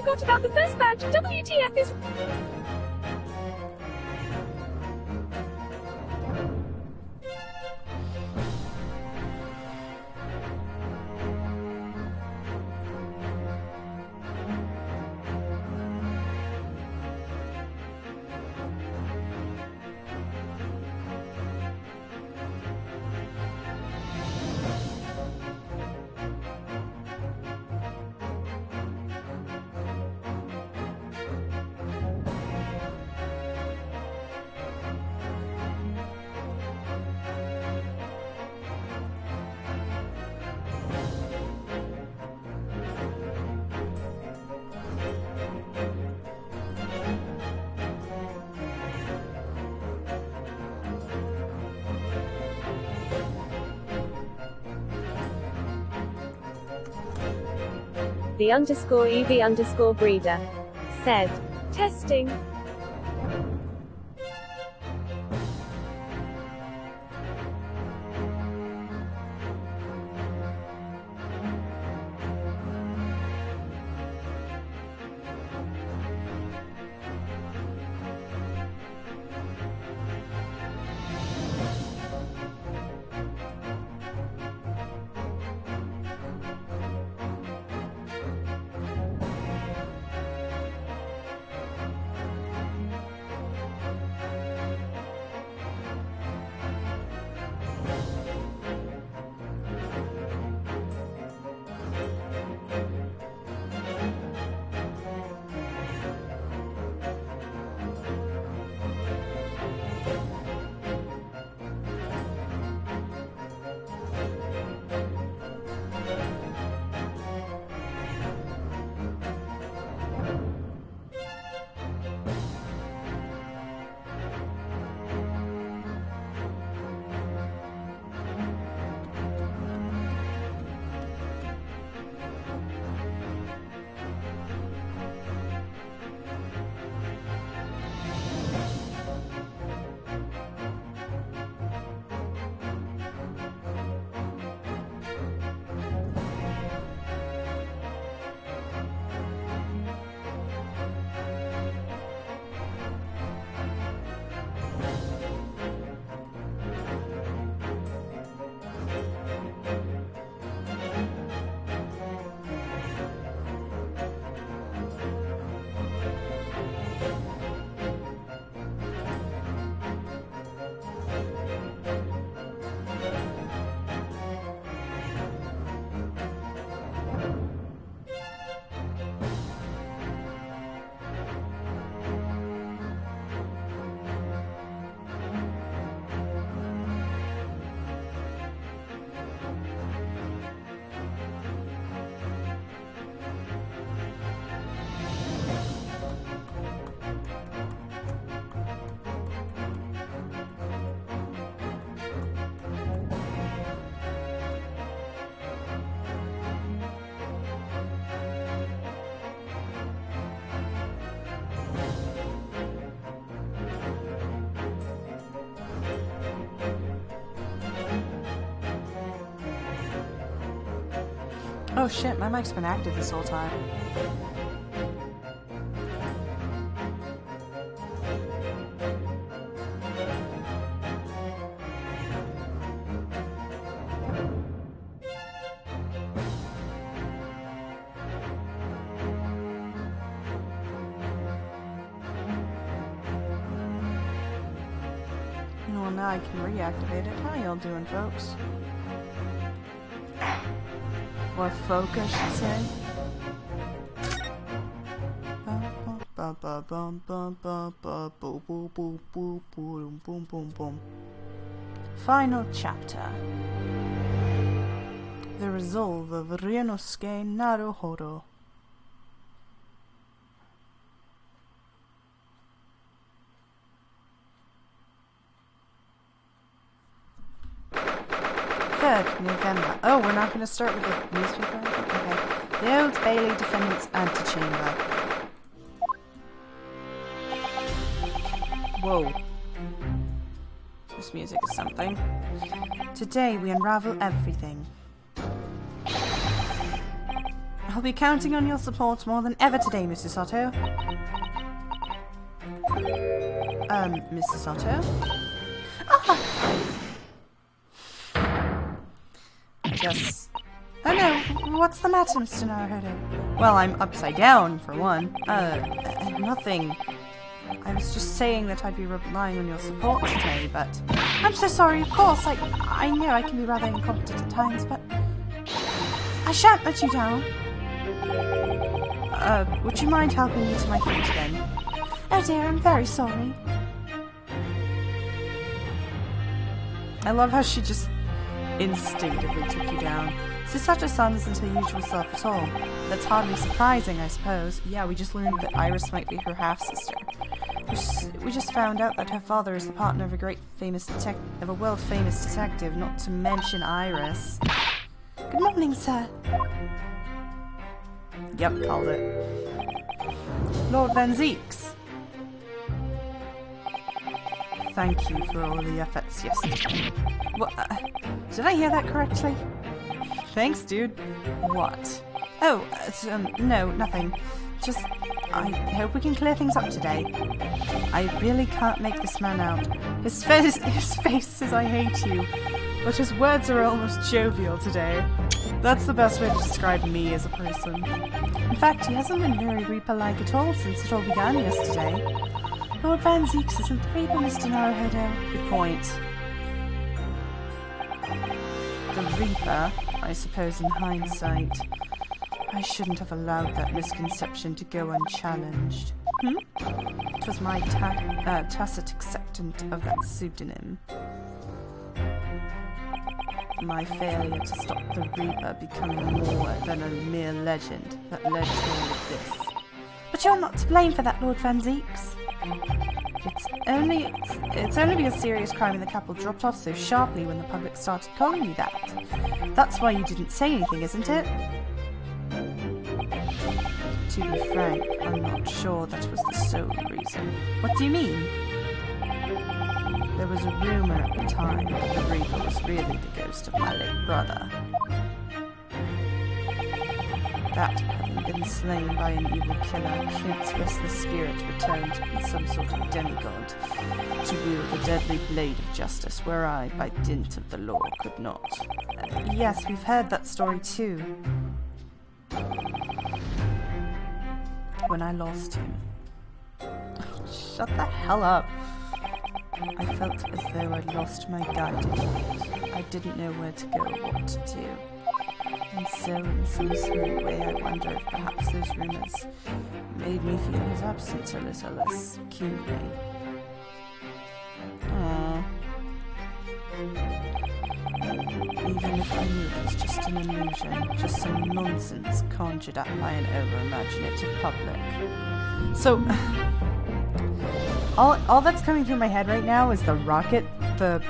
forgot about the first badge. WTF is... The _EV_ breeder said, testing. Oh shit, my mic's been active this whole time. Well, now I can reactivate it. How y'all doing, folks? Or folk, I should say. Final chapter. The resolve of Ryunosuke Naruhodo. November. Oh, we're not going to start with the newspaper? Okay. The Old Bailey Defendant's Antechamber. Whoa. This music is something. Today we unravel everything. I'll be counting on your support more than ever today, Mrs. Otto. Mrs. Otto? Ah! I guess... Oh no, what's the matter, Mr. Naruhodo? Well, I'm upside down, for one. Nothing. I was just saying that I'd be relying on your support today, but... I'm so sorry, of course. I know I can be rather incompetent at times, but... I shan't let you down. Would you mind helping me to my feet then? Oh dear, I'm very sorry. I love how she just instinctively took you down. Sisato-san isn't her usual self at all. That's hardly surprising, I suppose. Yeah, we just learned that Iris might be her half-sister. We just found out that her father is the partner of a world-famous detective, not to mention Iris. Good morning, sir. Yep, called it. Lord Van Zeeks. Thank you for all the efforts yesterday. What? Did I hear that correctly? Thanks, dude. What? Oh, no, nothing. Just, I hope we can clear things up today. I really can't make this man out. His face says I hate you, but his words are almost jovial today. That's the best way to describe me as a person. In fact, he hasn't been very Reaper-like at all since it all began yesterday. Lord Van Zeeks isn't the Reaper, Mr. Naruhodo. Good point. The Reaper, I suppose in hindsight. I shouldn't have allowed that misconception to go unchallenged. It was my tacit acceptance of that pseudonym. My failure to stop the Reaper becoming more than a mere legend that led to all of this. But you're not to blame for that, Lord Van Zeeks. It's only because serious crime in the capital dropped off so sharply when the public started calling you that. That's why you didn't say anything, isn't it? To be frank, I'm not sure that was the sole reason. What do you mean? There was a rumor at the time that the Reaper was really the ghost of my late brother. That, having been slain by an evil killer, Clint's restless spirit returned to be some sort of demigod, to wield the deadly blade of justice where I, by dint of the law, could not. Yes, we've heard that story too. When I lost him. Shut the hell up. I felt as though I'd lost my guiding light. I didn't know where to go or what to do. And so, in some small way, I wonder if perhaps those rumors made me feel his absence a little less keenly. Even if I knew it was just an illusion, just some nonsense conjured up by an over-imaginative public. So, all that's coming through my head right now is the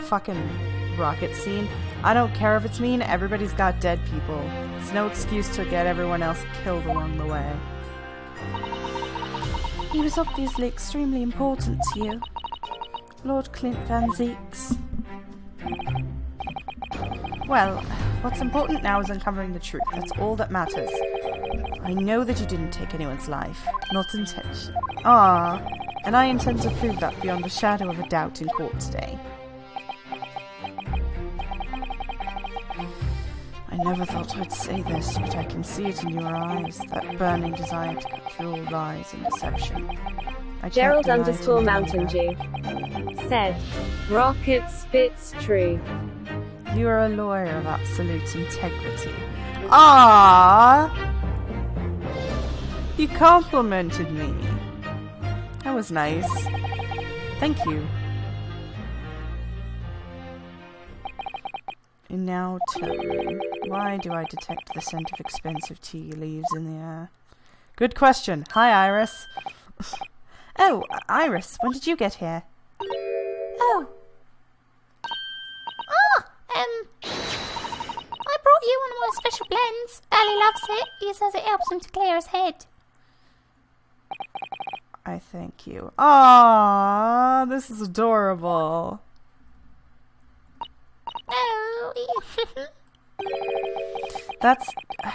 fucking rocket scene. I don't care if it's mean, everybody's got dead people. It's no excuse to get everyone else killed along the way. He was obviously extremely important to you, Lord Clint Van Zeeks. Well, what's important now is uncovering the truth. That's all that matters. I know that you didn't take anyone's life. Not intention. And I intend to prove that beyond a shadow of a doubt in court today. I never thought I'd say this, but I can see it in your eyes, that burning desire to cut through all lies and deception. Gerald_Mountain Dew said, Rocket spits truth. You are a lawyer of absolute integrity. Ah! You complimented me. That was nice. Thank you. And now tell me, why do I detect the scent of expensive tea leaves in the air? Good question. Hi, Iris. Oh, Iris, when did you get here? Oh. I brought you one of my special blends. Ali loves it. He says it helps him to clear his head. I thank you. Aww, this is adorable. Oh. That's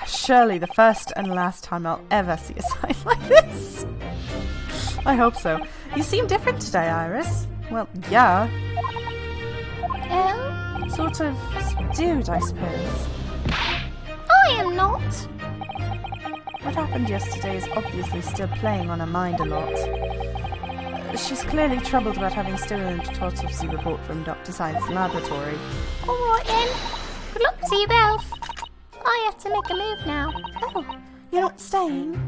surely the first and last time I'll ever see a sign like this. I hope so. You seem different today, Iris. Well, yeah. Oh? Sort of subdued, I suppose. I am not. What happened yesterday is obviously still playing on her mind a lot. She's clearly troubled about having stolen an autopsy report from Dr. Science laboratory. Alright then. Good luck to you both. I have to make a move now. Oh, you're not staying?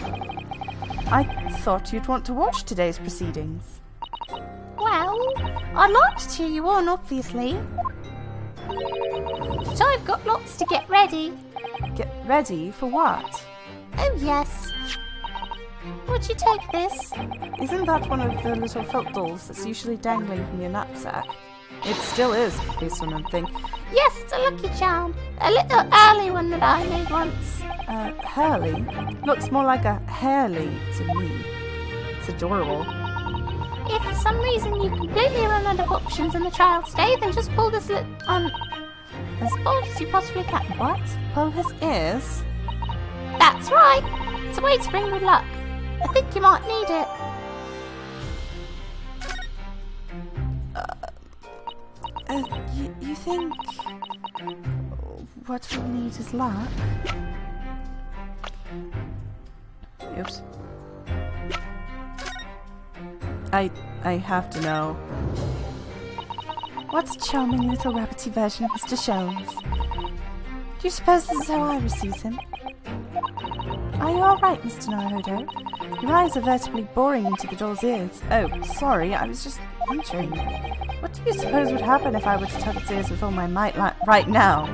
I thought you'd want to watch today's proceedings. Well, I'd like to cheer you on, obviously. But I've got lots to get ready. Get ready for what? Oh yes. Would you take this? Isn't that one of the little felt dolls that's usually dangling from your knapsack? It still is, based on one thing. Yes, it's a lucky charm. A little early one that I made once. Hurley? Looks more like a Hurley to me. It's adorable. If for some reason you completely run out of options in the trial today, then just pull this on as bold as you possibly can. What? Pull his ears? That's right. It's a way to bring good luck. I think you might need it. You think what we need is luck? Oops. I have to know. What's a charming little rabbity version of Mr. Sholmes? Do you suppose this is how Iris sees him? Are you alright, Mr. Naruhodo? Your eyes are vertically boring into the doll's ears. Oh, sorry, I was just wondering. What do you suppose would happen if I were to tug its ears with all my might right now?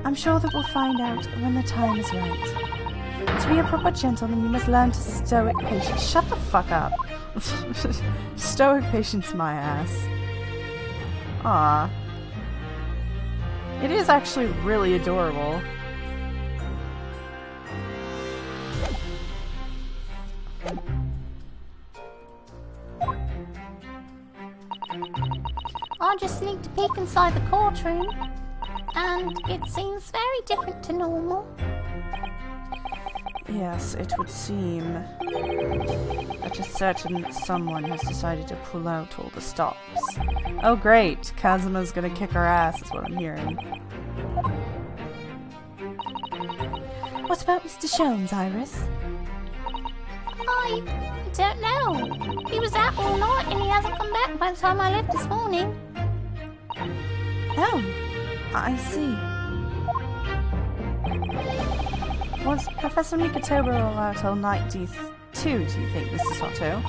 I'm sure that we'll find out when the time is right. To be a proper gentleman, you must learn to stoic patience. Shut the fuck up. Stoic patience, my ass. Ah. It is actually really adorable. I just sneaked a peek inside the courtroom, and it seems very different to normal. Yes, it would seem that a certain someone has decided to pull out all the stops. Oh great, Kazuma's gonna kick our ass is what I'm hearing. What about Mr. Sholmes, Iris? I don't know. He was out all night and he hasn't come back by the time I left this morning. Oh, I see. Was Professor Mikotober all out all night too, do you think, Mrs. Otto?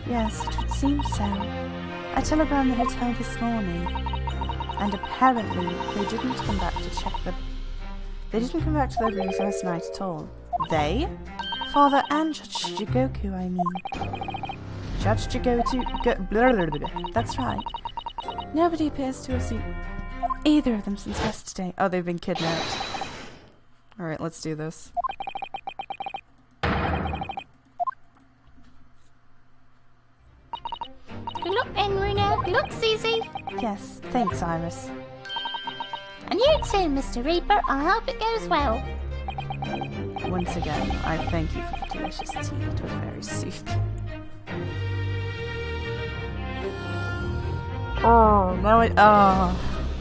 Yes, it would seem so. I telegrammed the hotel this morning, and apparently they didn't come back to their rooms last night at all. They? Father and Judge Jigoku, I mean. Judge Jigoku... That's right. Nobody appears to have seen either of them since yesterday. Oh, they've been kidnapped. Alright, let's do this. Good luck, Enruna. Good luck, Susie. Yes, thanks, Iris. And you too, Mr. Reaper. I hope it goes well. Once again, I thank you for the delicious tea. It was very soothing. Oh, now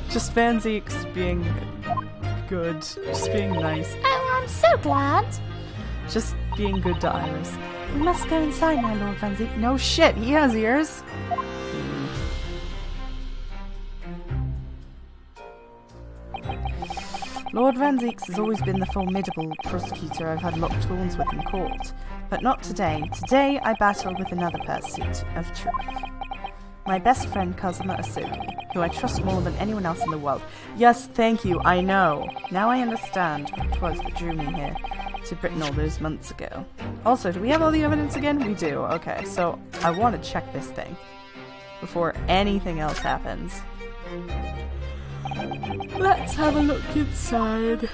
just Van Zeke's being good. Just being nice. Oh, I'm so glad. Just being good to Iris. We must go inside now, Lord Van Zeke. No shit, he has ears. Lord Van Zeeks has always been the formidable prosecutor I've had locked horns with in court. But not today. Today I battle with another pursuit of truth. My best friend Kazuma Asogi, who I trust more than anyone else in the world. Yes, thank you, I know. Now I understand what it was that drew me here to Britain all those months ago. Also, do we have all the evidence again? We do. Okay, so I want to check this thing before anything else happens. Let's have a look inside.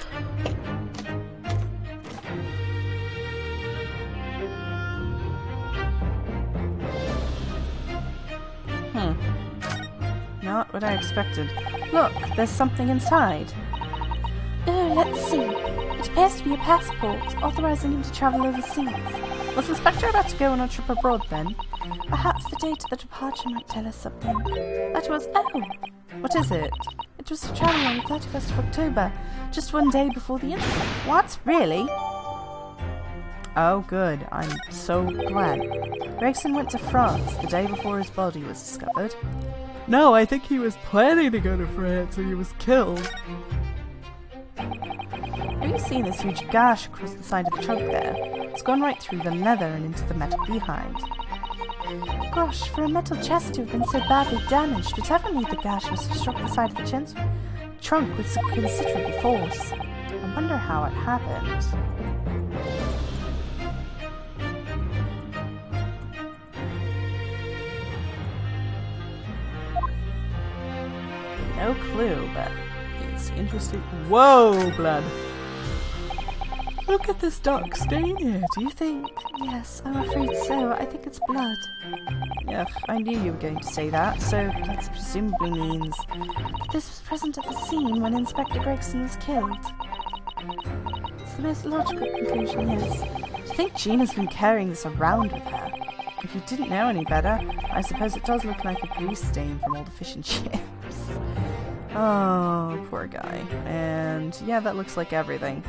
Not what I expected. Look, there's something inside. Let's see. It appears to be a passport authorizing him to travel overseas. Was Inspector about to go on a trip abroad then? Perhaps the date of the departure might tell us something. That was... Oh! What is it? It was to travel on the 31st of October, just one day before the incident. What? Really? Oh, good. I'm so glad. Gregson went to France the day before his body was discovered. No, I think he was planning to go to France and he was killed. Have you seen this huge gash across the side of the trunk there? It's gone right through the leather and into the metal behind. Gosh, for a metal chest to have been so badly damaged, whatever made the gash must have struck the side of the trunk with some considerable force. I wonder how it happened. No clue, but it's interesting. Whoa, blood! Look at this dark stain here. Do you think... Yes, I'm afraid so. I think it's blood. Yeah, I knew you were going to say that, so that presumably means... That this was present at the scene when Inspector Gregson was killed. It's the most logical conclusion, yes. Do you think Gina's been carrying this around with her? If you didn't know any better, I suppose it does look like a grease stain from all the fish and chips. Oh, poor guy. And yeah, that looks like everything.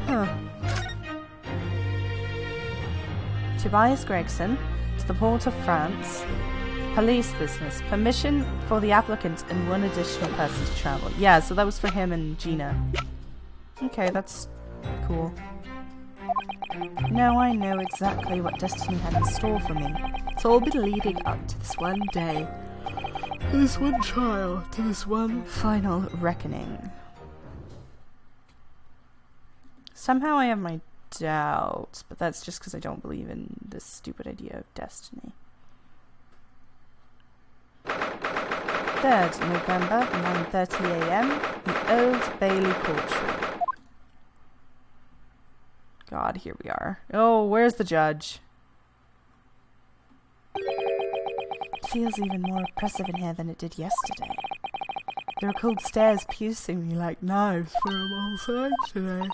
Huh. Tobias Gregson, to the port of France. Police business. Permission for the applicant and one additional person to travel. Yeah, so that was for him and Gina. Okay, that's cool. Now I know exactly what destiny had in store for me. It's all been leading up to this one day. To this one trial. To this one final reckoning. Somehow I have my doubts, but that's just because I don't believe in this stupid idea of destiny. 3rd November, 9:30 AM, the Old Bailey Courtroom. God, here we are. Oh, where's the judge? It feels even more oppressive in here than it did yesterday. There are cold stares piercing me like knives from all sides today.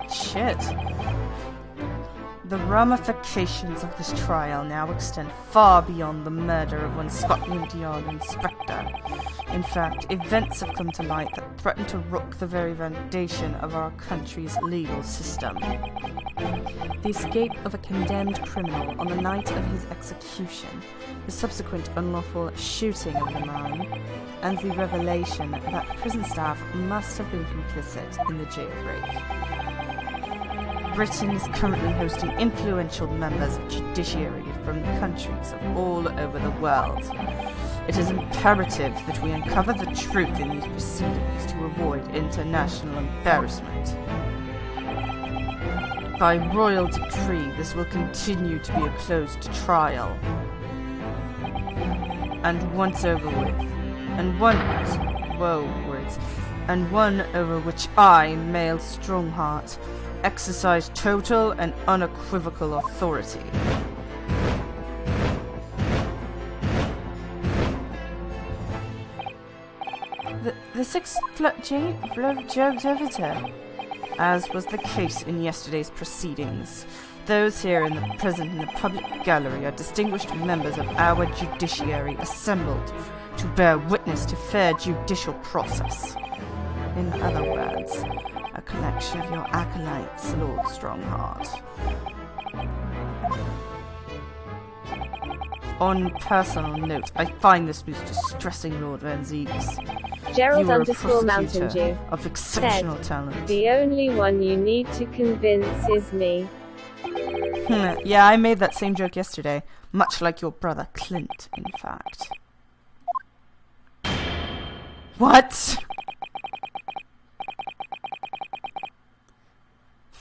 Shit. The ramifications of this trial now extend far beyond the murder of one Scotland Yard inspector. In fact, events have come to light that threaten to rock the very foundation of our country's legal system. The escape of a condemned criminal on the night of his execution, the subsequent unlawful shooting of the man, and the revelation that prison staff must have been complicit in the jailbreak. Britain is currently hosting influential members of judiciary from countries of all over the world. It is imperative that we uncover the truth in these proceedings to avoid international embarrassment. By royal decree, this will continue to be a closed trial. And once over with, and one over which I, male Strongheart, exercise total and unequivocal authority. The sixth Jovita, as was the case in yesterday's proceedings. Those here present in the public gallery are distinguished members of our judiciary assembled to bear witness to fair judicial process. In other words, a collection of your acolytes, Lord Strongheart. On personal note, I find this most distressing, Lord Van Zeeks. Gerald You are a _ Mountain prosecutor Dew of exceptional said, talent. The only one you need to convince is me. Yeah, I made that same joke yesterday. Much like your brother Clint, in fact. What?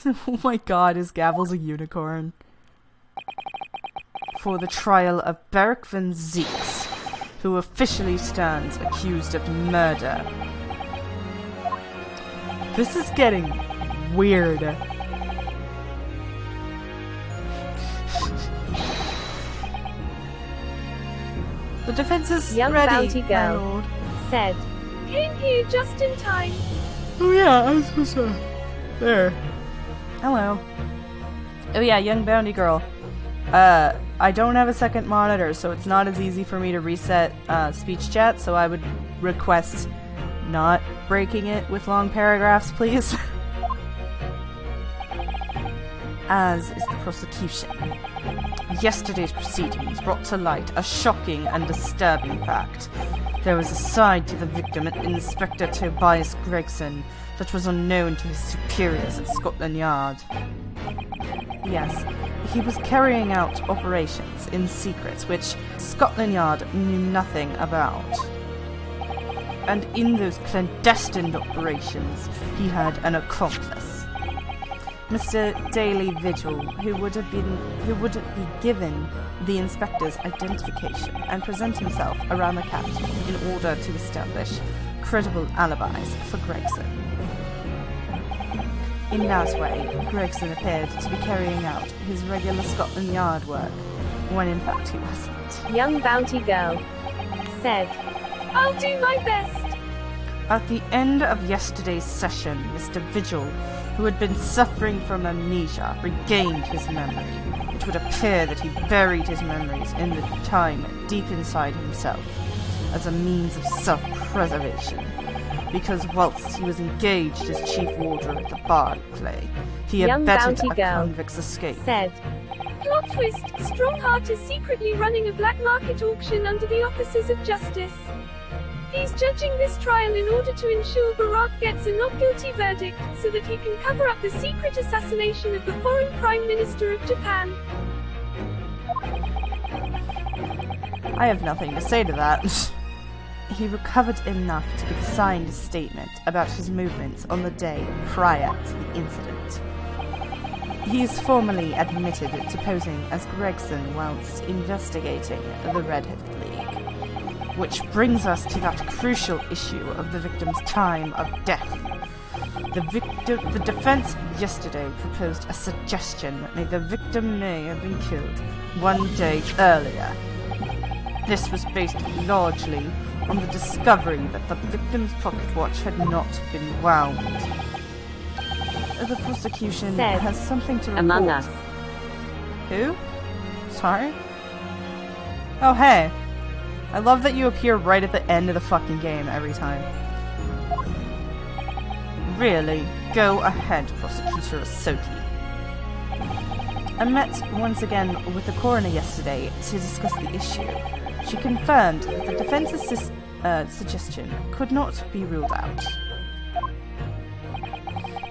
Oh my god, his gavel's a unicorn. For the trial of Beric van Zieks, who officially stands accused of murder. This is getting weird. The defense is Young ready, bounty my girl. lord. Said. Came here just in time. Oh yeah, I was supposed to... There. Hello. Oh yeah, young bounty girl. I don't have a second monitor, so it's not as easy for me to reset speech chat, so I would request not breaking it with long paragraphs, please. As is the prosecution. Yesterday's proceedings brought to light a shocking and disturbing fact. There was a side to the victim, Inspector Tobias Gregson, that was unknown to his superiors at Scotland Yard. Yes, he was carrying out operations in secret, which Scotland Yard knew nothing about. And in those clandestine operations, he had an accomplice. Mr. Daily Vigil, who would be given the inspector's identification and present himself around the capital in order to establish credible alibis for Gregson. In that way, Gregson appeared to be carrying out his regular Scotland Yard work, when in fact he wasn't. Young bounty girl. Said. I'll do my best. At the end of yesterday's session, Mr. Vigil, who had been suffering from amnesia, regained his memory. It would appear that he buried his memories in the time deep inside himself, as a means of self-preservation. Because whilst he was engaged as chief warder of the Bard play, he Young abetted bounty a girl. convict's escape. Said. Plot twist, Strongheart is secretly running a black market auction under the Officers of Justice. He's judging this trial in order to ensure Barack gets a not guilty verdict, so that he can cover up the secret assassination of the foreign Prime Minister of Japan. I have nothing to say to that. He recovered enough to give a signed statement about his movements on the day prior to the incident. He is formally admitted to posing as Gregson whilst investigating the Red-Headed League. Which brings us to that crucial issue of the victim's time of death. The defense yesterday proposed a suggestion that the victim may have been killed 1 day earlier. This was based largely on the discovery that the victim's pocket watch had not been wound. The prosecution Said, has something to report. Among Us. Who? Sorry? Oh, hey. I love that you appear right at the end of the fucking game every time. Really? Go ahead, Prosecutor Asoki. I met once again with the coroner yesterday to discuss the issue. She confirmed that the defense's suggestion could not be ruled out.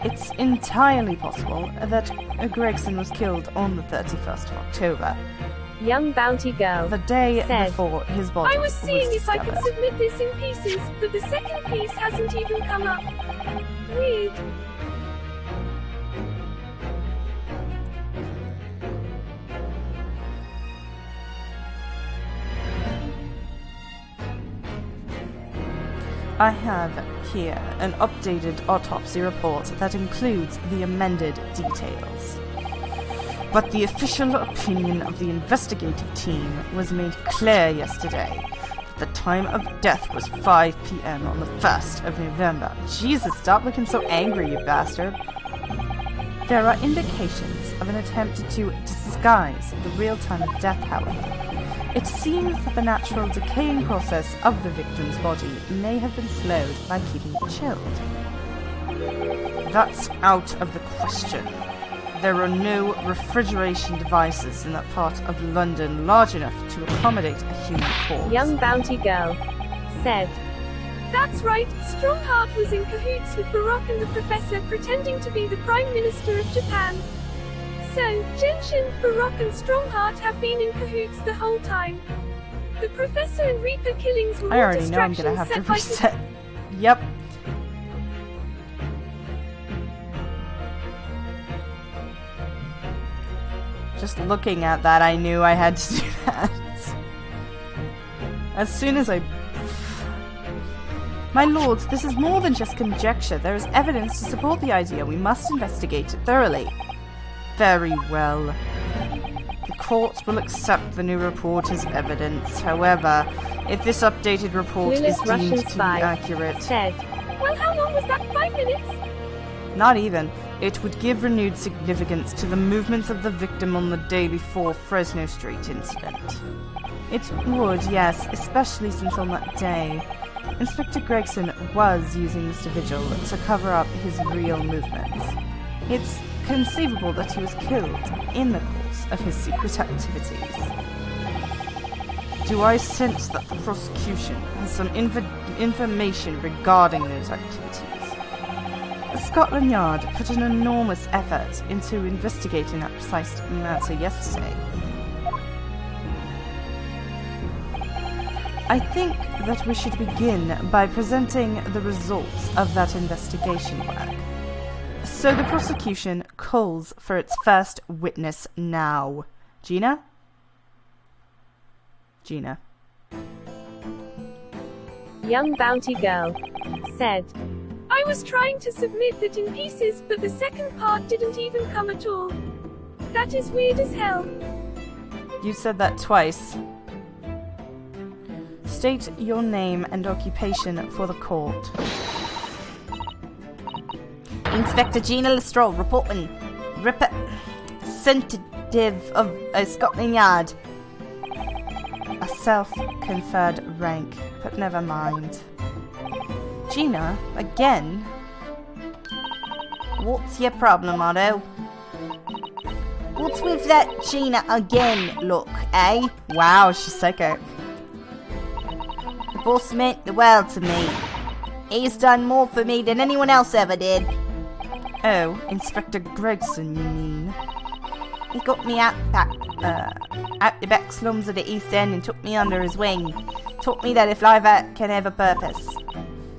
It's entirely possible that Gregson was killed on the 31st of October. Young bounty girl. The day Said, before his body I was seeing if I discovered. could submit this in pieces, but the second piece hasn't even come up. Weird. I have here an updated autopsy report that includes the amended details. But the official opinion of the investigative team was made clear yesterday that the time of death was 5 p.m. on the 1st of November. Jesus, stop looking so angry, you bastard. There are indications of an attempt to disguise the real time of death, however. It seems that the natural decaying process of the victim's body may have been slowed by keeping it chilled. That's out of the question. There are no refrigeration devices in that part of London large enough to accommodate a human corpse. Young bounty girl. Said. That's right, Strongheart was in cahoots with Barack and the Professor pretending to be the Prime Minister of Japan. So, Genshin, Barack and Strongheart have been in cahoots the whole time. The Professor and Reaper killings were I more already know I'm distractions gonna have to set by reset Yep. Just looking at that, I knew I had to do that. As soon as I... My lords, this is more than just conjecture. There is evidence to support the idea. We must investigate it thoroughly. Very well. The court will accept the new report as evidence. However, if this updated report is deemed to be accurate... Said. Well, how long was that? 5 minutes? Not even. It would give renewed significance to the movements of the victim on the day before Fresno Street incident. It would, yes, especially since on that day, Inspector Gregson was using Mr. Vigil to cover up his real movements. It's conceivable that he was killed in the course of his secret activities. Do I sense that the prosecution has some information regarding those activities? Scotland Yard put an enormous effort into investigating that precise matter yesterday. I think that we should begin by presenting the results of that investigation work. So the prosecution calls for its first witness now. Gina? Gina. Young bounty girl. Said. I was trying to submit that in pieces, but the second part didn't even come at all. That is weird as hell. You said that twice. State your name and occupation for the court. Inspector Gina Lestrade, reporting. Representative of Scotland Yard. A self-conferred rank, but never mind. Gina, again? What's your problem, Otto? What's with that Gina again look, eh? Wow, she's psychic. The boss meant the world to me. He's done more for me than anyone else ever did. Oh, Inspector Gregson, you mean? He got me out the back slums of the East End and took me under his wing. Taught me that if life can have a purpose.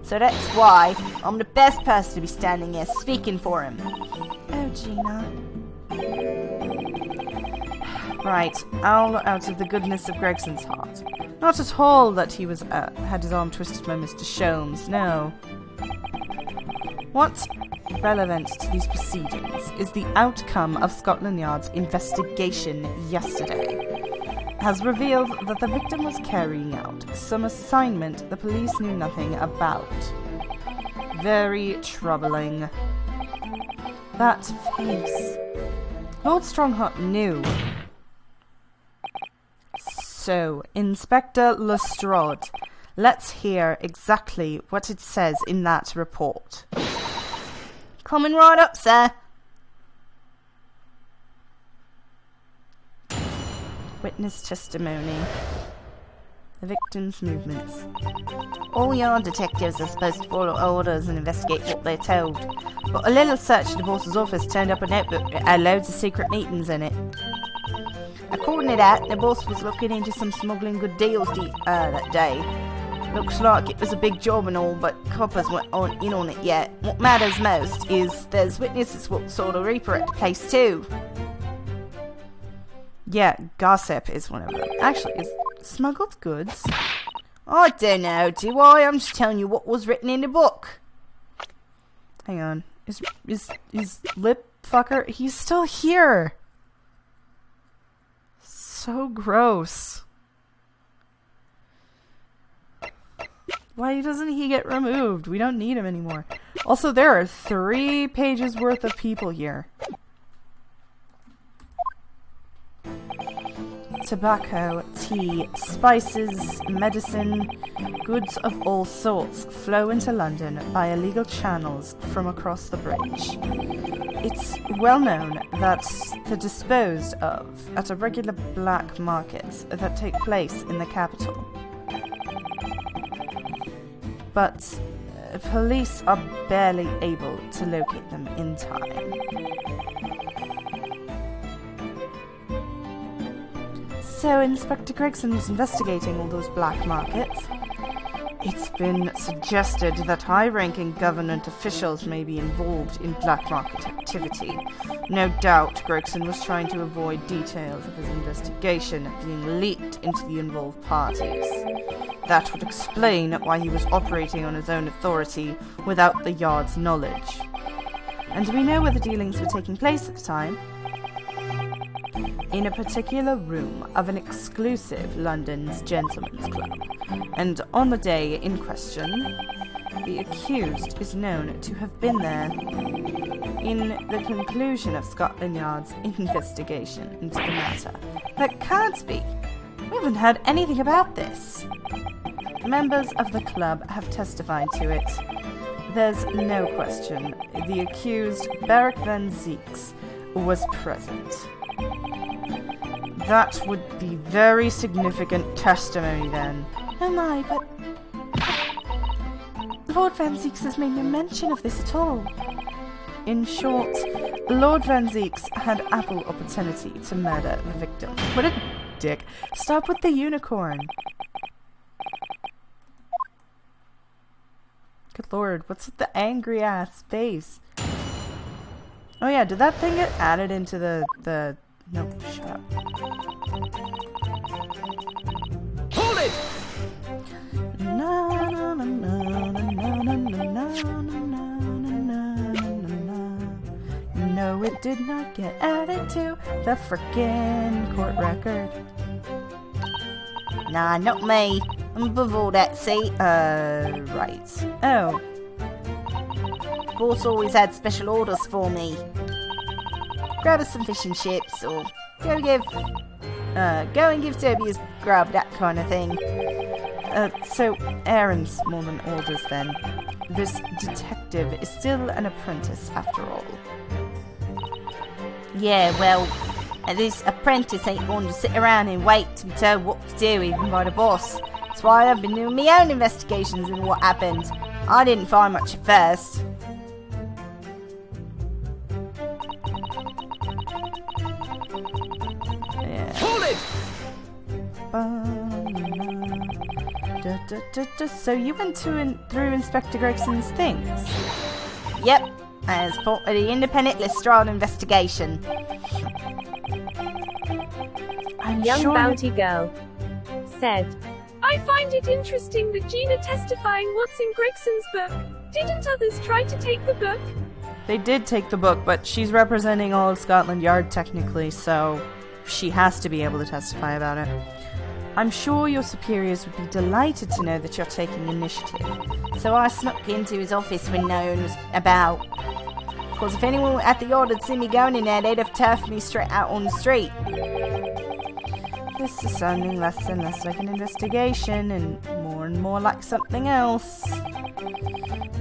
So that's why I'm the best person to be standing here speaking for him. Oh, Gina. Right, all out of the goodness of Gregson's heart. Not at all that he was had his arm twisted by Mr. Sholmes, no. What's relevant to these proceedings is the outcome of Scotland Yard's investigation yesterday. Has revealed that the victim was carrying out some assignment the police knew nothing about. Very troubling. That face. Lord Strongheart knew. So, Inspector Lestrade, let's hear exactly what it says in that report. Coming right up, sir. Witness testimony. The victim's movements. All yard detectives are supposed to follow orders and investigate what they're told. But a little search at the boss's office turned up a notebook that had loads of secret meetings in it. According to that, the boss was looking into some smuggling good deals that day. Looks like it was a big job and all, but coppers weren't in on it yet. What matters most is there's witnesses what saw the Reaper at the place too. Yeah, gossip is one of them. Actually, is smuggled goods? I don't know, do I? I'm just telling you what was written in the book. Hang on. Is lip fucker? He's still here. So gross. Why doesn't he get removed? We don't need him anymore. Also, there are 3 pages worth of people here. Tobacco, tea, spices, medicine, goods of all sorts flow into London by illegal channels from across the bridge. It's well known that they're disposed of at irregular black markets that take place in the capital. But police are barely able to locate them in time. So Inspector Gregson was investigating all those black markets. It's been suggested that high-ranking government officials may be involved in black market activity. No doubt Gregson was trying to avoid details of his investigation being leaked into the involved parties. That would explain why he was operating on his own authority without the Yard's knowledge. And do we know where the dealings were taking place at the time? In a particular room of an exclusive London's gentlemen's club. And on the day in question, the accused is known to have been there. In the conclusion of Scotland Yard's investigation into the matter. That can't be! We haven't heard anything about this! Members of the club have testified to it. There's no question. The accused, Beric Van Zeeks, was present. That would be very significant testimony then. Oh my, but Lord Van Zeeks has made no mention of this at all. In short, Lord Van Zeeks had ample opportunity to murder the victim. What a dick. Stop with the unicorn. Good lord, what's with the angry ass face? Oh yeah, did that thing get added into the... No, shut up. Hold it! No, it did not get added to the frickin' court record. Nah, not me. I'm above all that, see? Right. Oh. Boss always had special orders for me. Grab us some fish and chips, or go and give Toby his grub, that kind of thing. So errands more than orders then. This detective is still an apprentice after all. Yeah, well, this apprentice ain't going to sit around and wait to be told what to do, even by the boss. That's why I've been doing my own investigations into what happened. I didn't find much at first. Hold it! So you went through Inspector Gregson's things? Yep, as part of the independent Lestrade investigation. Young bounty girl said, I find it interesting that Gina testifying what's in Gregson's book. Didn't others try to take the book? They did take the book, but she's representing all of Scotland Yard technically, so she has to be able to testify about it. I'm sure your superiors would be delighted to know that you're taking initiative. So I snuck into his office when no one was about. Because if anyone at the yard had seen me going in there, they'd have turfed me straight out on the street. This is sounding less and less like an investigation and more like something else.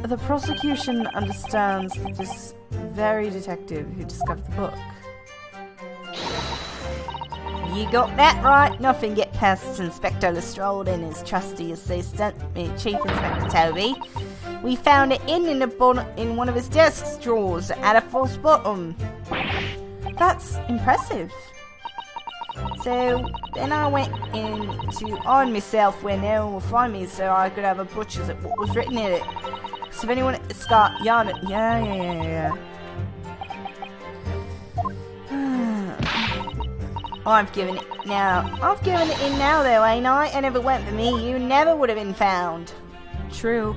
The prosecution understands that this very detective who discovered the book. You got that right. Nothing gets past Inspector Lestrade and his trusty assistant, Chief Inspector Toby. We found it in one of his desk drawers at a false bottom. That's impressive. So then I went in to arm myself where no one will find me, so I could have a butcher's at what was written in it. So if anyone at Scott Yard, yeah. I've given it now. I've given it in now, though, ain't I? And if it weren't for me, you never would have been found. True.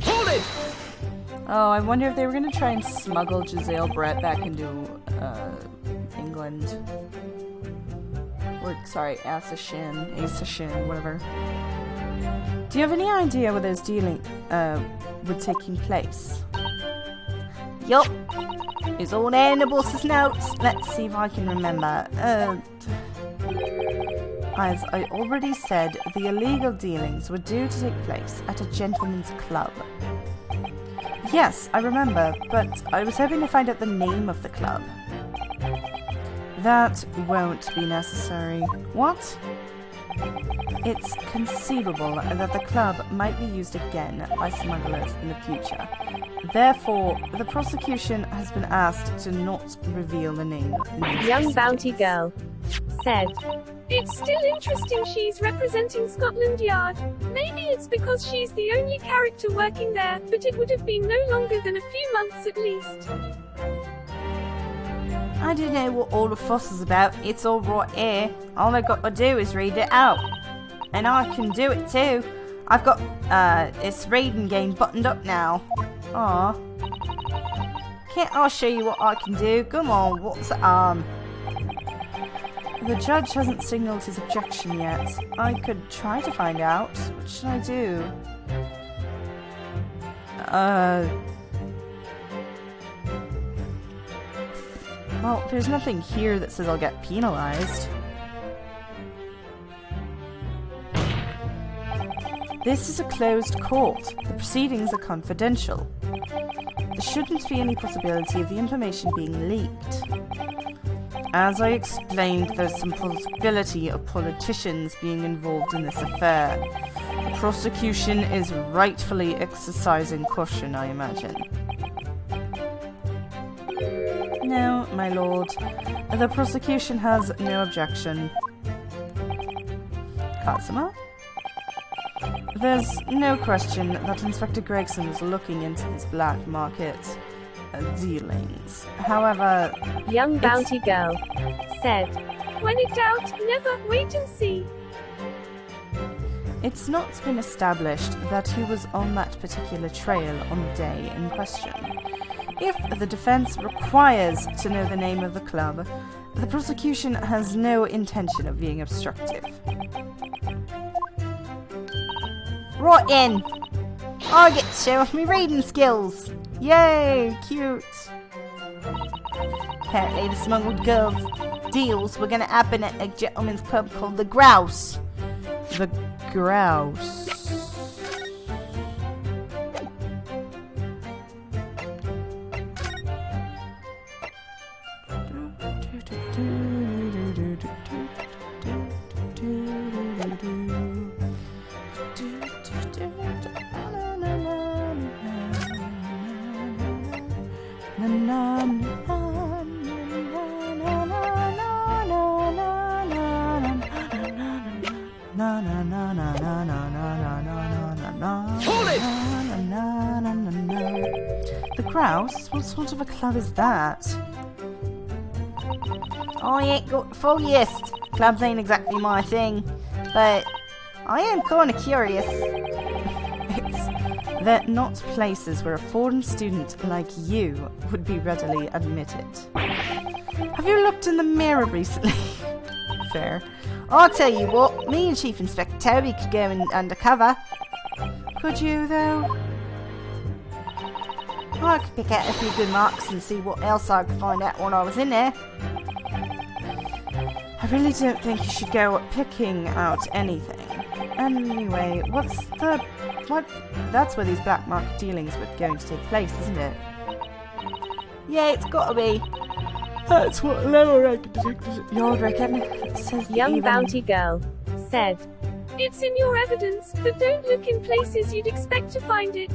Hold it! Oh, I wonder if they were going to try and smuggle Giselle Brett back into England. Or, sorry, Asa-Shin, whatever. Do you have any idea where those dealings were taking place? Yup. It's all there in the boss's notes. Let's see if I can remember. As I already said, the illegal dealings were due to take place at a gentleman's club. Yes, I remember, but I was hoping to find out the name of the club. That won't be necessary. What? It's conceivable that the club might be used again by smugglers in the future. Therefore, the prosecution has been asked to not reveal the name. young bounty girl said. It's still interesting she's representing Scotland Yard. Maybe it's because she's the only character working there, but it would have been no longer than a few months at least. I don't know what all the fuss is about. It's all right here. All I got to do is read it out. And I can do it too. I've got this reading game buttoned up now. Aw. Can't I show you what I can do? Come on, what's the The judge hasn't signaled his objection yet. I could try to find out. What should I do? Well, there's nothing here that says I'll get penalized. This is a closed court. The proceedings are confidential. There shouldn't be any possibility of the information being leaked. As I explained, there's some possibility of politicians being involved in this affair. The prosecution is rightfully exercising caution, I imagine. No, my lord. The prosecution has no objection. Katsuma? There's no question that Inspector Gregson was looking into these black market dealings. However, Young bounty girl said. When in doubt, never wait and see. It's not been established that he was on that particular trail on the day in question. If the defense requires to know the name of the club, the prosecution has no intention of being obstructive. Right then. I get to show off my reading skills. Yay! Cute! Apparently the smuggled girls deals were going to happen at a gentleman's club called the Grouse. The Grouse. The Grouse? What sort of a club is that? I ain't got the foggiest. Clubs ain't exactly my thing, but I am kind of curious. They're not places where a foreign student like you would be readily admitted. Have you looked in the mirror recently? Fair. I'll tell you what, me and Chief Inspector Toby could go in undercover. Could you, though? I could pick out a few good marks and see what else I could find out when I was in there. I really don't think you should go picking out anything. Anyway, what? That's where these black market dealings were going to take place, isn't it? Yeah, it's gotta be. That's what lower rank detectives yard reckon. It says Young bounty girl said. It's in your evidence, but don't look in places you'd expect to find it.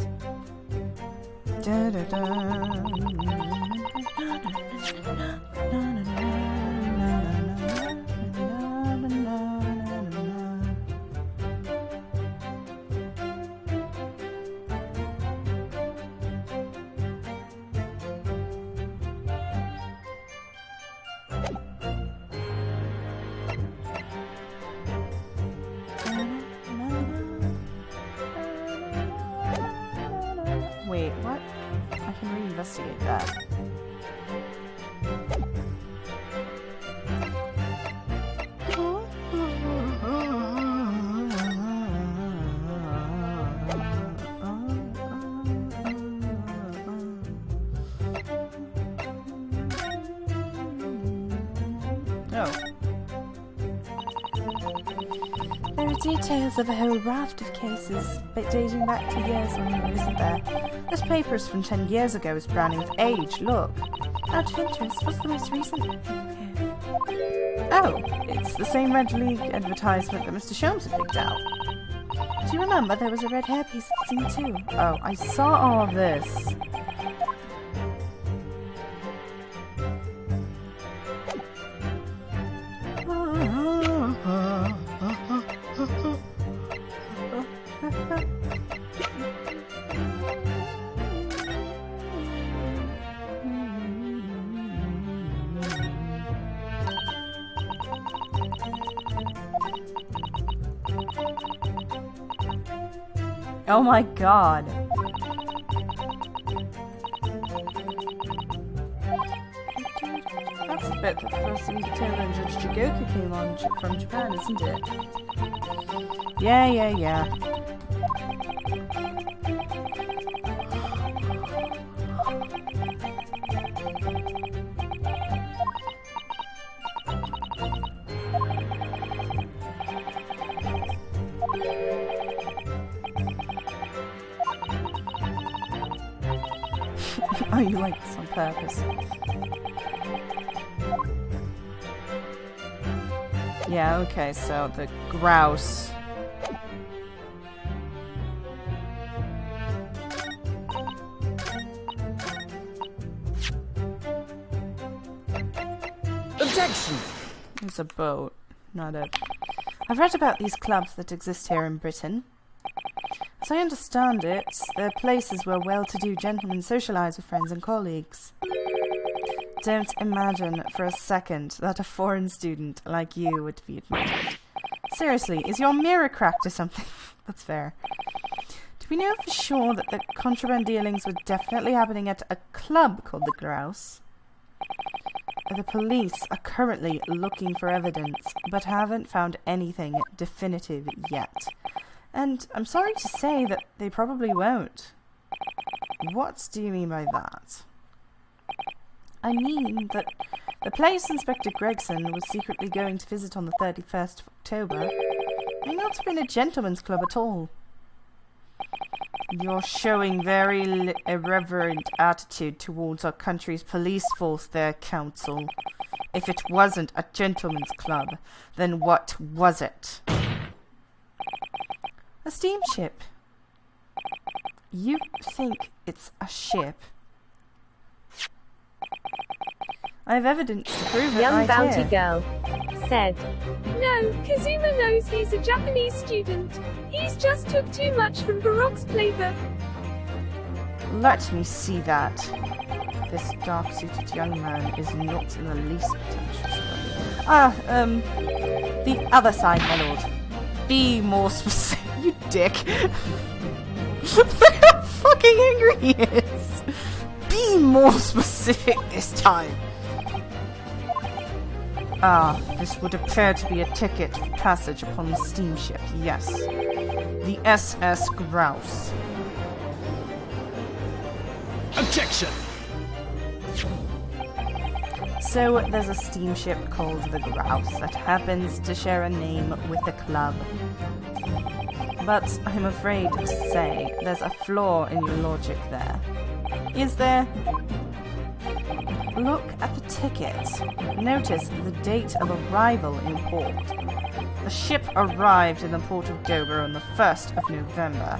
Da, da, da. Wait, what? I can reinvestigate that. There are details of a whole raft of cases, but dating back to years on here, isn't there? This paper's from 10 years ago, is browning with age, look. Out of interest, what's the most recent? Oh, it's the same Red League advertisement that Mr. Sholmes had picked out. Do you remember there was a red hairpiece at the scene too? Oh, I saw all of this. Oh my god. That's the bit that the first week Taylor and Judge Jigoku came on from Japan, isn't it? Yeah. Oh, you like this on purpose. Yeah, okay, so the grouse. Objection! It's a boat, not a... I've read about these clubs that exist here in Britain. As I understand it, they're places where well-to-do gentlemen socialise with friends and colleagues. Don't imagine for a second that a foreign student like you would be admitted. Seriously, is your mirror cracked or something? That's fair. Do we know for sure that the contraband dealings were definitely happening at a club called the Grouse? The police are currently looking for evidence, but haven't found anything definitive yet. And I'm sorry to say that they probably won't. What do you mean by that? I mean that the place Inspector Gregson was secretly going to visit on the 31st of October may not have been a gentleman's club at all. You're showing very irreverent attitude towards our country's police force there, Counsel. If it wasn't a gentleman's club, then what was it? A steamship. You think it's a ship? I have evidence to prove it Young right bounty here. girl said, No, Kazuma knows he's a Japanese student. He's just took too much from Baroque's playbook. Let me see that. This dark-suited young man is not in the least pretentious. The other side, my lord. Be more specific. You dick. Look how fucking angry he is. Be more specific this time. Ah, this would appear to be a ticket for passage upon the steamship, yes. The SS Grouse. Objection! So, there's a steamship called the Grouse that happens to share a name with the club. But I'm afraid to say there's a flaw in your logic there. Is there? Look at the ticket. Notice the date of arrival in port. The ship arrived in the port of Dover on the 1st of November.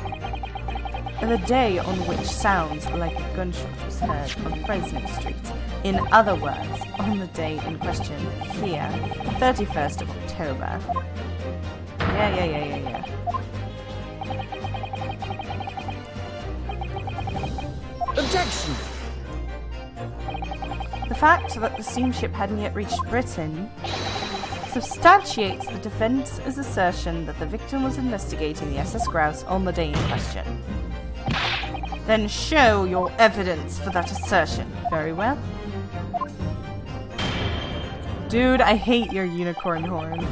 The day on which sounds like a gunshot was heard on Fresno Street. In other words, on the day in question here, 31st of October. Yeah. Objection! The fact that the steamship hadn't yet reached Britain substantiates the defence's assertion that the victim was investigating the SS Grouse on the day in question. Then show your evidence for that assertion. Very well. Dude, I hate your unicorn horn.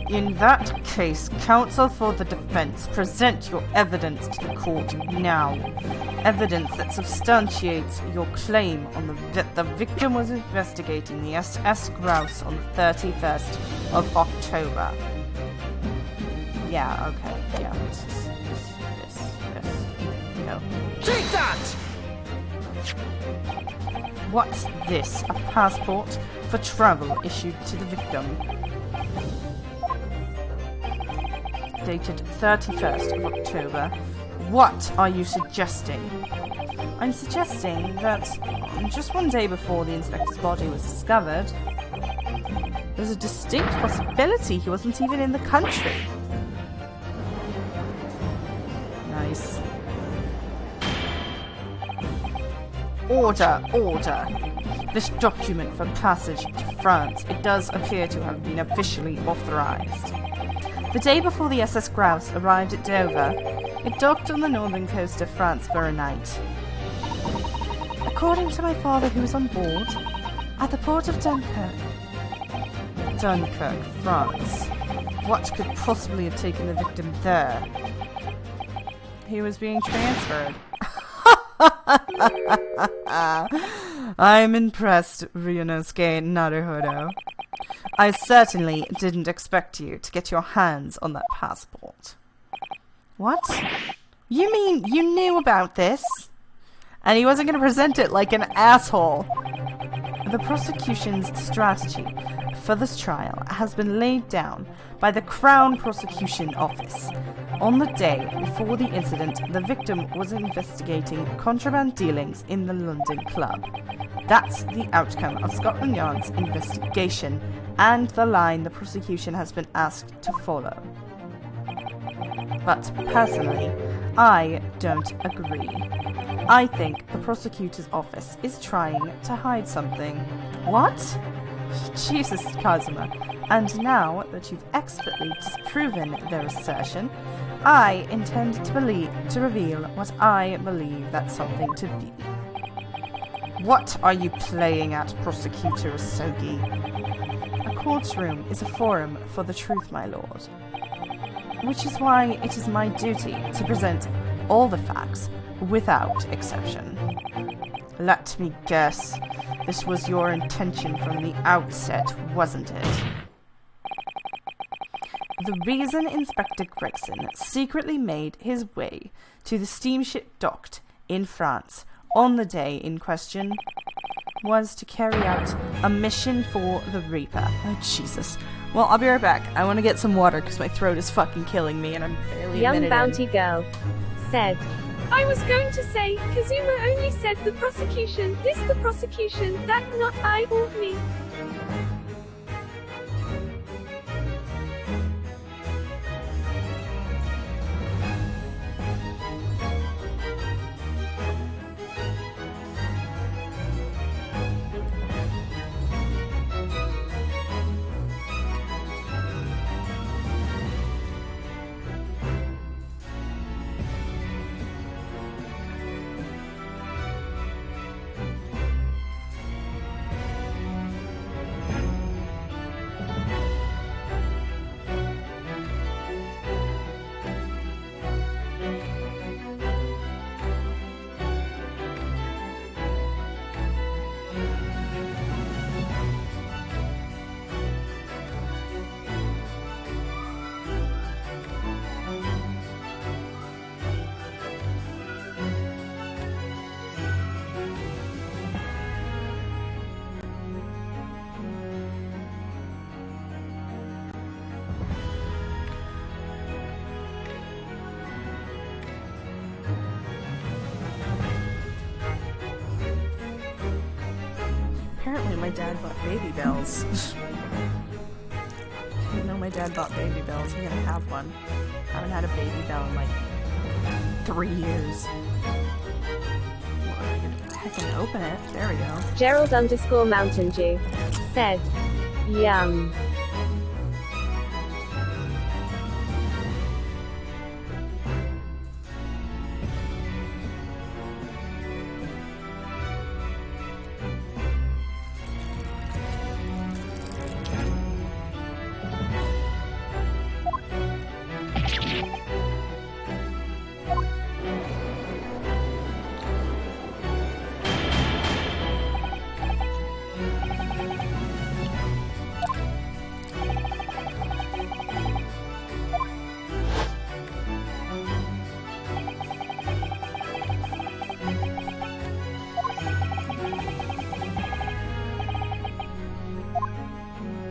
In that case, counsel for the defense, present your evidence to the court now. Evidence that substantiates your claim on that the victim was investigating the SS Grouse on the 31st of October. Yeah, okay. Yeah, this. No. Take that! What's this? A passport for travel issued to the victim. Dated 31st of October. What are you suggesting? I'm suggesting that just one day before the inspector's body was discovered, there's a distinct possibility he wasn't even in the country. Nice. Order. This document for passage to France, it does appear to have been officially authorized. The day before the SS Grouse arrived at Dover, It docked on the northern coast of France for a night. According to my father, who was on board, at the port of Dunkirk. Dunkirk, France. What could possibly have taken the victim there? He was being transferred. I'm impressed, Ryunosuke Naruhodo. I certainly didn't expect you to get your hands on that passport. What? You mean you knew about this? And he wasn't going to present it like an asshole. The prosecution's strategy for this trial has been laid down by the Crown Prosecution Office. On the day before the incident, the victim was investigating contraband dealings in the London club. That's the outcome of Scotland Yard's investigation and the line the prosecution has been asked to follow. But personally, I don't agree. I think the prosecutor's office is trying to hide something. What? Jesus, Kazuma. And now that you've expertly disproven their assertion, I intend to reveal what I believe that something to be. What are you playing at, Prosecutor Asogi? A courtroom is a forum for the truth, my lord. Which is why it is my duty to present all the facts without exception. Let me guess, this was your intention from the outset, wasn't it? The reason Inspector Gregson secretly made his way to the steamship docked in France on the day in question was to carry out a mission for the Reaper. Oh, Jesus. Well, I'll be right back. I want to get some water because my throat is fucking killing me and I'm barely a minute Young in. bounty girl said, I was going to say, Kazuma only said the prosecution, this the prosecution, that not I or me. Apparently my dad bought baby bells. I didn't know my dad bought baby bells. I'm gonna have one. Haven't had a baby bell in like 3 years. Well, I can heckin' open it. There we go. Gerald_Mountain Dew said, yum.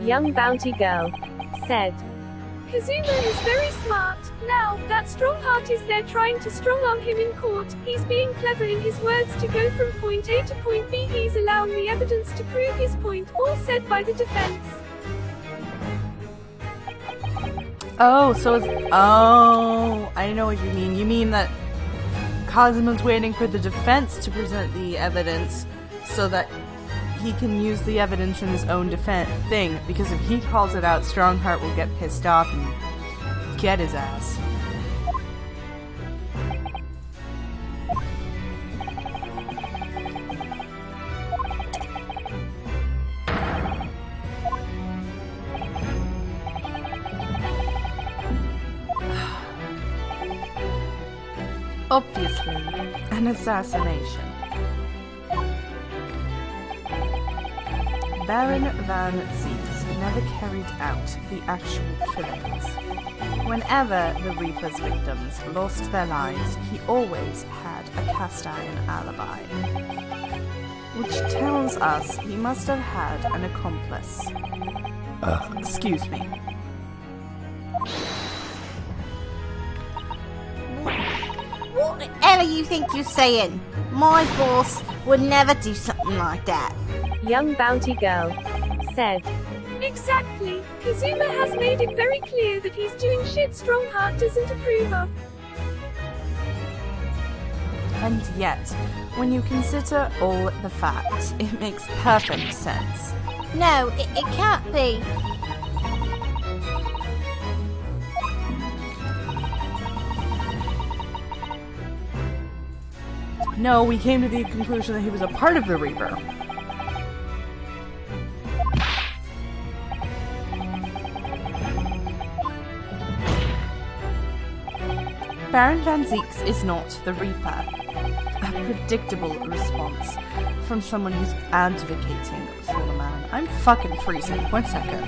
Young bounty girl said, Kazuma is very smart. Now, that strong heart is there trying to strong-arm him in court. He's being clever in his words to go from point A to point B. He's allowing the evidence to prove his point, all said by the defense. Oh, so it's... Oh, I know what you mean. You mean that Kazuma's waiting for the defense to present the evidence so that he can use the evidence in his own defense thing, because if he calls it out, Strongheart will get pissed off and get his ass. obviously an assassination. Baron Van Zieks never carried out the actual killings. Whenever the Reaper's victims lost their lives, he always had a cast-iron alibi. Which tells us he must have had an accomplice. Excuse me. What the hell do you think you're saying? My boss would never do something like that. Young bounty girl said. Exactly. Kazuma has made it very clear that he's doing shit Strongheart doesn't approve of. And yet, when you consider all the facts, it makes perfect sense. No, it can't be. No, we came to the conclusion that he was a part of the Reaper. Baron Van Zieks is not the Reaper. A predictable response from someone who's advocating for the man. I'm fucking freezing. 1 second.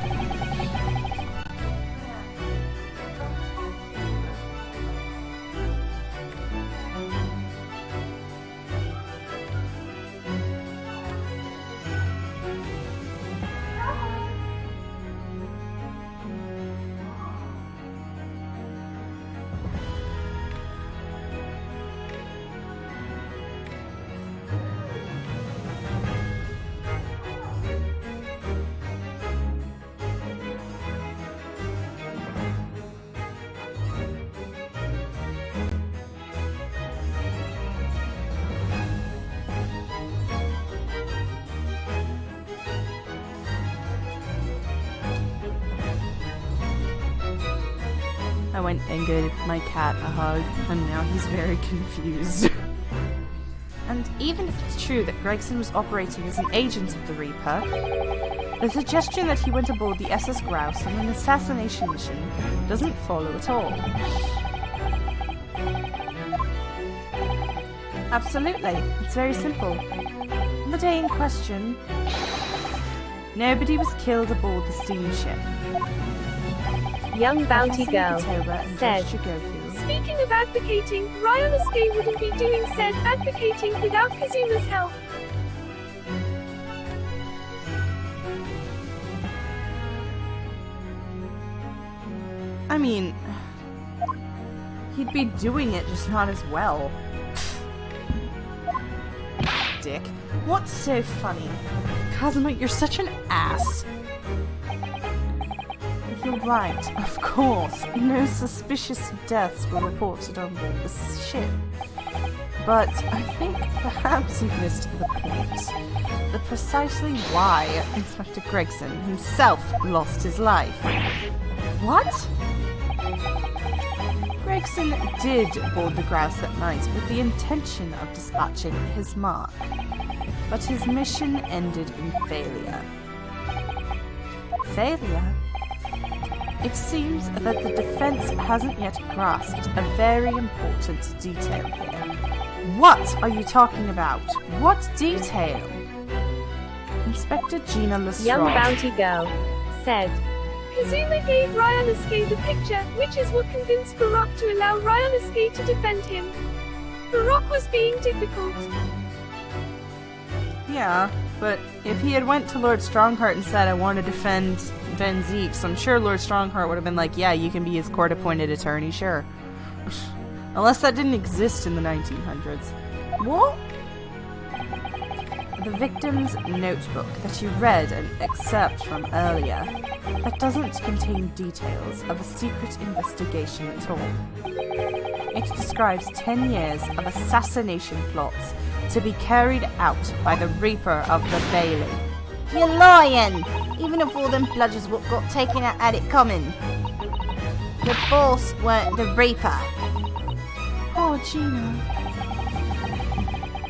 I went and gave my cat a hug, and now he's very confused. And even if it's true that Gregson was operating as an agent of the Reaper, the suggestion that he went aboard the SS Grouse on an assassination mission doesn't follow at all. Absolutely, it's very simple. On the day in question, nobody was killed aboard the steamship. Young bounty girl said. Speaking of advocating, Ryanosuke wouldn't be doing said advocating without Kazuma's help. I mean, he'd be doing it, just not as well. Dick. What's so funny? Kazuma, you're such an ass. You're right, of course. No suspicious deaths were reported on board the ship. But I think perhaps you've missed the point. The precisely why Inspector Gregson himself lost his life. What? Gregson did board the Grouse that night with the intention of dispatching his mark. But his mission ended in failure. Failure? It seems that the defense hasn't yet grasped a very important detail here. What are you talking about? What detail? Inspector Gina Lestrade. Young bounty girl said. Kazuma gave Ryanosuke the picture, which is what convinced Baroque to allow Ryanosuke to defend him. Baroque was being difficult. Yeah, but if he had went to Lord Strongheart and said, I want to defend Van Zieks, I'm sure Lord Strongheart would have been like, yeah, you can be his court-appointed attorney, sure. Unless that didn't exist in the 1900s. What? The victim's notebook that you read an excerpt from earlier, that doesn't contain details of a secret investigation at all. It describes 10 years of assassination plots to be carried out by the Reaper of the Bailey. You're lying! Even if all them bludgers what got taken out had it coming. The boss weren't the Reaper. Oh, Gina.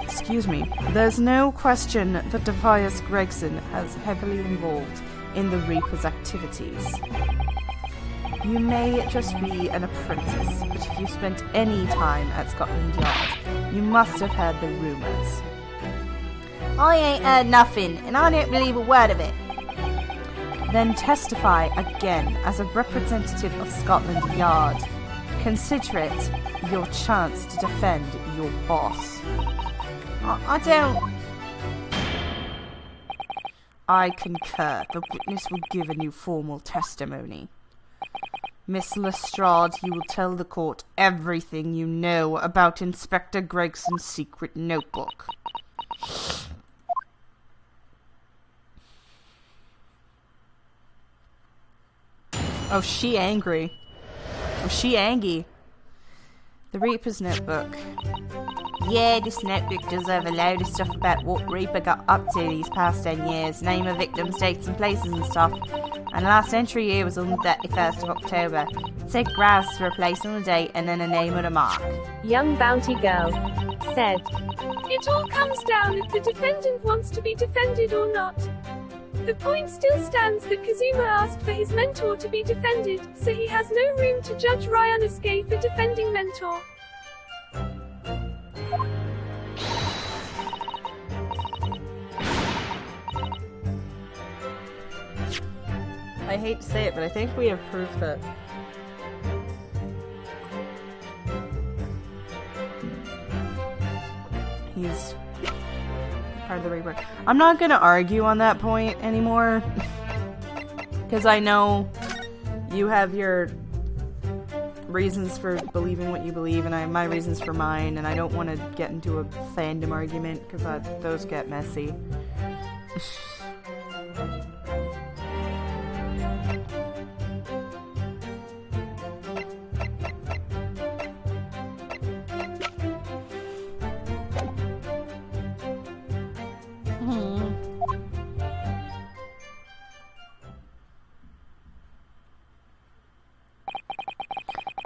Excuse me. There's no question that Defias Gregson has heavily involved in the Reaper's activities. You may just be an apprentice, but if you spent any time at Scotland Yard, you must have heard the rumours. I ain't heard nothing, and I don't believe a word of it. Then testify again as a representative of Scotland Yard. Consider it your chance to defend your boss. I don't... I concur. The witness will give a new formal testimony. Miss Lestrade, you will tell the court everything you know about Inspector Gregson's secret notebook. Oh, she angry. Oh, she angry. The Reaper's notebook. Yeah, this notebook does have a load of stuff about what Reaper got up to these past 10 years. Name of victims, dates and places and stuff. And the last entry here was on the 31st of October. It said grouse for a place on the date and then a name and a mark. Young bounty girl said, It all comes down if the defendant wants to be defended or not. The point still stands that Kazuma asked for his mentor to be defended, so he has no room to judge Ryanosuke for defending mentor. I hate to say it, but I think we have proof that he's part of the Reaper. I'm not gonna argue on that point anymore, because I know you have your reasons for believing what you believe, and I have my reasons for mine, and I don't want to get into a fandom argument, because those get messy.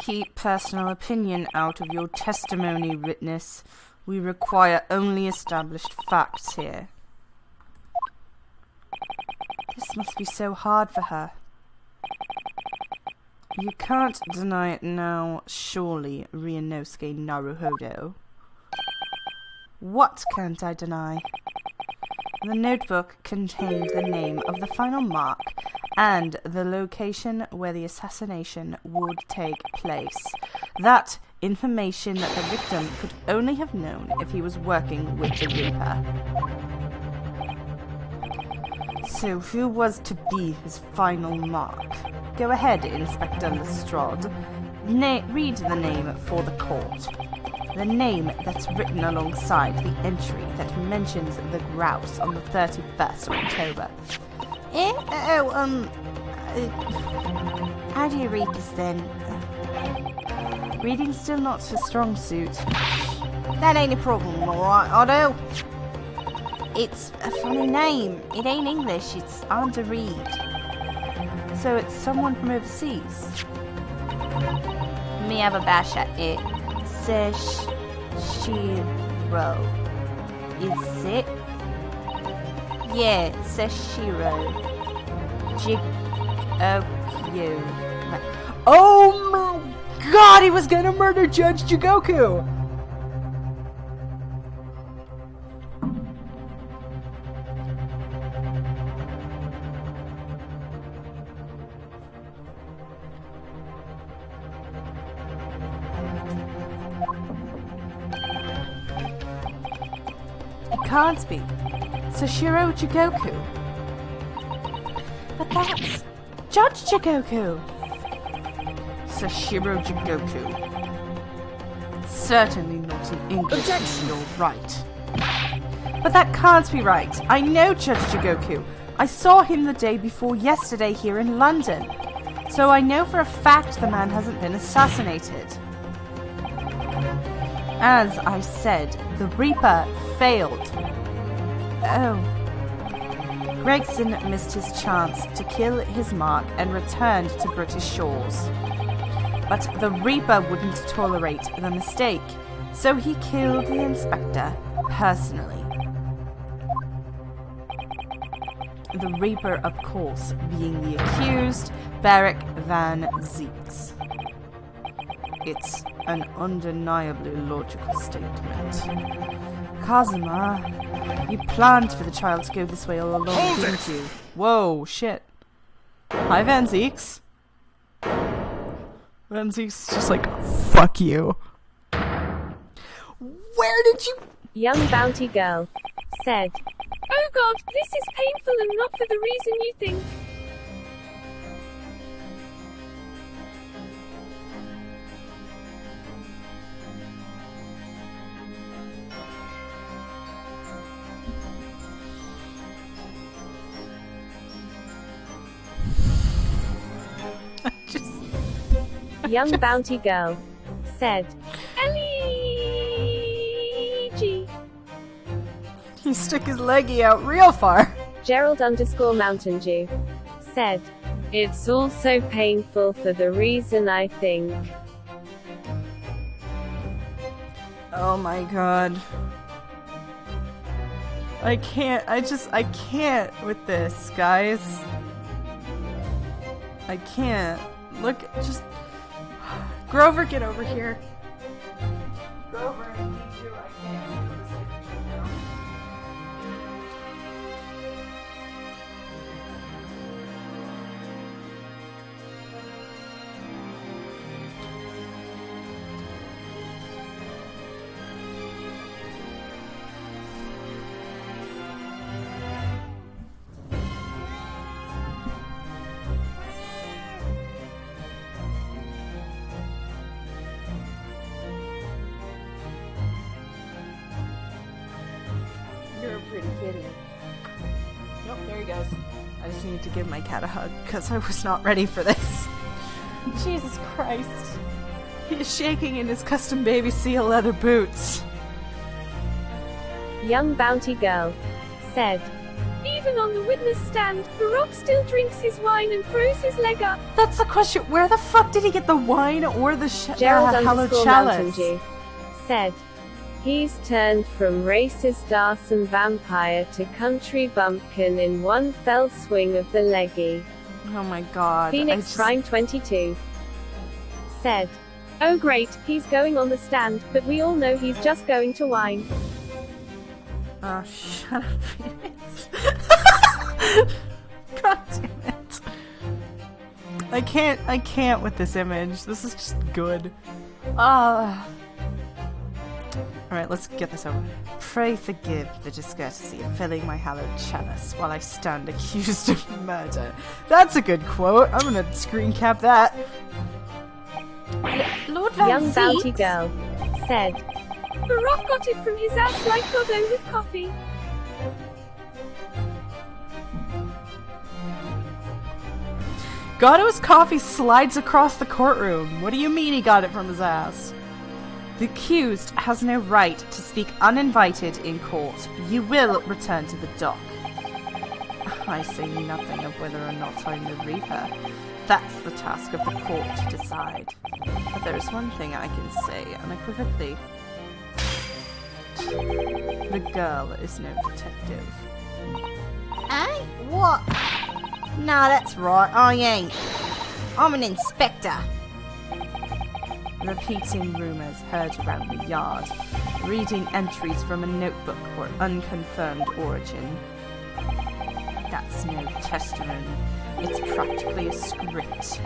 Keep personal opinion out of your testimony, witness. We require only established facts here. This must be so hard for her. You can't deny it now, surely, Ryanosuke Naruhodo. What can't I deny? The notebook contained the name of the final mark and the location where the assassination would take place. That information that the victim could only have known if he was working with the Reaper. So who was to be his final mark? Go ahead, Inspector Lestrade. Read the name for the court. The name that's written alongside the entry that mentions the grouse on the 31st of October. How do you read this then? Reading's still not his strong suit. That ain't a problem, alright, Otto. It's a funny name. It ain't English, it's hard to read. So it's someone from overseas. Let me have a bash at it. Seshiro. Is it? Yeah, Seshiro. Jigokyu. Oh my god, he was gonna murder Judge Jigoku! It can't be. Seshiro Jigoku. But that's Judge Jigoku! Seshiro Jigoku. Certainly not in English. Objection! You're right. But that can't be right. I know Judge Jigoku. I saw him the day before yesterday here in London. So I know for a fact the man hasn't been assassinated. As I said, the Reaper failed. Oh. Gregson missed his chance to kill his mark and returned to British shores. But the Reaper wouldn't tolerate the mistake, so he killed the inspector personally. The Reaper, of course, being the accused, Beric Van Zieks. It's an undeniably logical statement. Kazuma, you planned for the child to go this way all along, didn't you? Whoa, shit. Hi, Van Zieks. Van Zieks is just like, fuck you. Where did you... Young bounty girl said, Oh god, this is painful and not for the reason you think. young bounty girl said, L-E-G. He stuck his leggy out real far. Gerald_Mountain Dew said, it's also painful for the reason I think. Oh my god. I can't with this, guys. I can't. Look, just... Grover, get over here. Grover, I need you. I can't do this now. You're a pretty kitty. Nope, there he goes. I just need to give my cat a hug, because I was not ready for this. Jesus Christ. He is shaking in his custom baby seal leather boots. young bounty girl said, Even on the witness stand, Baroque still drinks his wine and throws his leg up. That's the question. Where the fuck did he get the wine or the hallowed Gerald_Mountain chalice? Dew said, he's turned from racist arson vampire to country bumpkin in one fell swing of the leggy. Oh my god. Phoenix Prime 22 said, oh great, he's going on the stand, but we all know he's just going to whine. Oh, shut up, Phoenix. God damn it. I can't with this image. This is just good. Alright, let's get this over. Pray forgive the discourtesy of filling my hallowed chalice while I stand accused of murder. That's a good quote. I'm gonna screen cap that. Lord Van Young bounty Zieks? girl said, Baroque got it from his ass like Godot with coffee. Gatto's coffee slides across the courtroom. What do you mean he got it from his ass? The accused has no right to speak uninvited in court. You will return to the dock. I say nothing of whether or not I'm the Reaper. That's the task of the court to decide. But there is one thing I can say unequivocally. The girl is no detective. Eh? What? Nah, that's right, I ain't. I'm an inspector. Repeating rumors heard around the yard. Reading entries from a notebook or unconfirmed origin. That's no testimony. It's practically a script.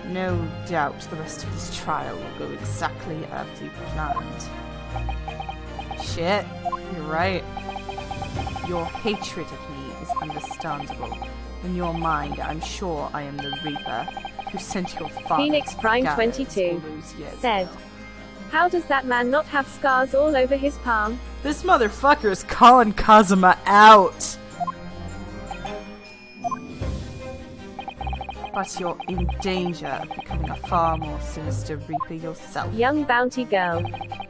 No doubt the rest of this trial will go exactly as you planned. Shit, you're right. Your hatred of me is understandable. In your mind, I'm sure I am the Reaper who sent your father Phoenix to Prime gallows 22 all those years said, ago. how does that man not have scars all over his palm? This motherfucker is calling Kazuma out! But you're in danger of becoming a far more sinister Reaper yourself. Young bounty girl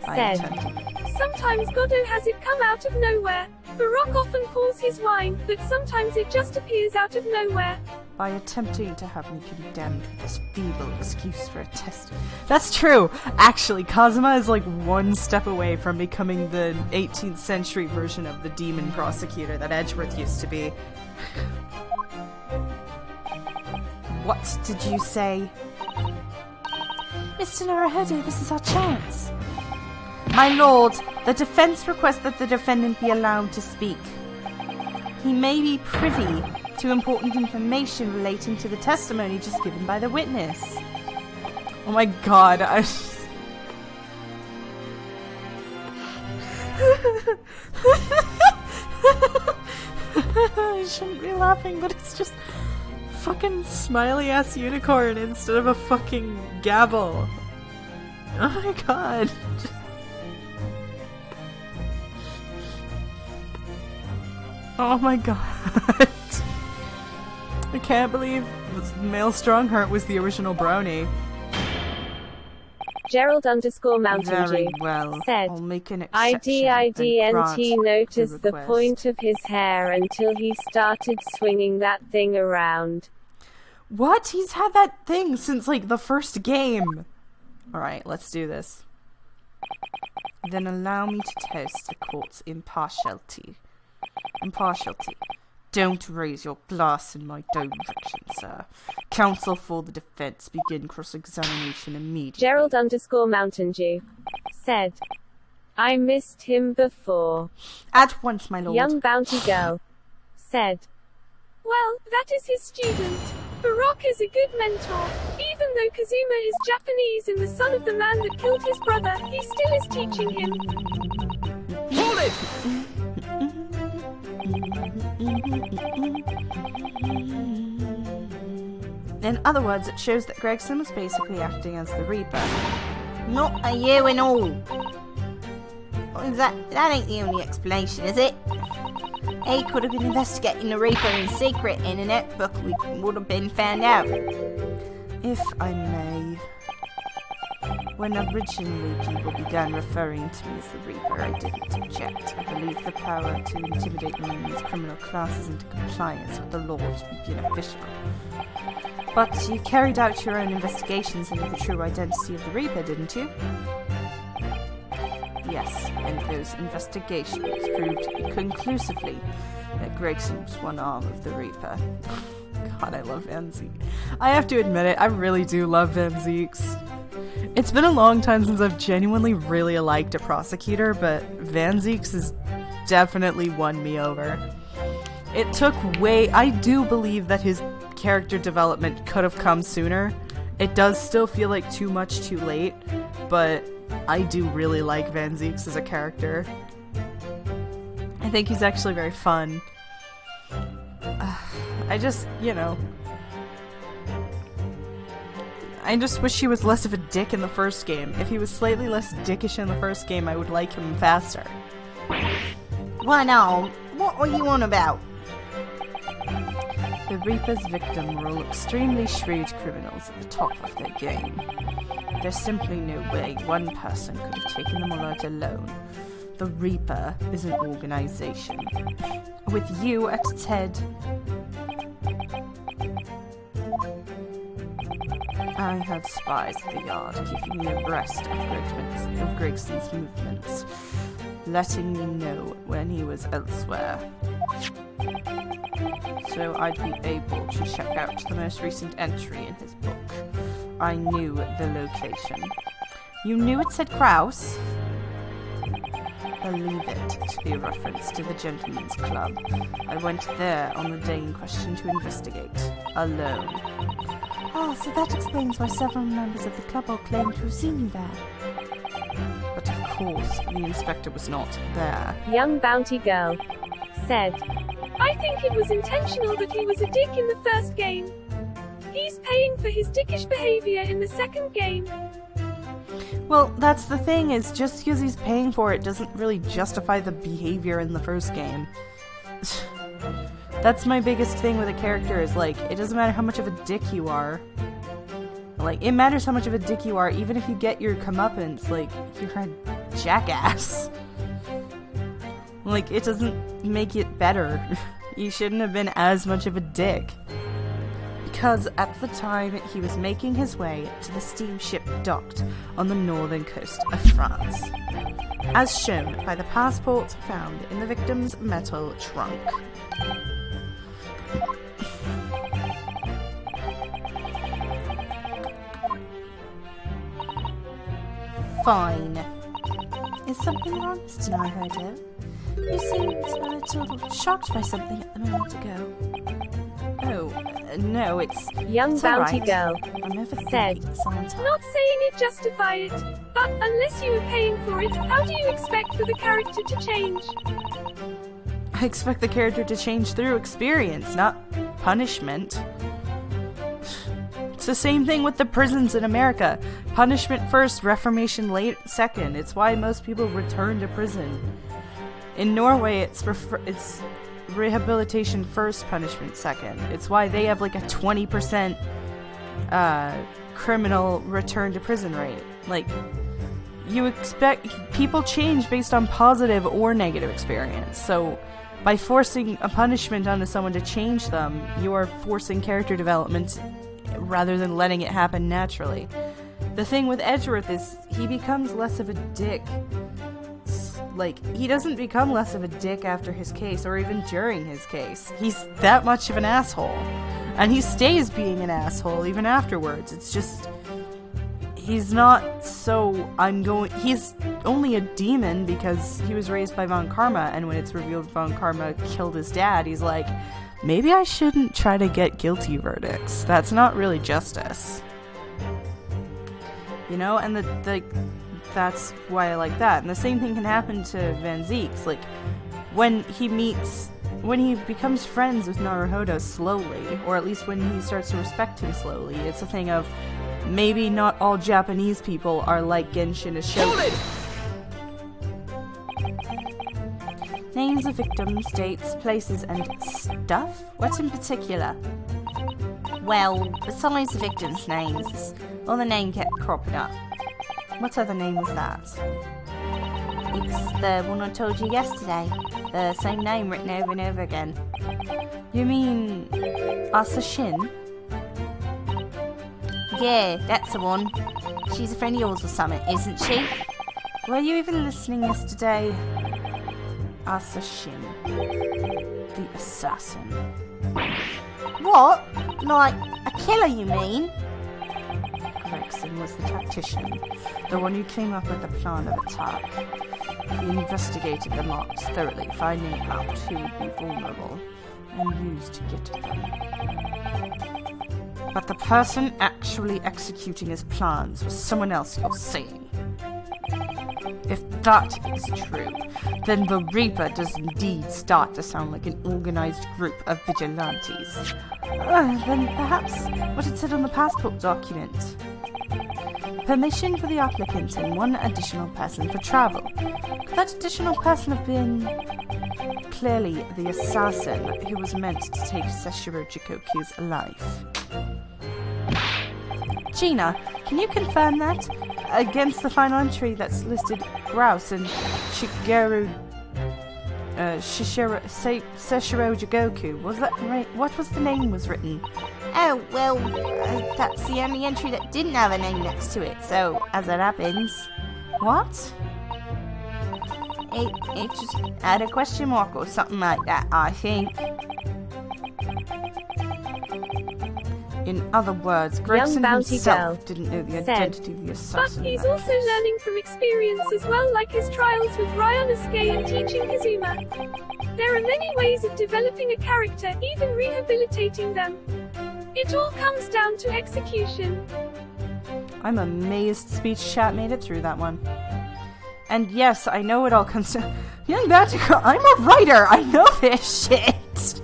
I said, intend to. Sometimes Godot has it come out of nowhere. Baroque often calls his wine, but sometimes it just appears out of nowhere. By attempting to have me condemned with this feeble excuse for a test. That's true! Actually, Kazuma is like one step away from becoming the 18th century version of the demon prosecutor that Edgeworth used to be. What did you say? Mr. Naruhodo, this is our chance. My lord, the defense requests that the defendant be allowed to speak. He may be privy to important information relating to the testimony just given by the witness. Oh my god, I shouldn't be laughing, but it's just fucking smiley ass unicorn instead of a fucking gavel. Oh my god. Oh my god. I can't believe Male Strongheart was the original brownie. Gerald_Mountain Very Dew well. said, I'll make an exception IDIDNT and grant noticed the request. point of his hair until he started swinging that thing around. What? He's had that thing since like the first game. Alright, let's do this. Then allow me to test the court's impartiality. Impartiality. Don't raise your glass in my direction, sir. Counsel for the defense begin cross-examination immediately. Gerald_Mountain Dew said, I missed him before. At once, my lord. Young Bounty Girl said, Well, that is his student. Barack is a good mentor. Even though Kazuma is Japanese and the son of the man that killed his brother, he still is teaching him. Hold it! In other words, it shows that Gregson was basically acting as the Reaper. Not a you and all. What is that? That ain't the only explanation, is it? He could have been investigating the Reaper in secret in a notebook. We would have been found out. If I may. When originally people began referring to me as the Reaper, I didn't object. I believe the power to intimidate me and these criminal classes into compliance with the law to be beneficial. But you carried out your own investigations into the true identity of the Reaper, didn't you? Yes, and those investigations proved conclusively that Gregson was one arm of the Reaper. God, I love Van Zeek. I have to admit it, I really do love Van Zeeks. It's been a long time since I've genuinely really liked a prosecutor, but Van Zeeks has definitely won me over. It took I do believe that his character development could have come sooner. It does still feel like too much too late, but I do really like Van Zeeks as a character. I think he's actually very fun. I just, I just wish he was less of a dick in the first game. If he was slightly less dickish in the first game, I would like him faster. Why now? What are you on about? The Reaper's victim were all extremely shrewd criminals at the top of their game. There's simply no way one person could have taken them all out alone. The Reaper is an organization. With you at its head. I had spies at the yard keeping me abreast of Gregson's movements, letting me know when he was elsewhere. So I'd be able to check out the most recent entry in his book. I knew the location. You knew it said Kraus? Believe it to be a reference to the Gentleman's Club. I went there on the day in question to investigate, alone. Oh, so that explains why several members of the club all claim to have seen you there. But of course, the inspector was not there. Young Bounty Girl said, I think it was intentional that he was a dick in the first game. He's paying for his dickish behavior in the second game. Well, that's the thing, is just because he's paying for it doesn't really justify the behavior in the first game. That's my biggest thing with a character, is like, it doesn't matter how much of a dick you are. Like, it matters how much of a dick you are, even if you get your comeuppance, like, you're a jackass. Like, it doesn't make it better. You shouldn't have been as much of a dick. Because at the time, he was making his way to the steamship docked on the northern coast of France, as shown by the passport found in the victim's metal trunk. fine. Is something wrong, Mr. Naruhodo? You seemed a little shocked by something a moment ago. Oh, no, it's... Young it's bounty alright. girl I'm overthinking said, it sometimes. Not saying it justify it, but unless you are paying for it, how do you expect for the character to change? I expect the character to change through experience, not punishment. It's the same thing with the prisons in America. Punishment first, reformation second. It's why most people return to prison. In Norway, it's rehabilitation first, punishment second. It's why they have like a 20% criminal return to prison rate. Like, you expect people change based on positive or negative experience. So by forcing a punishment onto someone to change them, you are forcing character development rather than letting it happen naturally. The thing with Edgeworth is he becomes less of a dick. Like, he doesn't become less of a dick after his case or even during his case. He's that much of an asshole. And he stays being an asshole even afterwards. It's just... he's not so he's only a demon because he was raised by Von Karma, and when it's revealed Von Karma killed his dad, he's like, maybe I shouldn't try to get guilty verdicts. That's not really justice. You know, and that's why I like that. And the same thing can happen to Van Zieks. Like, when he becomes friends with Naruhodo slowly, or at least when he starts to respect him slowly, it's a thing of, maybe not all Japanese people are like Genshin Ashoki. Names of victims, dates, places, and stuff? What in particular? Well, besides the victims' names, all the name kept cropping up. What other name was that? It's the one I told you yesterday. The same name written over and over again. You mean Asashin? Yeah, that's the one. She's a friend of yours or something, isn't she? Were you even listening yesterday? Asashin. The assassin. What? Like, a killer, you mean? Gregson was the tactician, the one who came up with the plan of attack. He investigated the marks thoroughly, finding out who would be vulnerable, and used to get at them. But the person actually executing his plans was someone else, you're saying. If that is true, then the Reaper does indeed start to sound like an organized group of vigilantes. Then perhaps what it said on the passport document. Permission for the applicant and one additional person for travel. Could that additional person have been... clearly the assassin who was meant to take Seshiro Jikoku's life? Gina, can you confirm that? Against the final entry that's listed Grouse and Seshiro Jigoku. Was that right? What was the name was written? Oh, well, that's the only entry that didn't have a name next to it, so, as it happens... What? It just had a question mark or something like that, I think. In other words, Gregson bounty himself girl didn't know the said, identity of the assassin. But he's also learning from experience as well, like his trials with Ryanosuke and teaching Kazuma. There are many ways of developing a character, even rehabilitating them. It all comes down to execution. I'm amazed Speech Chat made it through that one. And yes, I know it all comes to... Young bounty girl, I'm a writer! I know this shit!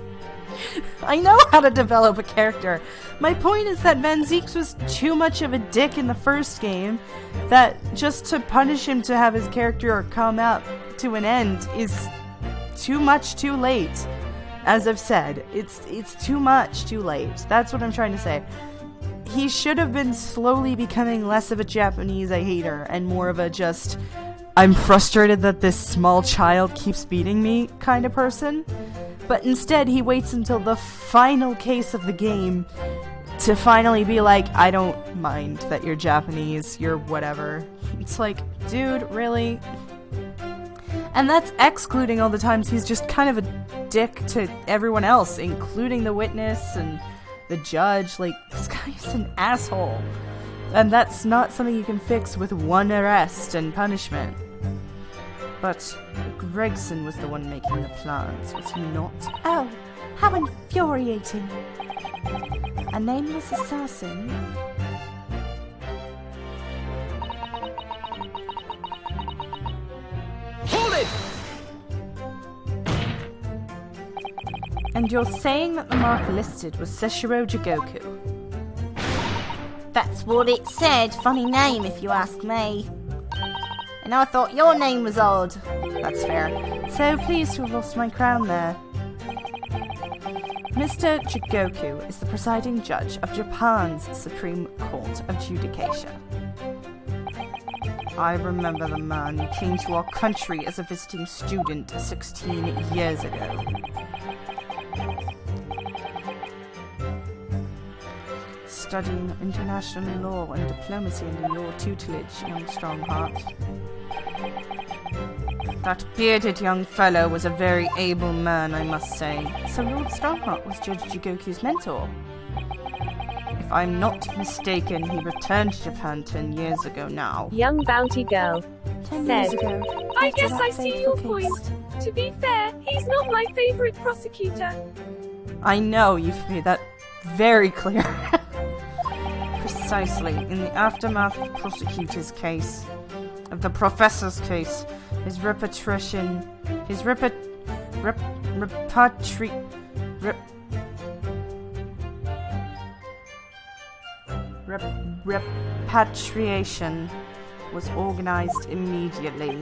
I know how to develop a character. My point is that Van Zieks was too much of a dick in the first game, that just to punish him to have his character come out to an end is too much too late. As I've said, it's too much too late. That's what I'm trying to say. He should have been slowly becoming less of a Japanese hater and more of a just, I'm frustrated that this small child keeps beating me kind of person. But instead, he waits until the final case of the game to finally be like, I don't mind that you're Japanese, you're whatever. It's like, dude, really? And that's excluding all the times he's just kind of a dick to everyone else, including the witness and the judge. Like, this guy is an asshole. And that's not something you can fix with one arrest and punishment. But Gregson was the one making the plans, was he not? Oh, how infuriating. A nameless assassin? Hold it! And you're saying that the mark listed was Seshiro Jigoku? That's what it said. Funny name, if you ask me. And I thought your name was odd. That's fair. So pleased to have lost my crown there. Mr. Jigoku is the presiding judge of Japan's Supreme Court of Judicature. I remember the man who came to our country as a visiting student 16 years ago. Studying international law and diplomacy under your tutelage, young Strongheart. That bearded young fellow was a very able man, I must say. So Lord Strongheart was Judge Jigoku's mentor. If I'm not mistaken, he returned to Japan 10 years ago now. Young bounty girl 10 years said, ago. I after guess that I see your fateful case. point. To be fair, he's not my favorite prosecutor. I know, you've made that very clear. Precisely, in the aftermath of the prosecutor's case, of the professor's case, his repatriation, repatriation was organized immediately.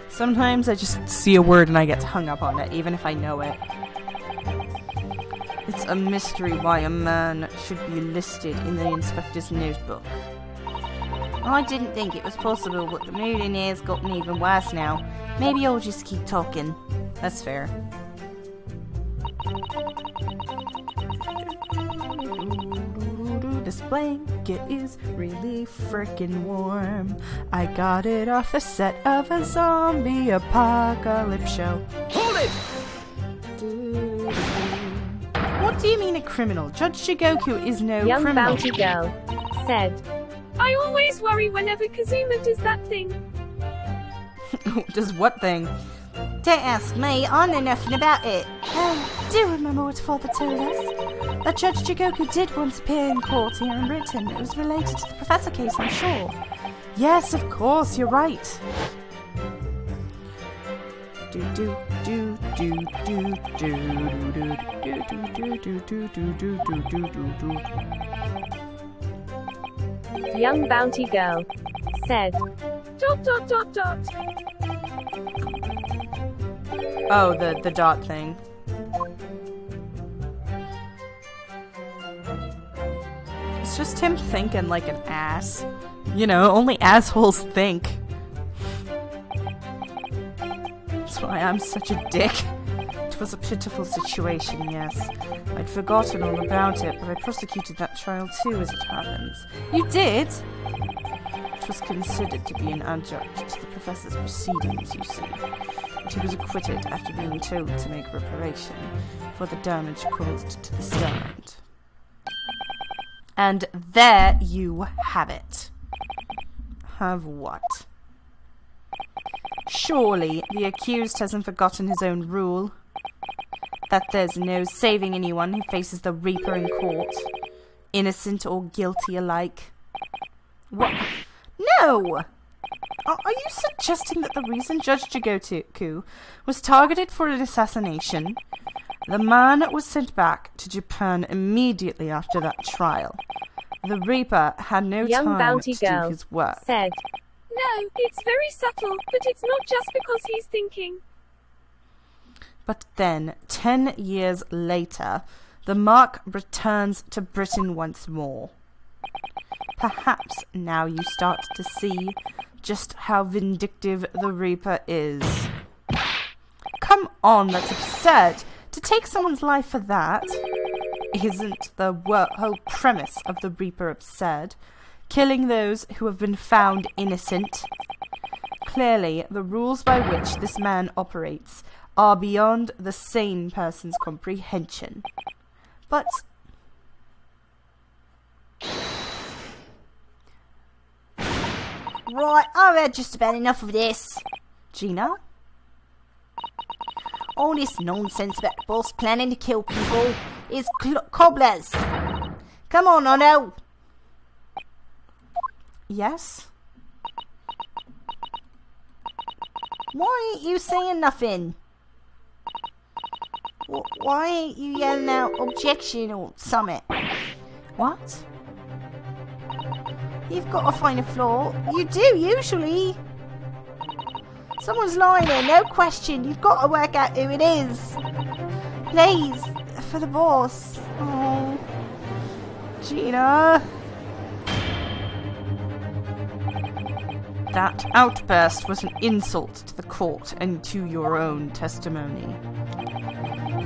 Sometimes I just see a word and I get hung up on it, even if I know it. It's a mystery why a man should be listed in the inspector's notebook. I didn't think it was possible, but the mood in here's gotten even worse now. Maybe I'll just keep talking. That's fair. This blanket is really frickin' warm. I got it off the set of a zombie apocalypse show. Hold it! What do you mean a criminal? Judge Jigoku is no young criminal. bounty girl said, I always worry whenever Kazuma does that thing. Does what thing? Don't ask me, I know nothing about it. Do you remember what Father told us? That Judge Jigoku did once appear in court here in Britain. It was related to the Professor case, I'm sure. Yes, of course, you're right. young bounty girl said, ... Oh, the dot thing. It's just him thinking like an ass. You know, only assholes think. That's why I'm such a dick. It was a pitiful situation, yes. I'd forgotten all about it, but I prosecuted that trial too, as it happens. You did? It was considered to be an adjunct to the professor's proceedings, you see. But he was acquitted after being told to make reparation for the damage caused to the stand. And there you have it. Have what? Surely the accused hasn't forgotten his own rule. That there's no saving anyone who faces the Reaper in court, innocent or guilty alike. What? No! Are you suggesting that the reason Judge Jigoku was targeted for an assassination, the man was sent back to Japan immediately after that trial? The Reaper had no young time bounty to do girl his work. said, No, it's very subtle, but it's not just because he's thinking. But then, 10 years later, the mark returns to Britain once more. Perhaps now you start to see just how vindictive the Reaper is. Come on, that's absurd. To take someone's life for that? Isn't the whole premise of the Reaper absurd? Killing those who have been found innocent? Clearly, the rules by which this man operates are beyond the sane person's comprehension. But Right, I've had just about enough of this. Gina? All this nonsense about the boss planning to kill people is cobblers. Come on, Otto. Yes? Why ain't you saying nothing? Why ain't you yelling out objection or something? What? You've got to find a flaw. You do, usually. Someone's lying there, no question. You've got to work out who it is. Please, for the boss. Oh, Gina? That outburst was an insult to the court and to your own testimony.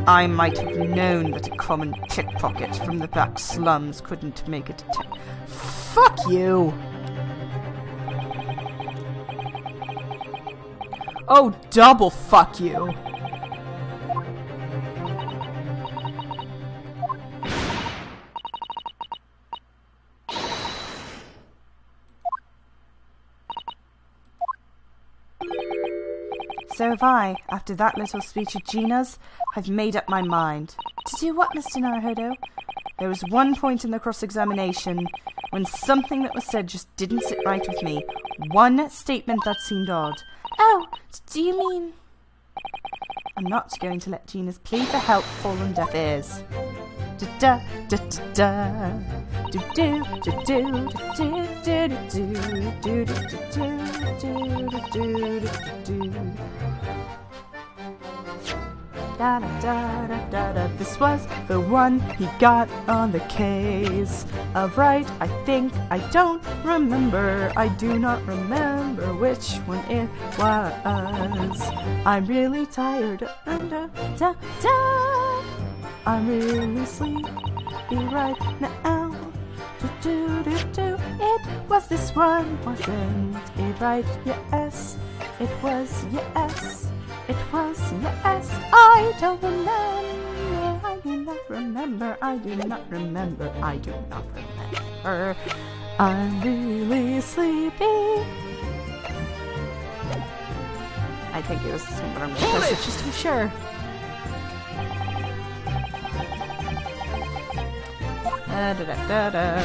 I might have known that a common pickpocket from the back slums couldn't make a detective. Fuck you! Oh, double fuck you! So have I, after that little speech of Gina's, I've made up my mind. To do what, Mr. Naruhodo? There was one point in the cross-examination when something that was said just didn't sit right with me. One statement that seemed odd. Oh, do you mean... I'm not going to let Gina's plea for help fall on deaf ears. Da da da da da do do do do do do do do do do do. Da da da da da. This was the one he got on the case. Right, I think. I don't remember. I do not remember which one it was. I'm really tired. Da da da. I'm really sleepy right now. Do do do do. It was this one, wasn't it right? Yes, it was. Yes. It was, yes, I don't remember, I do not remember, I do not remember, I do not remember. I'm really sleepy. I think it was this one, but I'm going to press it just to be sure. Da da da da da.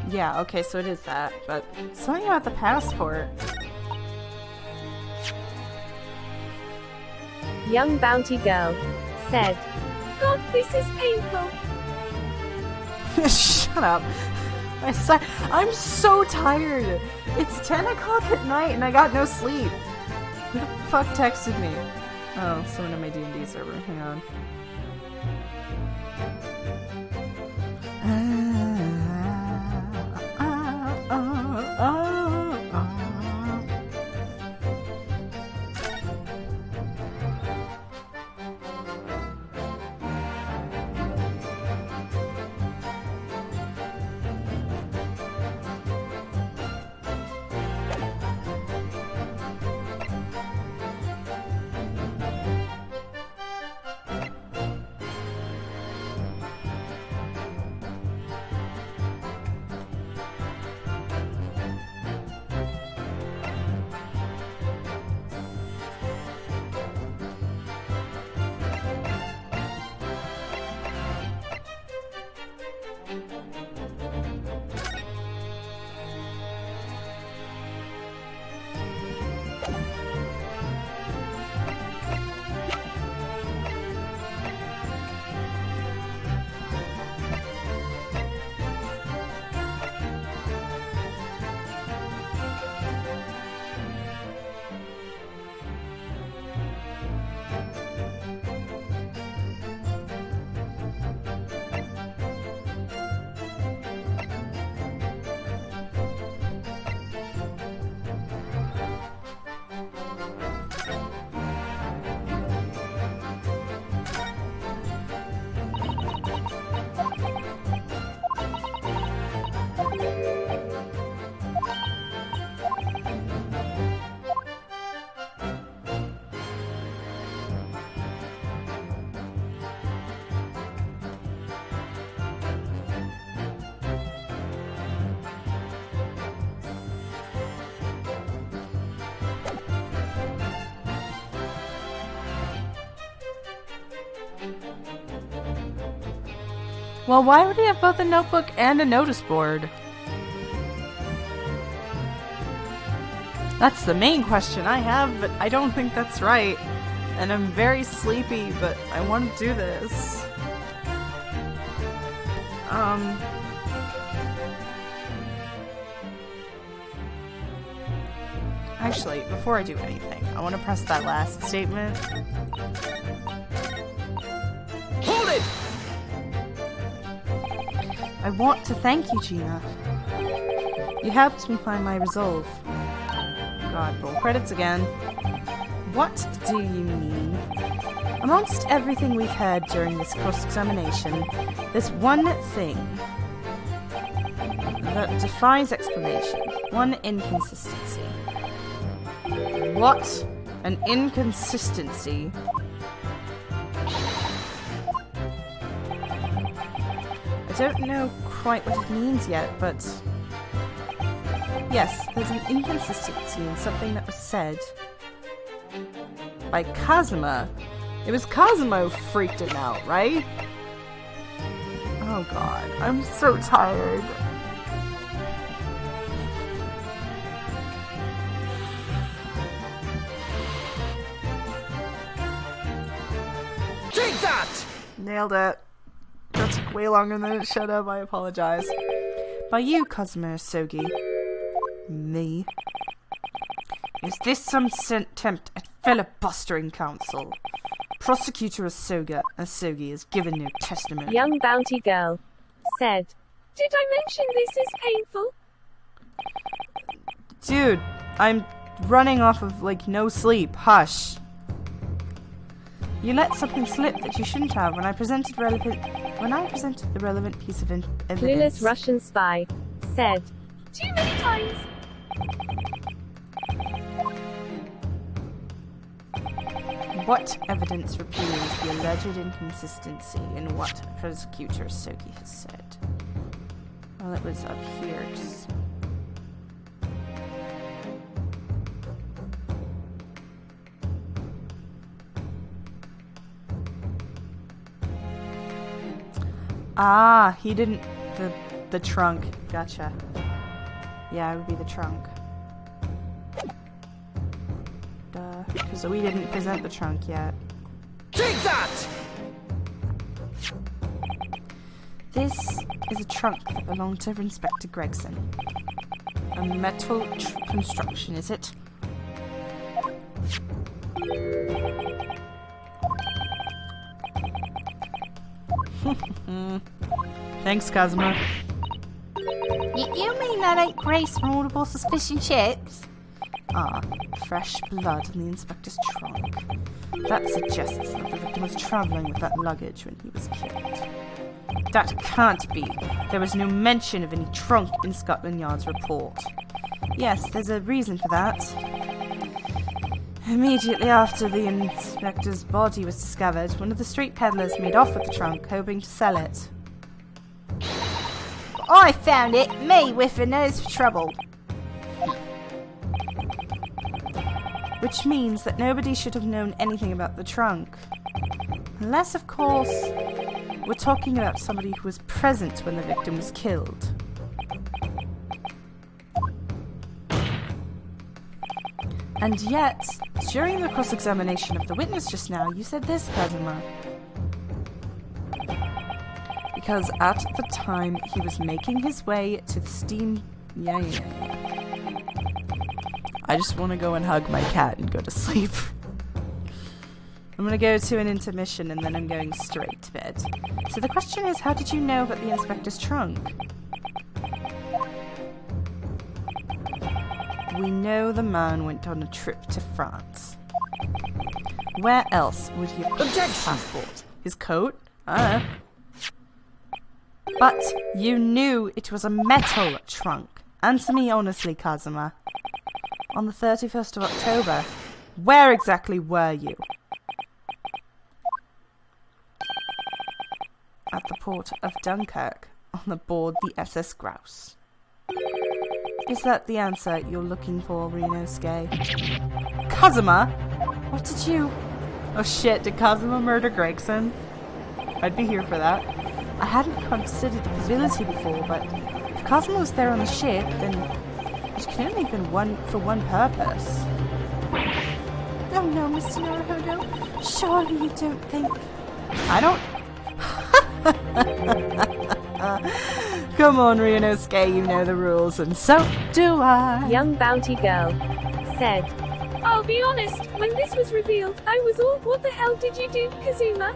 Yeah, okay, so it is that, but something about the passport. Young bounty girl said, God, this is painful. Shut up. I'm so tired. It's 10 o'clock at night and I got no sleep. Who the fuck texted me? Oh, someone on my D&D server. Hang on. Well, why would he have both a notebook and a notice board? That's the main question I have, but I don't think that's right. And I'm very sleepy, but I want to do this. Actually, before I do anything, I want to press that last statement. Hold it! I want to thank you, Gina. You helped me find my resolve. God, roll credits again. What do you mean? Amongst everything we've heard during this cross-examination, there's one thing that defies explanation. One inconsistency. What? An inconsistency? I don't know quite what it means yet, but... yes, there's an inconsistency in something that was said by Kazuma. It was Kazuma who freaked him out, right? Oh god, I'm so tired. Take that! Nailed it. That took way longer than it should have, I apologize. By you, Kazuma Asogi. Me. Is this some attempt at filibustering counsel? Prosecutor Asogi has given no testimony. Young bounty girl said, Did I mention this is painful? Dude, I'm running off of, like, no sleep. Hush. You let something slip that you shouldn't have when I presented the relevant piece of evidence. Clueless Russian spy said, Too many times. What evidence repeals the alleged inconsistency in what Prosecutor Asogi has said? Well, it was up here. Ah, he didn't... the trunk. Gotcha. Yeah, it would be the trunk. Duh. Because we didn't present the trunk yet. Take that! This is a trunk that belonged to Inspector Gregson. A metal construction, is it? Thanks, Kazuma. You mean that ain't Grace from Audible Suspicion Chips? Ah, fresh blood in the inspector's trunk. That suggests that the victim was travelling with that luggage when he was killed. That can't be. There was no mention of any trunk in Scotland Yard's report. Yes, there's a reason for that. Immediately after the inspector's body was discovered, one of the street peddlers made off with the trunk, hoping to sell it. I found it, me with a nose for trouble. Which means that nobody should have known anything about the trunk. Unless, of course, we're talking about somebody who was present when the victim was killed. And yet, during the cross-examination of the witness just now, you said this, Kazuma. Because at the time he was making his way to the steam... Yeah. I just want to go and hug my cat and go to sleep. I'm going to go to an intermission and then I'm going straight to bed. So the question is, how did you know about the inspector's trunk? We know the man went on a trip to France. Where else would he have put his passport? His coat? But you knew it was a metal trunk. Answer me honestly, Kazuma. On the 31st of October, where exactly were you? At the port of Dunkirk, on board the SS Grouse. Is that the answer you're looking for, Rinosuke? Kazuma? What did you... Oh shit, did Kazuma murder Gregson? I'd be here for that. I hadn't considered the possibility before, but if Cosmo was there on the ship, then it can only have been for one purpose. Oh no, Mr. Naruhodo. Surely you don't think... I don't... Come on, Ryunosuke, you know the rules, and so do I. Young bounty girl said, I'll be honest, when this was revealed, I was all, what the hell did you do, Kazuma?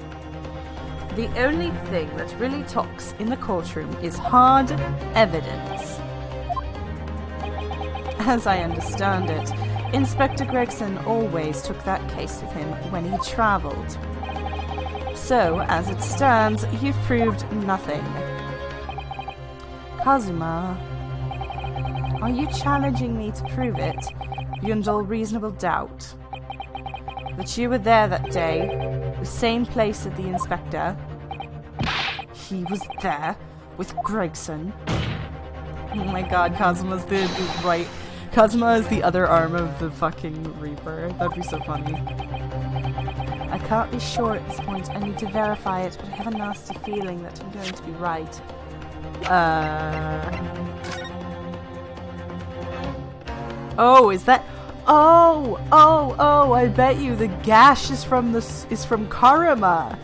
The only thing that really talks in the courtroom is hard evidence. As I understand it, Inspector Gregson always took that case with him when he travelled. So, as it stands, you've proved nothing. Kazuma, are you challenging me to prove it, beyond all reasonable doubt, that you were there that day, the same place as the inspector? He was there with Gregson. Oh my god, Kazuma's the right... Kazuma is the other arm of the fucking Reaper. That'd be so funny. I can't be sure at this point. I need to verify it, but I have a nasty feeling that I'm going to be right. Oh, is that... Oh, I bet you the gash is from Karuma.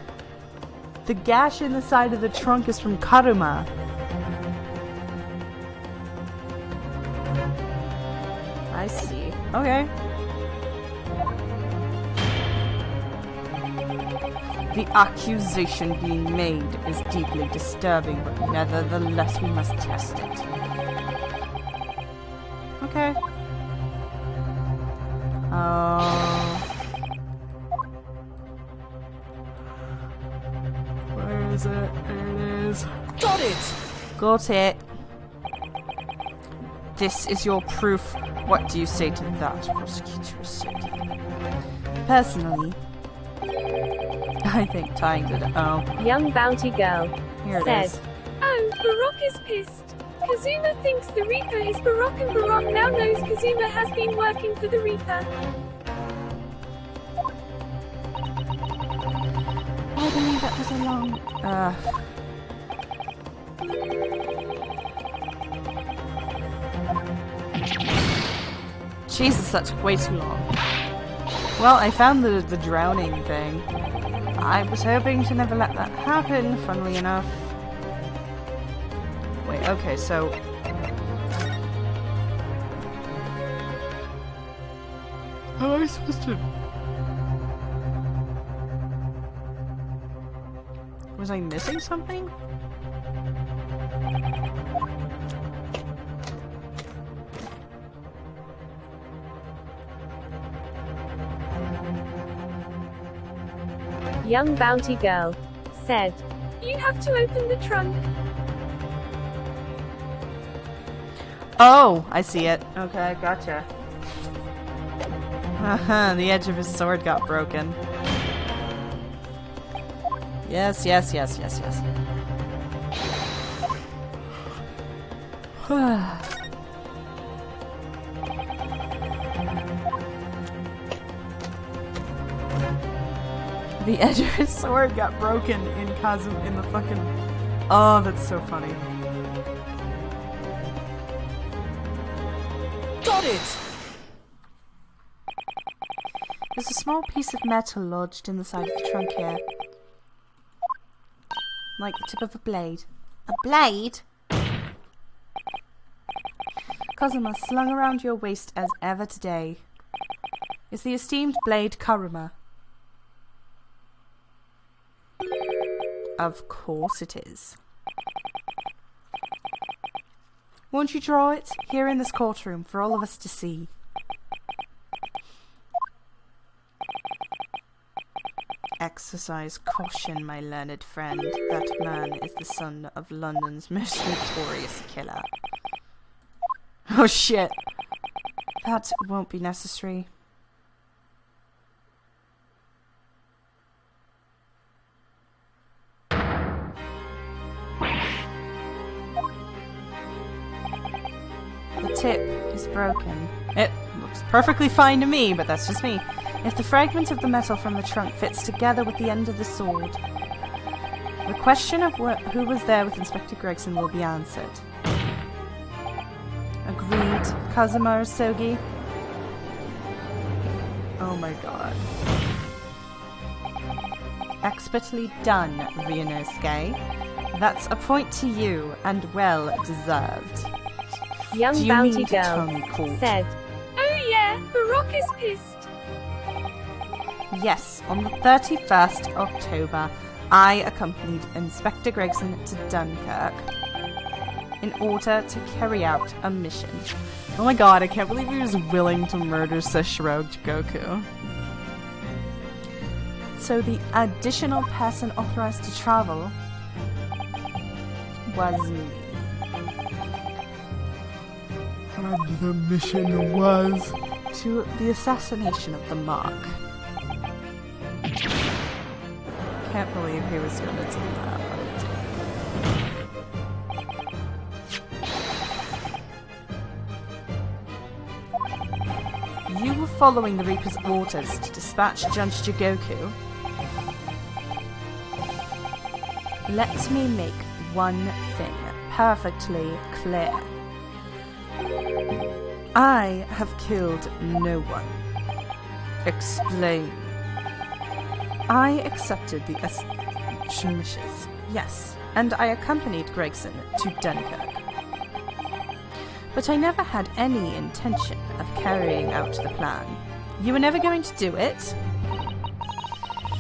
The gash in the side of the trunk is from Karuma. I see. Okay. The accusation being made is deeply disturbing, but nevertheless we must test it. Okay. Where is it? There it is. Got it! Got it. This is your proof. What do you say to that, Prosecutor Seki? Personally, I think tying the... Oh. Young bounty girl Here it said, is. Oh, Baroque is pissed. Kazuma thinks the Reaper is Baroque, and Baroque now knows Kazuma has been working for the Reaper. I believe that was a long... Jesus, that took way too long. Well, I found the drowning thing. I was hoping to never let that happen, funnily enough. Wait, okay, so... How am I supposed to... Was I missing something? Young bounty girl said, You have to open the trunk. Oh, I see it. Okay, gotcha. The edge of his sword got broken. Yes. The edge of his sword got broken in the fucking... Oh, that's so funny. Got it! There's a small piece of metal lodged in the side of the trunk here. Like the tip of a blade. A blade? Kazuma, slung around your waist as ever today, is the esteemed blade Karuma. Of course it is. Won't you draw it here in this courtroom for all of us to see? Exercise caution, my learned friend. That man is the son of London's most notorious killer. Oh shit. That won't be necessary. The tip is broken. It looks perfectly fine to me, but that's just me. If the fragment of the metal from the trunk fits together with the end of the sword, The question of who was there with Inspector Gregson will be answered. Agreed, Kazuma Sogi. Oh my god. Expertly done, Ryunosuke. That's a point to you, and well deserved. Young Do you bounty mean to tell girl me, Colt? said, Oh yeah, Baroque is pissed. Yes, on the 31st October, I accompanied Inspector Gregson to Dunkirk in order to carry out a mission. Oh my god, I can't believe he was willing to murder Seshiro Jigoku. So the additional person authorized to travel was me. And the mission was... To the assassination of the Mark. Can't believe he was gonna do that. What a dick. You were following the Reaper's orders to dispatch Judge Jigoku. Let me make one thing perfectly clear. I have killed no one. Explain. I accepted the wishes, yes, and I accompanied Gregson to Dunkirk. But I never had any intention of carrying out the plan. You were never going to do it?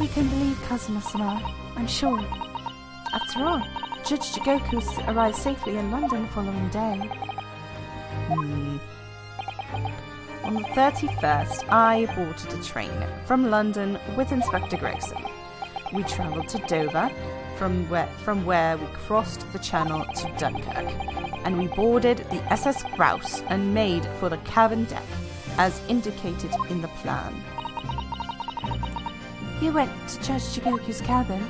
We can believe Kazuma-sama, I'm sure. After all, Judge Jigoku arrived safely in London the following day. On the 31st, I boarded a train from London with Inspector Gregson. We travelled to Dover, from where we crossed the Channel to Dunkirk, and we boarded the SS Grouse and made for the cabin deck, as indicated in the plan. You went to Judge Jigoku's cabin?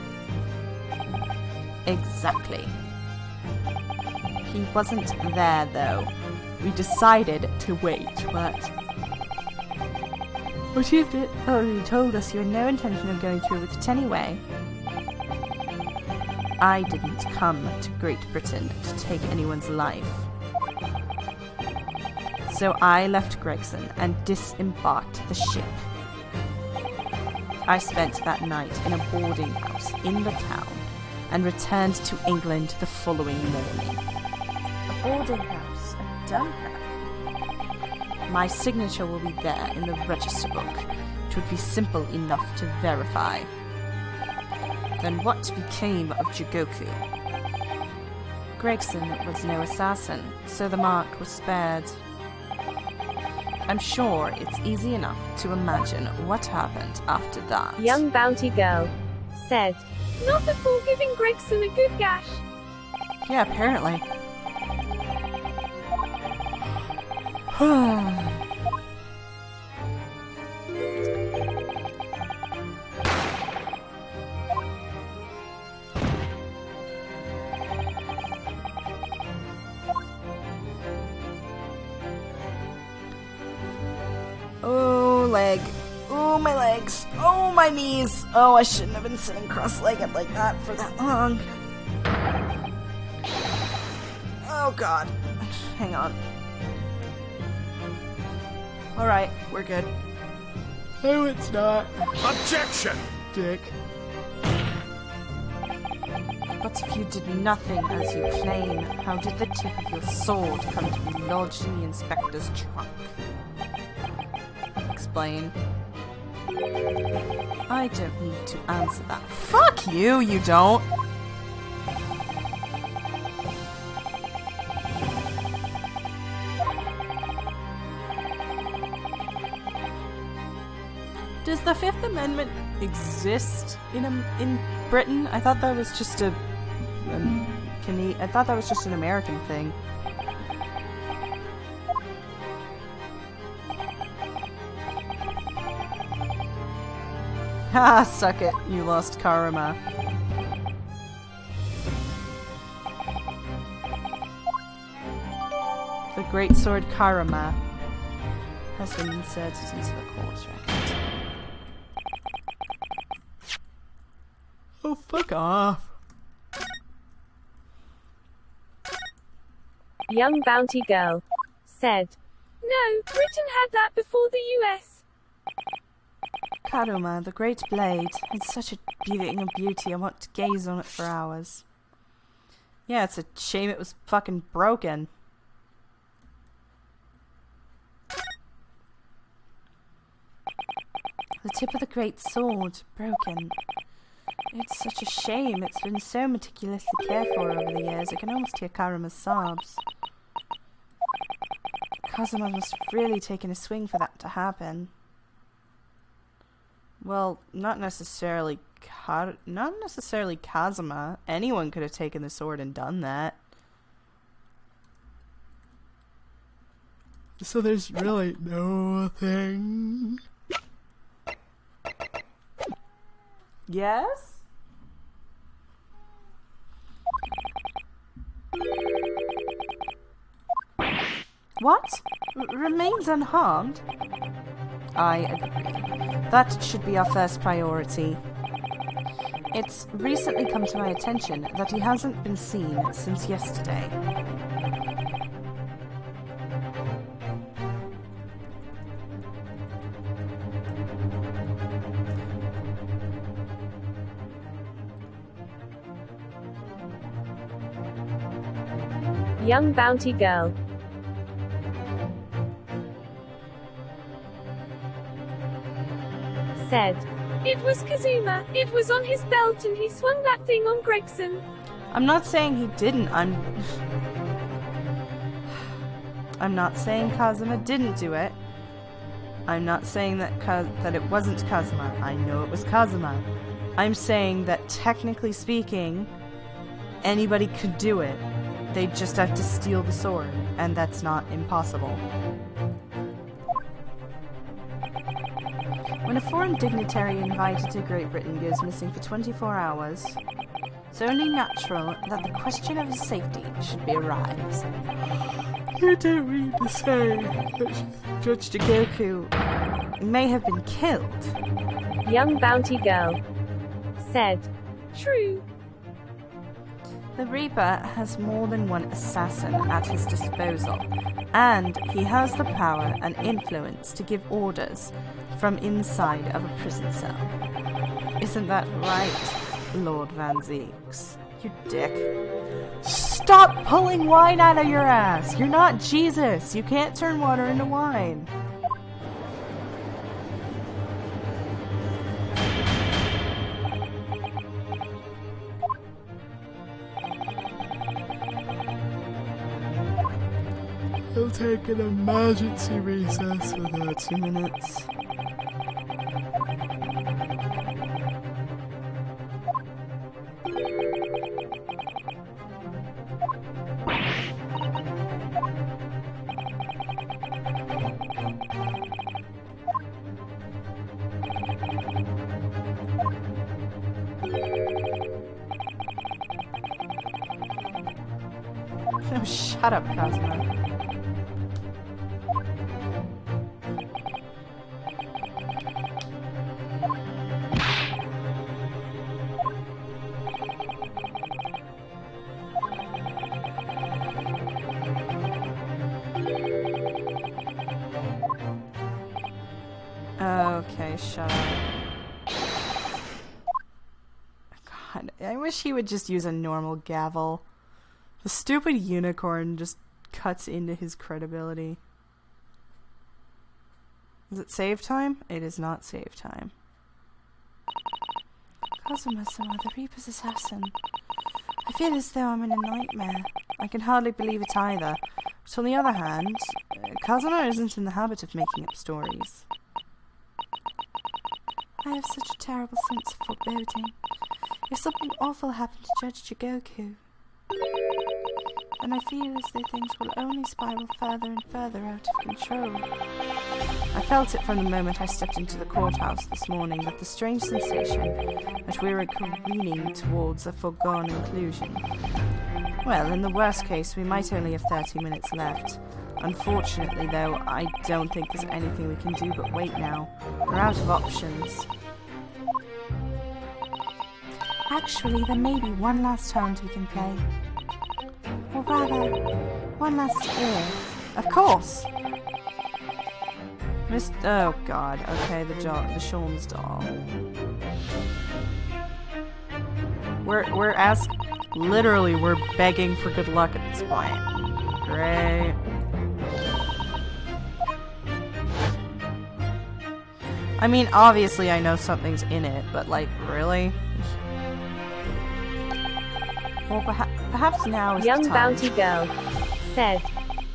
Exactly. He wasn't there, though. We decided to wait, but you told us you had no intention of going through with it anyway. I didn't come to Great Britain to take anyone's life. So I left Gregson and disembarked the ship. I spent that night in a boarding house in the town and returned to England the following morning. A boarding house at Dunkirk? My signature will be there in the register book. It would be simple enough to verify. Then what became of Jigoku? Gregson was no assassin, so the Mark was spared. I'm sure it's easy enough to imagine what happened after that. Young bounty girl said, Not before giving Gregson a good gash. Yeah, apparently. Oh, leg. Oh, my legs. Oh, my knees. Oh, I shouldn't have been sitting cross-legged like that for that long. Oh, God. Hang on. Alright, we're good. No, it's not. Objection! Dick. But if you did nothing as you claim, how did the tip of your sword come to be lodged in the inspector's trunk? Explain. I don't need to answer that. Fuck you, you don't. Does the Fifth Amendment exist in Britain? I thought that was just I thought that was just an American thing. Ha! Suck it, you lost Karma. The great sword Karama has been inserted into the corpse record. Oh, fuck off. Young bounty girl said. No, Britain had that before the US. Karuma, the great blade. It's such a beauty. I want to gaze on it for hours. Yeah, it's a shame it was fucking broken. The tip of the great sword, broken. It's such a shame. It's been so meticulously cared for over the years. I can almost hear Karuma's sobs. Kazuma must have really taken a swing for that to happen. Well, not necessarily Kazuma. Anyone could have taken the sword and done that. So there's really no thing. Yes? What? Remains unharmed? I agree. That should be our first priority. It's recently come to my attention that he hasn't been seen since yesterday. Young bounty girl said. It was Kazuma. It was on his belt and he swung that thing on Gregson. I'm not saying he didn't. I'm not saying Kazuma didn't do it. I'm not saying that it wasn't Kazuma. I know it was Kazuma. I'm saying that technically speaking, anybody could do it. They just have to steal the sword, and that's not impossible. When a foreign dignitary invited to Great Britain goes missing for 24 hours, it's only natural that the question of his safety should be arise. You don't mean to say that Judge Jigoku may have been killed? Young bounty girl said. True. The Reaper has more than one assassin at his disposal, and he has the power and influence to give orders from inside of a prison cell. Isn't that right, Lord Van Zeeks? You dick. Stop pulling wine out of your ass! You're not Jesus! You can't turn water into wine! I'll take an emergency recess for 30 minutes. Oh, shut up, Kazuma. Okay, shut up. God, I wish he would just use a normal gavel. The stupid unicorn just cuts into his credibility. Is it save time? It is not save time. Kazuma-sama, the Reaper's assassin. I feel as though I'm in a nightmare. I can hardly believe it either. But on the other hand, Kazuma isn't in the habit of making up stories. I have such a terrible sense of foreboding. If something awful happened to Judge Jigoku, then I feel as though things will only spiral further and further out of control. I felt it from the moment I stepped into the courthouse this morning, that the strange sensation that we were careening towards a foregone conclusion. Well, in the worst case, we might only have 30 minutes left. Unfortunately, though, I don't think there's anything we can do but wait now. We're out of options. Actually, there may be one last round we can play. Or rather, One last ear. Of course. Oh god. Okay, the Sholmes doll. Literally, we're begging for good luck at this point. Great. I mean, obviously I know something's in it, but like, really? Well, perhaps now is Young the time. Bounty Girl said,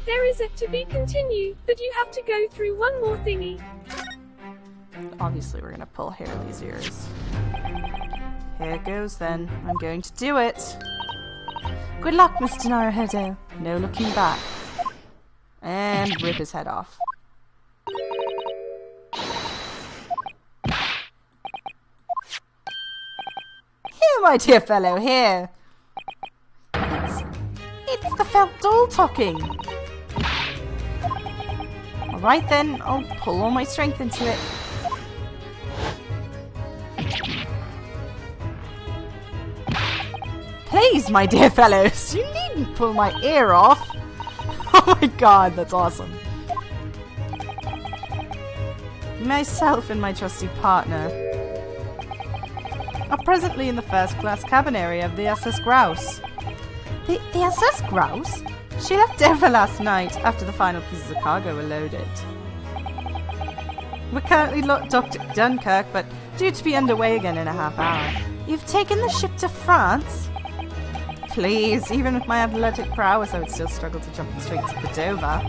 There is a to be continued, but you have to go through one more thingy. Obviously, we're gonna pull Harley's ears. Here it goes then. I'm going to do it. Good luck, Mr. Naruhodo. No looking back. And rip his head off. Here, my dear fellow, here. It's the felt doll talking. Alright then, I'll pull all my strength into it. Please, my dear fellows, you needn't pull my ear off. Oh my god, that's awesome. Myself and my trusty partner are presently in the first-class cabin area of the SS Grouse. The SS Grouse? She left Denver last night after the final pieces of cargo were loaded. We're currently docked at Dunkirk, but due to be underway again in a half hour. You've taken the ship to France? Please, even with my athletic prowess, I would still struggle to jump the streets of Dover.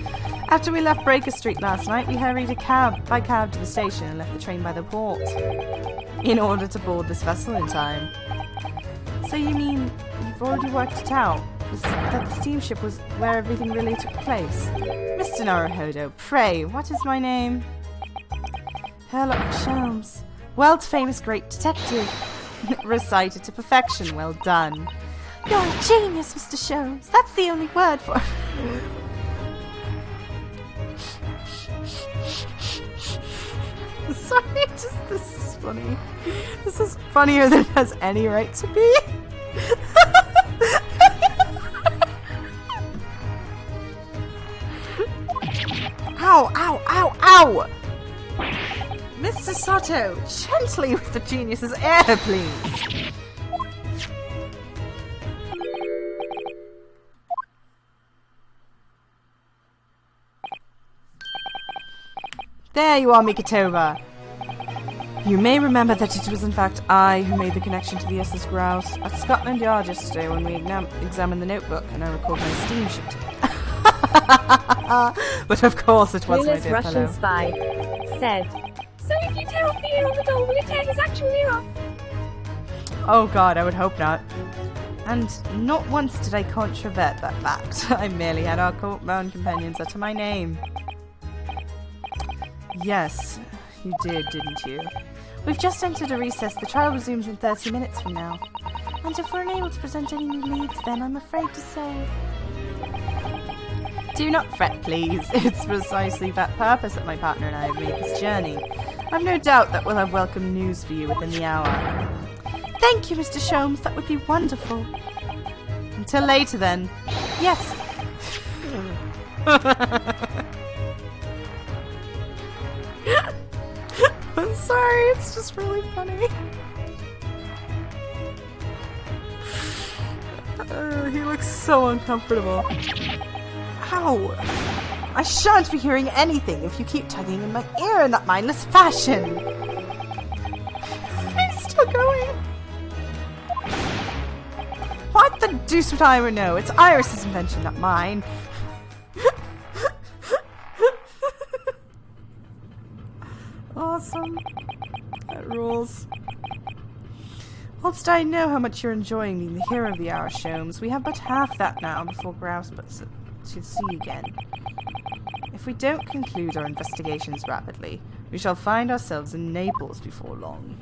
After we left Breaker Street last night, we hurried by cab to the station and left the train by the port, in order to board this vessel in time. So you mean you've already worked it out? That the steamship was where everything really took place? Mr. Naruhodo, pray, what is my name? Sherlock Sholmes, world famous great detective. Recited to perfection, well done. You're a genius, Mr. Sholmes. That's the only word for it. Sorry, this is funny. This is funnier than it has any right to be. Ow, ow, ow, ow! Mr. Sato, gently with the genius's air, please. There you are, Mikitoba. You may remember that it was in fact I who made the connection to the SS Grouse at Scotland Yard yesterday when we examined the notebook and I recorded my steamship ticket. But of course it was my Clueless dear Russian fellow. spy said, So if you tear off the ear on the doll, will it tear his actual ear off? Oh god, I would hope not. And not once did I controvert that fact. I merely had our court-bound companions utter my name. Yes, you did, didn't you? We've just entered a recess. The trial resumes in 30 minutes from now. And if we're unable to present any new leads, then I'm afraid to say... Do not fret, please. It's precisely that purpose that my partner and I have made this journey. I've no doubt that we'll have welcome news for you within the hour. Thank you, Mr. Sholmes. That would be wonderful. Until later, then. Yes. I'm sorry, it's just really funny. He looks so uncomfortable. Ow! I shan't be hearing anything if you keep tugging in my ear in that mindless fashion. He's still going. What the deuce would I ever know? It's Iris's invention, not mine. Awesome. That rules. Whilst I know how much you're enjoying being the hero of the hour, Sholmes, we have but half that now before Grouse puts it to sea again. If we don't conclude our investigations rapidly, we shall find ourselves in Naples before long.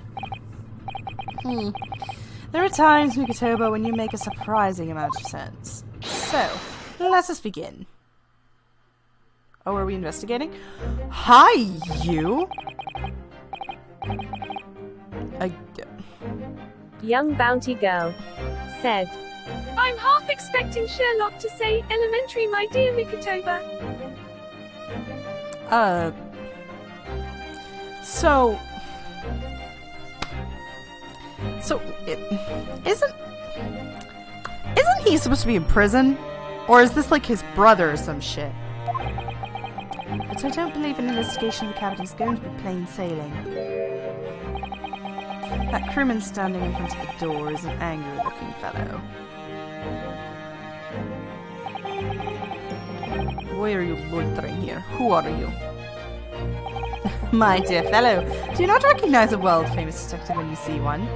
There are times, Mikitoba, when you make a surprising amount of sense. So, let us begin. Oh, are we investigating? Hi, you! Young Bounty Girl said, I I'm half expecting Sherlock to say, elementary, my dear Mikitoba. Isn't he supposed to be in prison? Or is this like his brother or some shit? But I don't believe an investigation of the cabin is going to be plain sailing. That crewman standing in front of the door is an angry-looking fellow. Why are you loitering here? Who are you? My dear fellow, do you not recognize a world-famous detective when you see one?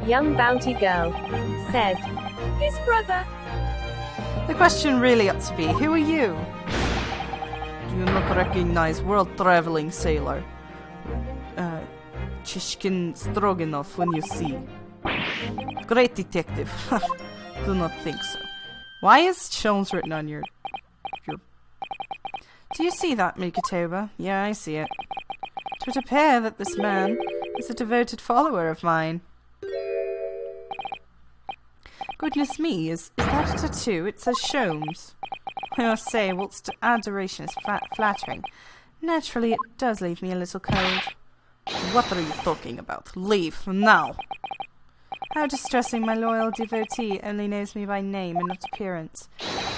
Young bounty girl said. His brother. The question really ought to be, who are you? Do you not recognize world-traveling sailor Chishkin Stroganov when you see? Great detective. Do not think so. Why is Jones written on your... Do you see that, Mikitoba? Yeah, I see it. It would appear that this man is a devoted follower of mine. Goodness me, is that a tattoo? It says Sholmes. I must say, whilst adoration is flattering, naturally it does leave me a little cold. What are you talking about? Leave, now! How distressing my loyal devotee only knows me by name and not appearance.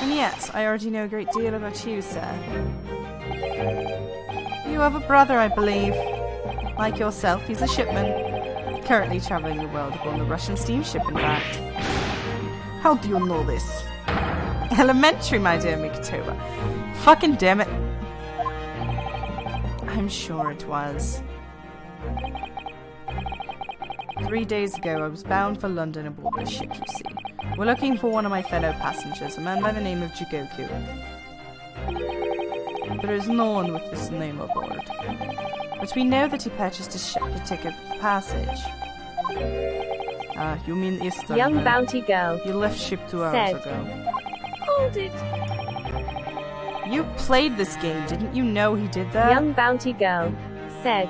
And yet, I already know a great deal about you, sir. You have a brother, I believe. Like yourself, he's a shipman. Currently travelling the world upon the Russian steamship, in fact. How do you know this? Elementary, my dear Mikitoba. Fucking damn it. I'm sure it was. 3 days ago, I was bound for London aboard this ship, you see. We're looking for one of my fellow passengers, a man by the name of Jigoku. There is no one with this name aboard. But we know that he purchased a ticket of passage. You mean Eastern? Young bounty girl You left ship 2 hours ago. Hold it. You played this game, didn't you know he did that? Young bounty girl said.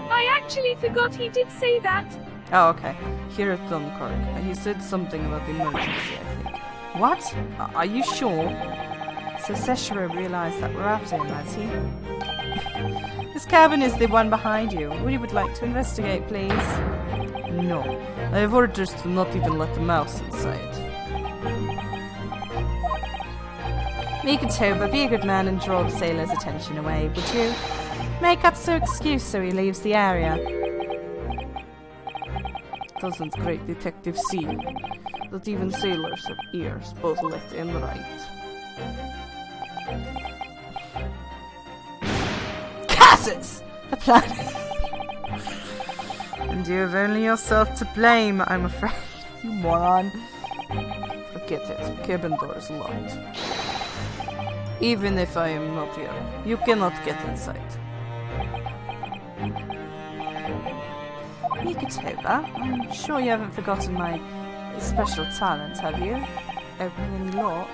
I actually forgot he did say that. Oh, okay. Here at Dunkirk. He said something about emergency, I think. What? Are you sure? So Seshiro realized that we're after him, has he? This cabin is the one behind you. We would like to investigate, please. No. I have orders to not even let the mouse inside. Mikitoba, be a good man and draw the sailor's attention away, would you? Make up some excuse so he leaves the area. Doesn't great detective see that even sailors have ears, both left and right? Cassis! The planet! And you have only yourself to blame, I'm afraid. You moron. Forget it. Cabin door is locked. Even if I am not here, you cannot get inside. Mikitoba, I'm sure you haven't forgotten my special talent, have you? Opening any lock?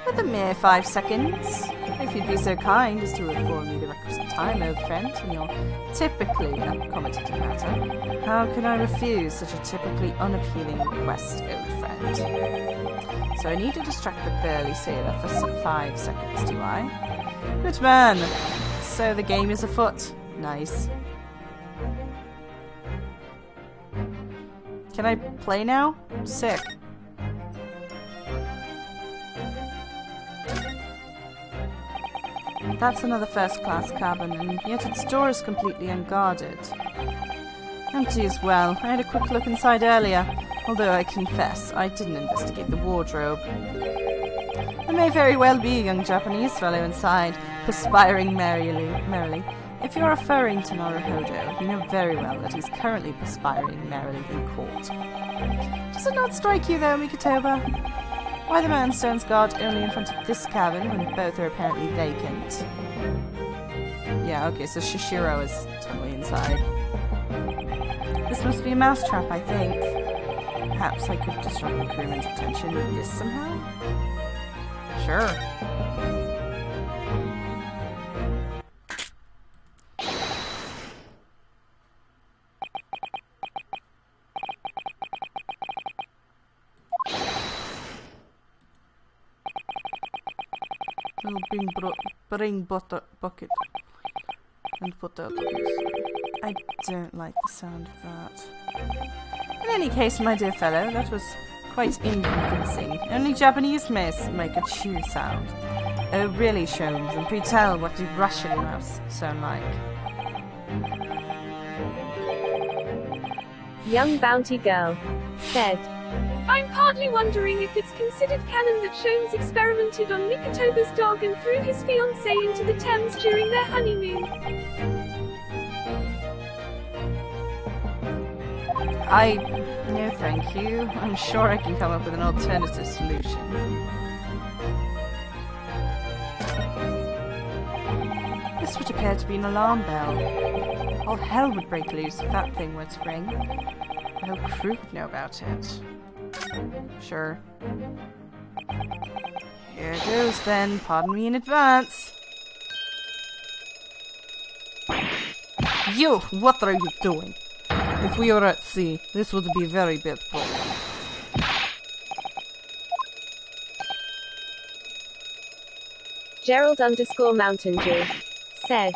With a mere 5 seconds. If you'd be so kind as to inform me the requisite time, old friend, in your typically unaccommodating matter. How can I refuse such a typically unappealing request, old friend? So I need to distract the burly sailor for 5 seconds, do I? Good man! So the game is afoot. Nice. Can I play now? Sick. That's another first-class cabin, and yet its door is completely unguarded. Empty as well. I had a quick look inside earlier, although I confess I didn't investigate the wardrobe. There may very well be a young Japanese fellow inside, perspiring merrily. If you're referring to Naruhodo, you know very well that he's currently perspiring merrily in court. Does it not strike you, though, Mikitoba? Why the man stands guard only in front of this cabin when both are apparently vacant? Yeah, okay, so Shishiro is totally inside. This must be a mousetrap, I think. Perhaps I could distract the crewman's attention with this somehow? Sure. will bring bucket and put out the I don't like the sound of that. In any case, my dear fellow, that was quite unconvincing. Only Japanese make a chew sound. Oh, really, Sholmes, and pray tell, what do Russian mouse sound like? Young bounty girl said, I'm partly wondering if it's considered canon that Sholmes experimented on Mikotoba's dog and threw his fiancée into the Thames during their honeymoon. No thank you. I'm sure I can come up with an alternative solution. This would appear to be an alarm bell. All hell would break loose if that thing were to ring. The whole crew would know about it. Sure. Here goes then. Pardon me in advance. You! What are you doing? If we were at sea, this would be very bad problem. Gerald_Mountain Dew said,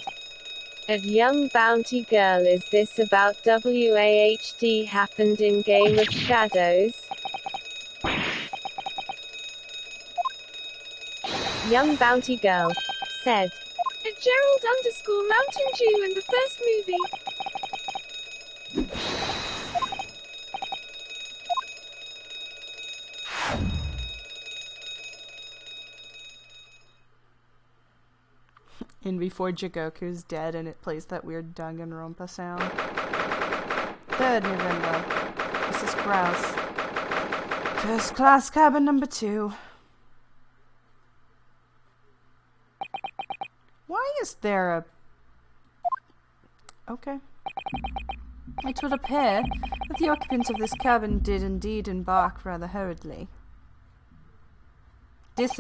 "Of young bounty girl, is this about WAHD happened in Game of Shadows?" Young bounty girl said, At Gerald_Mountain Dew in the first movie. In before Jigoku's dead and it plays that weird Danganronpa sound. 3rd November. This is Grouse. First class cabin number 2. Why is there a... Okay. It would appear that the occupants of this cabin did indeed disembark rather hurriedly. There's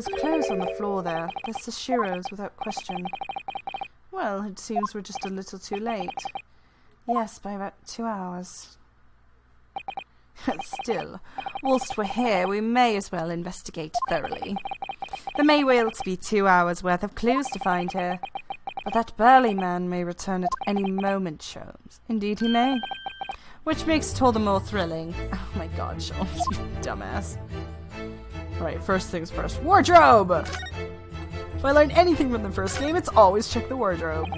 clothes on the floor there. There's Sashiro's without question. Well, it seems we're just a little too late. Yes, by about 2 hours. Still, whilst we're here, we may as well investigate thoroughly. There may well be 2 hours worth of clues to find here. But that burly man may return at any moment, Sholmes. Indeed he may. Which makes it all the more thrilling. Oh my god, Sholmes, you dumbass. Right, first things first. Wardrobe! If I learned anything from the first game, it's always check the wardrobe.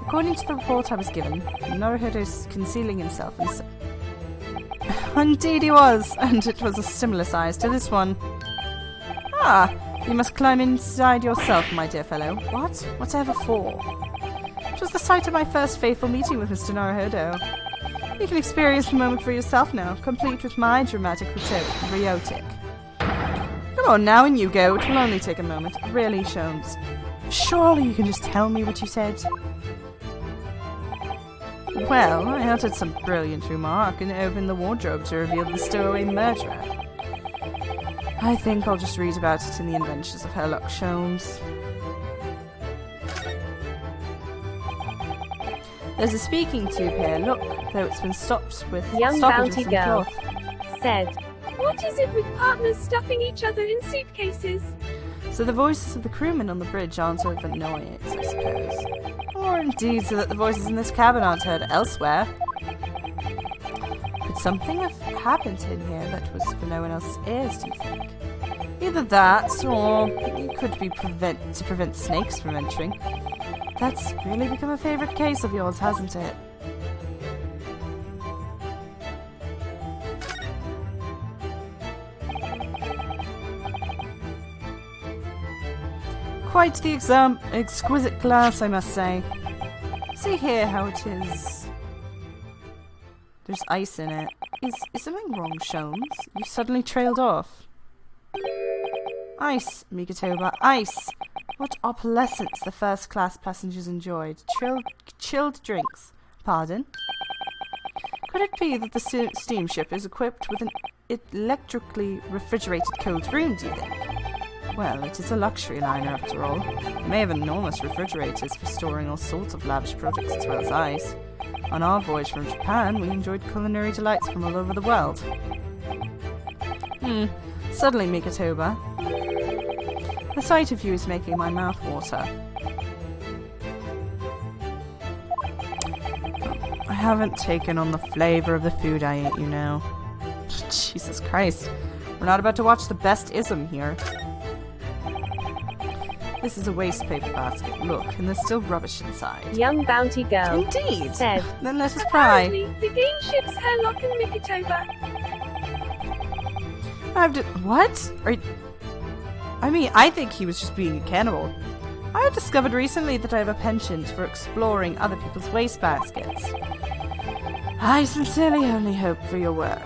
According to the report I was given, Naruhodo's concealing himself in Indeed he was, and it was a similar size to this one. Ah, you must climb inside yourself, my dear fellow. What? Whatever for? It was the site of my first faithful meeting with Mr. Naruhodo. You can experience the moment for yourself now, complete with my dramatic rhetoric. Come on now, and you go. It will only take a moment. Really, Sholmes. Surely you can just tell me what you said. Well, I uttered some brilliant remark and opened the wardrobe to reveal the stowaway murderer. I think I'll just read about it in the Adventures of Herlock Sholmes. There's a speaking tube here, look, though it's been stopped with young bounty girl cloth. Said, What is it with partners stuffing each other in suitcases? So the voices of the crewmen on the bridge aren't of annoyance, I suppose. Or indeed so that the voices in this cabin aren't heard elsewhere. Could something have happened in here that was for no one else's ears, do you think? Either that, or it could be to prevent snakes from entering. That's really become a favourite case of yours, hasn't it? Quite the exquisite glass, I must say. See here how it is. There's ice in it. Is something wrong, Sholmes? You suddenly trailed off. Ice, Mikotoba, ice! What opalescence the first-class passengers enjoyed. Chilled drinks. Pardon? Could it be that the steamship is equipped with an electrically refrigerated cold room, do you think? Well, it is a luxury liner after all. It may have enormous refrigerators for storing all sorts of lavish products as well as ice. On our voyage from Japan, we enjoyed culinary delights from all over the world. Suddenly, Mikatoba, the sight of you is making my mouth water. I haven't taken on the flavor of the food I ate, you know. Jesus Christ. We're not about to watch the best ism here. This is a waste paper basket. Look, and there's still rubbish inside. Young bounty girl Indeed! said, Then let us try. Apparently, the game ships Herlock and Mikitoba. What? I mean, I think he was just being a cannibal. I have discovered recently that I have a penchant for exploring other people's waste baskets. I sincerely only hope for your work.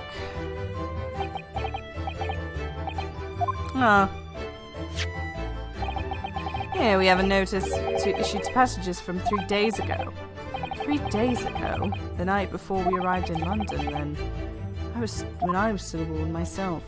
Ah. Here we have a notice to issue to passengers from 3 days ago. 3 days ago? The night before we arrived in London, then. When I was still born myself.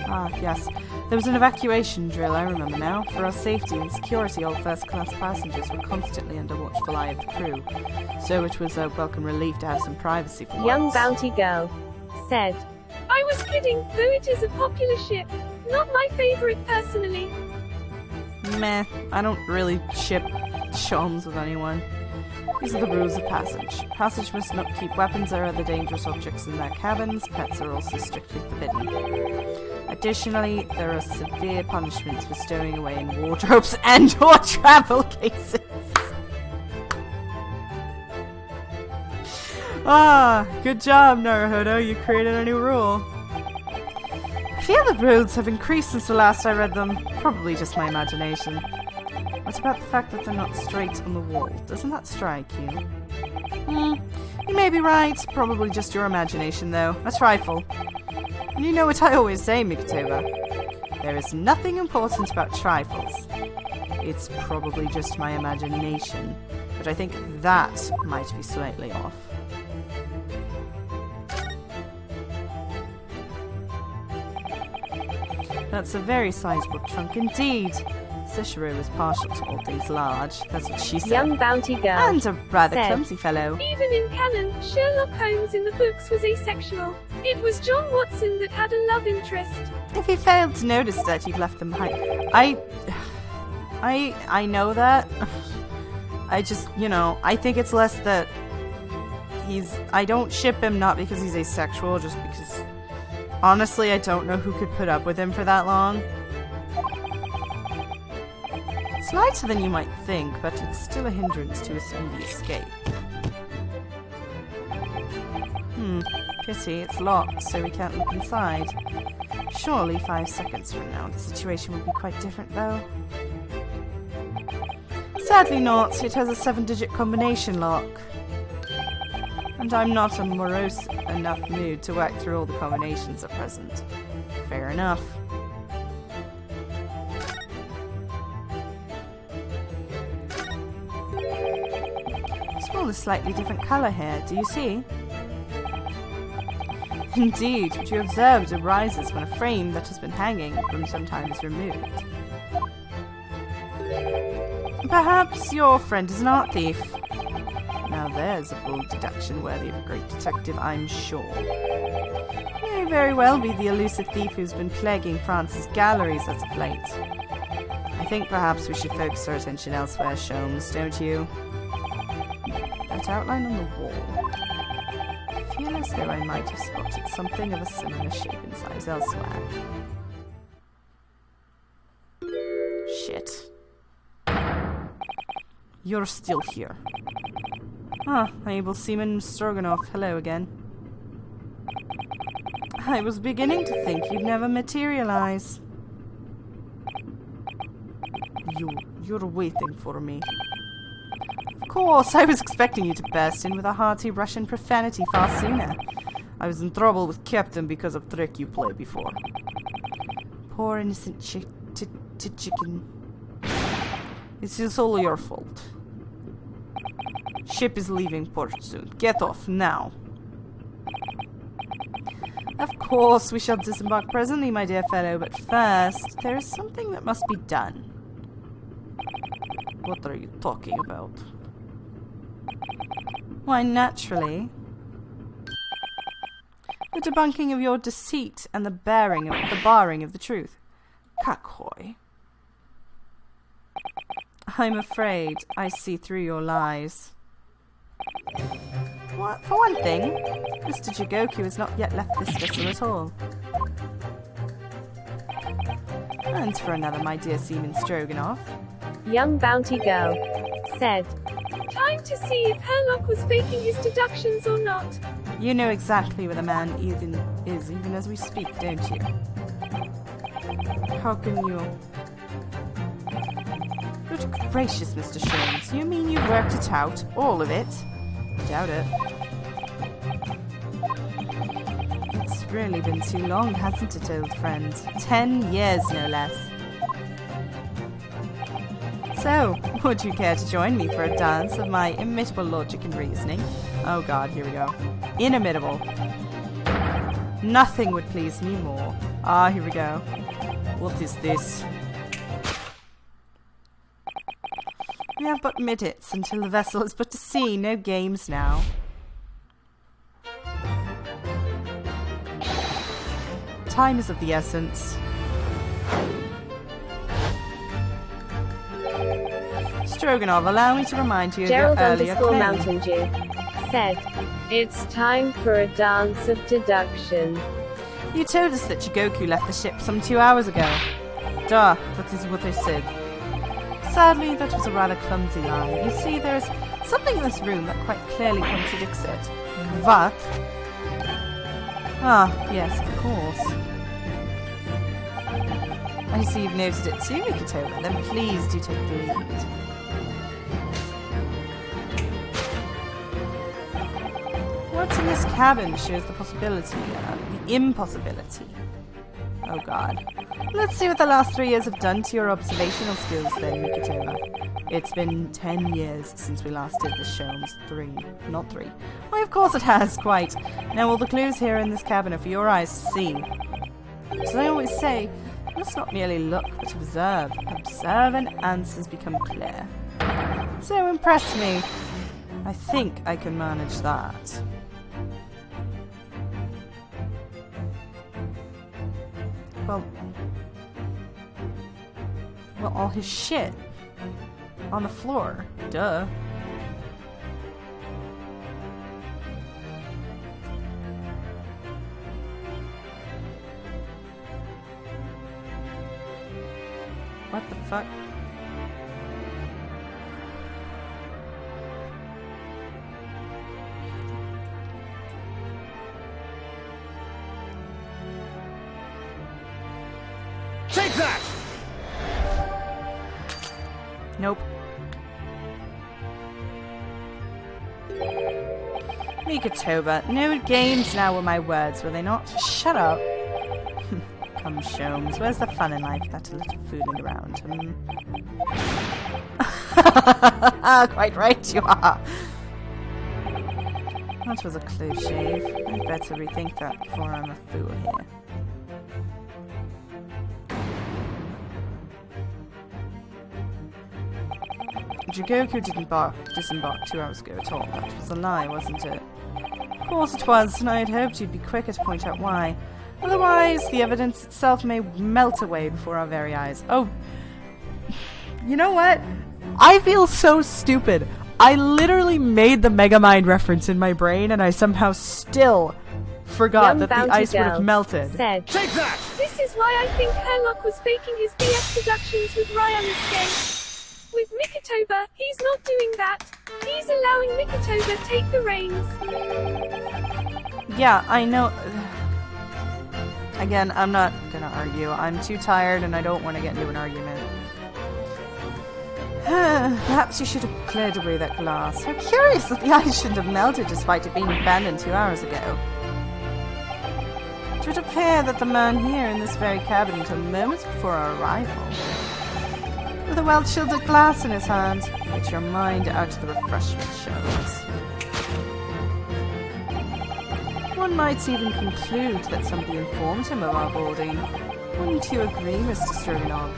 Ah, yes. There was an evacuation drill, I remember now. For our safety and security, all first-class passengers were constantly under watchful eye of the crew. So it was a welcome relief to have some privacy for young once. bounty girl said, I was kidding, though it is a popular ship. Not my favorite personally. Meh, I don't really ship shoms with anyone. These are the rules of passage. Passage must not keep weapons or other dangerous objects in their cabins. Pets are also strictly forbidden. Additionally, there are severe punishments for stowing away in wardrobes and or travel cases. Ah, good job, Naruhodo. You created a new rule. I feel the rules have increased since the last I read them. Probably just my imagination. What about the fact that they're not straight on the wall? Doesn't that strike you? You may be right. Probably just your imagination, though. A trifle. And you know what I always say, Mikatoba. There is nothing important about trifles. It's probably just my imagination. But I think that might be slightly off. That's a very sizable trunk indeed. Cicero was partial to all things large. That's what she said. young bounty girl And a rather said, clumsy fellow. Even in canon, Sherlock Holmes in the books was asexual. It was John Watson that had a love interest. If he failed to notice that, you'd left them behind. I know that. I just, you know, I think it's less that I don't ship him not because he's asexual, just because, honestly, I don't know who could put up with him for that long. It's lighter than you might think, but it's still a hindrance to a speedy escape. Pity, it's locked, so we can't look inside. Surely 5 seconds from now, the situation will be quite different, though. Sadly not. It has a 7-digit combination lock. And I'm not in a morose enough mood to work through all the combinations at present. Fair enough. This wall is slightly different colour here, do you see? Indeed, what you observed arises when a frame that has been hanging from some time is removed. Perhaps your friend is an art thief. Now there's a bold deduction worthy of a great detective, I'm sure. May very well be the elusive thief who's been plaguing France's galleries as of late. I think perhaps we should focus our attention elsewhere, Sholmes, don't you? That outline on the wall. I feel as though I might have spotted something of a similar shape and size elsewhere. Shit. You're still here. Ah, able seaman Stroganoff, hello again. I was beginning to think you'd never materialize. You're waiting for me. Of course, I was expecting you to burst in with a hearty Russian profanity far sooner. I was in trouble with Captain because of trick you played before. Poor innocent chicken. This is all your fault. Ship is leaving port soon. Get off now. Of course, we shall disembark presently, my dear fellow, but first, there is something that must be done. What are you talking about? Why, naturally. The debunking of your deceit and the barring of the truth. Kakoi. I'm afraid I see through your lies. What? For one thing, Mr. Jigoku has not yet left this vessel at all. And for another, my dear Seaman Stroganoff. Young bounty girl said, Time to see if Herlock was faking his deductions or not. You know exactly where the man is, even as we speak, don't you? How can you... Good gracious, Mr. Sholmes, you mean you've worked it out? All of it? Doubt it. It's really been too long, hasn't it, old friend? 10 years, no less. So, would you care to join me for a dance of my imitable logic and reasoning? Oh god, here we go. Inimitable. Nothing would please me more. Ah, here we go. What is this? We have but minutes until the vessel is put to sea. No games now. Time is of the essence. Stroganoff, allow me to remind you of your earlier claim. Mountain Dew said, it's time for a dance of deduction. You told us that Jigoku left the ship some 2 hours ago. Duh, that is what I said. Sadly, that was a rather clumsy lie. You see, there is something in this room that quite clearly contradicts it. What? Ah, yes, of course. I see you've noted it too, Mikitoba. Then please do take the lead. What's in this cabin shows the possibility, the impossibility. Oh god. Let's see what the last 3 years have done to your observational skills then, Mikitoba. It's been 10 years since we last did the Sholmes 3. Not 3. Why, of course it has, quite. Now all the clues here in this cabin are for your eyes to see. As I always say, you must not merely look, but observe. Observe and answers become clear. So impress me. I think I can manage that. Well, all his shit on the floor. Duh. What the fuck? Take that! Nope. Mikitoba, no games now were my words, were they not? Shut up. Come, Sholmes, where's the fun in life? That a little fooling around. Quite right you are. That was a close shave. I'd better rethink that before I'm a fool here. Jigoku didn't disembark 2 hours ago at all. That was a lie, wasn't it? Of course it was, and I had hoped you'd be quicker to point out why. Otherwise, the evidence itself may melt away before our very eyes. Oh, you know what? I feel so stupid. I literally made the Megamind reference in my brain, and I somehow still forgot that the ice would have melted. Said, Take that! This is why I think Herlock was faking his BS deductions with Ryan escape. With Mikitoba, he's not doing that. He's allowing Mikitoba take the reins. Yeah, I know. Again, I'm not gonna argue. I'm too tired and I don't want to get into an argument. Perhaps you should have cleared away that glass. How curious that the ice shouldn't have melted despite it being abandoned 2 hours ago. It would appear that the man here in this very cabin until moments before our arrival, with a well-chilled glass in his hand, get your mind out of the refreshment shows. One might even conclude that somebody informed him of our boarding. Wouldn't you agree, Mr. Stroganoff?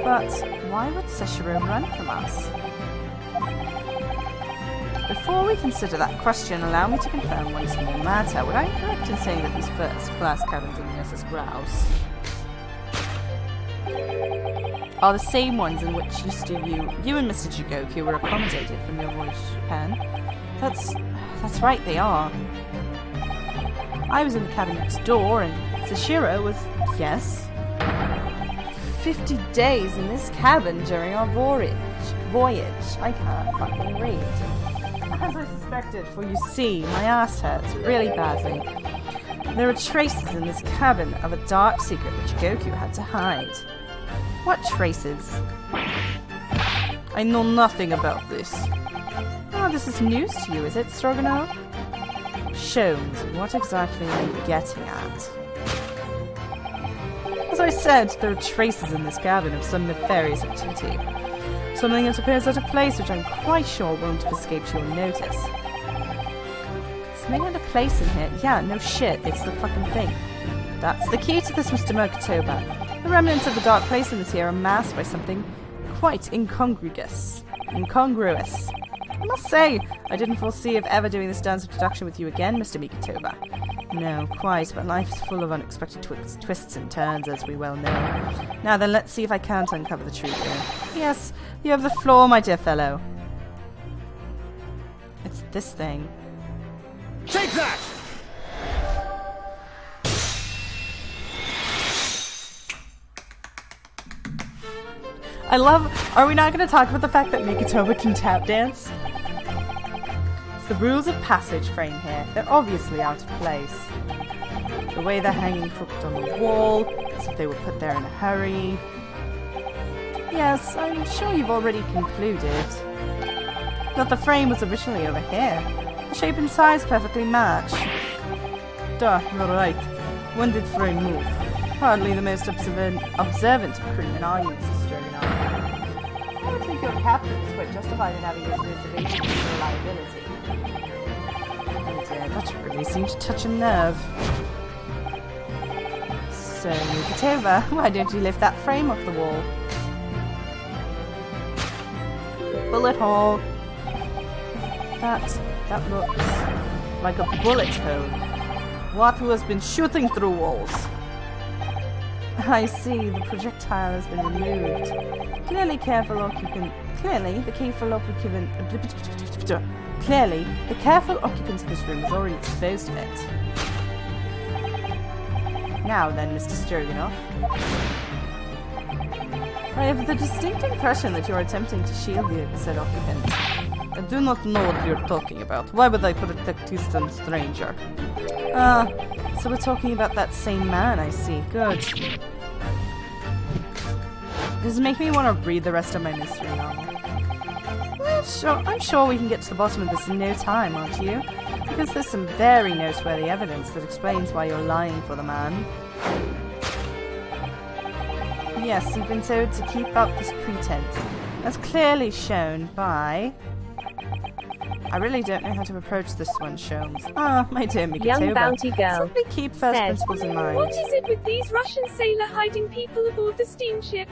But why would Seshiro run from us? before we consider that question, allow me to confirm one small matter. Would I be correct in saying that these first-class cabins in the SS Grouse are the same ones in which you and Mr. Jigoku were accommodated from your voyage to Japan? That's right, they are. I was in the cabin next door, and Sashiro was, yes, 50 days in this cabin during our voyage. I can't fucking read. As I suspected, for you see, my ass hurts really badly. There are traces in this cabin of a dark secret that Jigoku had to hide. What traces? I know nothing about this. Oh, this is news to you, is it, Stroganoff? Sholmes, what exactly are you getting at? As I said, there are traces in this cabin of some nefarious activity. Something that appears out of place, which I'm quite sure won't have escaped your notice. Something out of place in here? Yeah, no shit, it's the fucking thing. That's the key to this, Mr. Mokutoba. The remnants of the dark place in this here are masked by something quite incongruous. I must say, I didn't foresee of ever doing this dance of deduction with you again, Mr. Mokutoba. No, quite, but life is full of unexpected twists and turns, as we well know. Now then, let's see if I can't uncover the truth here. Yes, you have the floor, my dear fellow. It's this thing. Take that! I love... Are we not going to talk about the fact that Mokutoba can tap dance? It's the rules of passage frame here. They're obviously out of place. The way they're hanging crooked on the wall, as if they were put there in a hurry. Yes, I'm sure you've already concluded that the frame was originally over here. The shape and size perfectly match. Duh, you're right. When did frame move? Hardly the most observant of crewmen, are you, Mrs. Stroganoff? I don't think your captain is quite justified in having his reservations for reliability. Oh dear, that really seemed to touch a nerve. So, Mokutoba, why don't you lift that frame off the wall? Bullet hole. That looks like a bullet hole. What has been shooting through walls? I see, the projectile has been removed. Clearly, the careful occupant of this room has already disposed of it. Now then, Mr. Stroganoff. I have the distinct impression that you're attempting to shield the said occupant. I do not know what you're talking about. Why would I protect a stranger? So we're talking about that same man, I see. Good. Does it make me want to read the rest of my mystery novel? Well, I'm sure we can get to the bottom of this in no time, aren't you? Because there's some very noteworthy evidence that explains why you're lying for the man. Yes, you've been told to keep up this pretense, as clearly shown by... I really don't know how to approach this one, Sholmes. Ah, my dear Mokutoba. Young bounty girl. Simply keep first principles in mind. What is it with these Russian sailor hiding people aboard the steamship?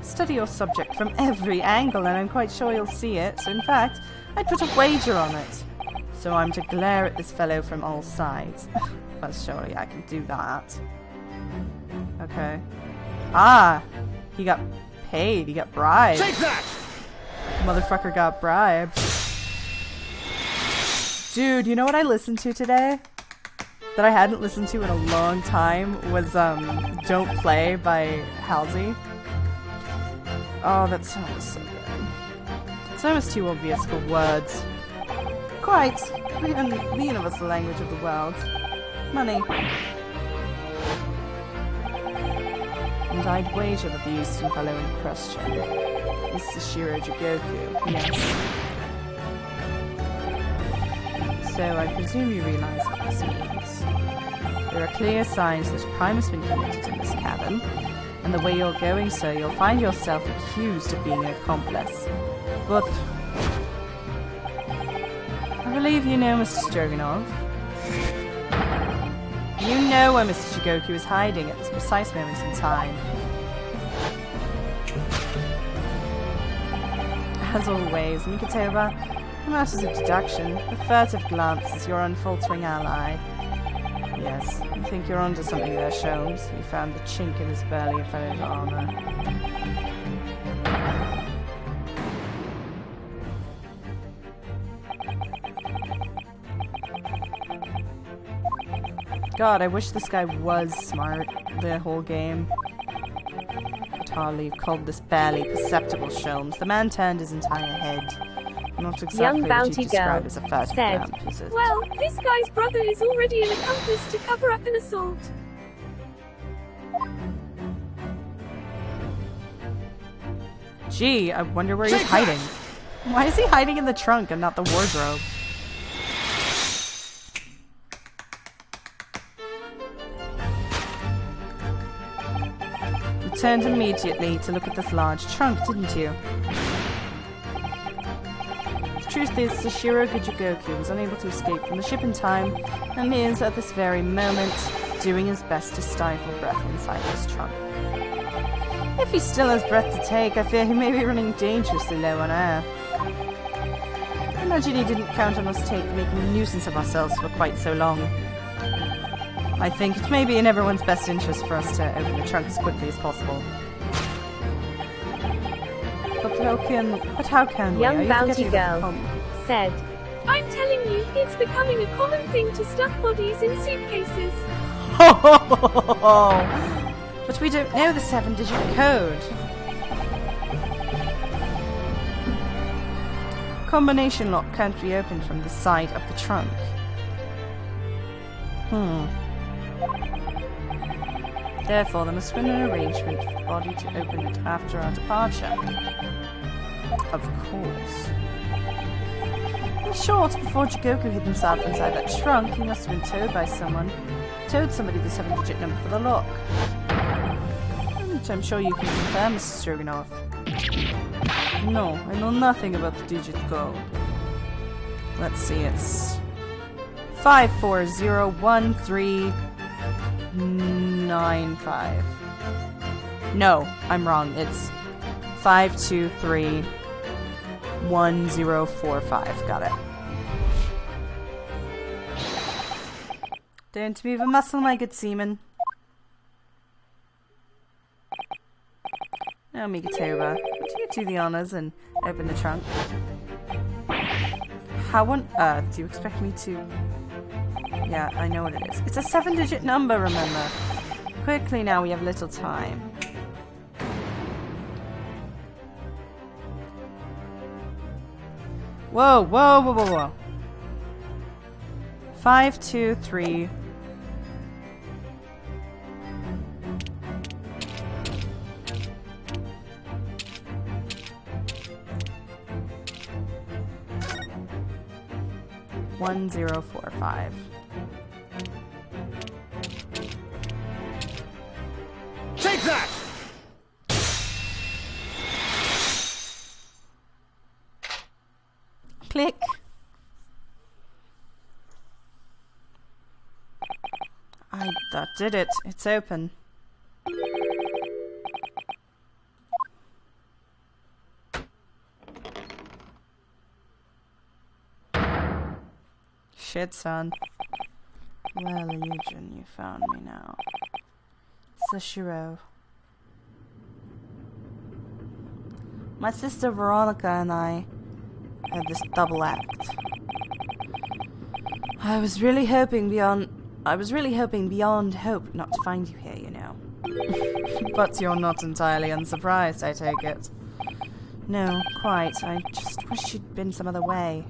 Study your subject from every angle, and I'm quite sure you'll see it. In fact, I'd put a wager on it. So I'm to glare at this fellow from all sides. Well, surely I can do that. Okay. Ah! He got paid. He got bribed. Take that! Motherfucker got bribed. Dude, you know what I listened to today? That I hadn't listened to in a long time was, Don't Play by Halsey. Oh, that song was so good. It's almost too obvious for words. Quite. The universal language of the world. Money. And I'd wager that the Eastern fellow in question is Sashiro Jigoku. Yes. So I presume you realize what this means. There are clear signs that a crime has been committed in this cabin, and the way you're going, sir, you'll find yourself accused of being an accomplice. But I believe you know, Mr. Stroganoff. You know where Mr. Jigoku is hiding at this precise moment in time. As always, Mokutoba, Matters of deduction. A furtive glance is your unfaltering ally. Yes, I think you're onto something there, Sholmes. You found the chink in his barely fellow's armor. God, I wish this guy was smart the whole game. I'd hardly have called this barely perceptible, Sholmes. The man turned his entire head. Not exactly Young what bounty you'd describe girl as a furtive said, vamp, is it? Well, this guy's brother is already an accomplice to cover up an assault. Gee, I wonder where he's hiding. Why is he hiding in the trunk and not the wardrobe? You turned immediately to look at this large trunk, didn't you? The truth is, Sashiro Gujigoku was unable to escape from the ship in time, and is, at this very moment, doing his best to stifle breath inside this trunk. If he still has breath to take, I fear he may be running dangerously low on air. I imagine he didn't count on us making a nuisance of ourselves for quite so long. I think it may be in everyone's best interest for us to open the trunk as quickly as possible. But how can we? Are Young you bounty forgetting girl about said, I'm telling you, it's becoming a common thing to stuff bodies in suitcases. But we don't know the 7-digit code. Combination lock can't be opened from the side of the trunk. Therefore, there must be an arrangement for the body to open it after our departure. Of course. In short, before Jigoku hid himself inside that trunk, he must have been towed by someone. Towed somebody the 7-digit number for the lock. And I'm sure you can confirm, Mrs. Stroganoff. No, I know nothing about the digit code. Let's see, it's 5401395. No, I'm wrong. It's 5231045. Got it. Don't move a muscle, my good seaman. Now, Migatoba, would you do the honors and open the trunk? How on earth do you expect me to... Yeah, I know what it is. It's a 7-digit number, remember? Quickly now, we have little time. Whoa, whoa, whoa, whoa, whoa. 523... $1045. Take that! Click. That did it. It's open. Shit, son. Well, Eugen, you found me now. Sashiro. My sister Veronica and I had this double act. I was really hoping beyond hope not to find you here, you know. But you're not entirely unsurprised, I take it. No, quite. I just wish you'd been some other way.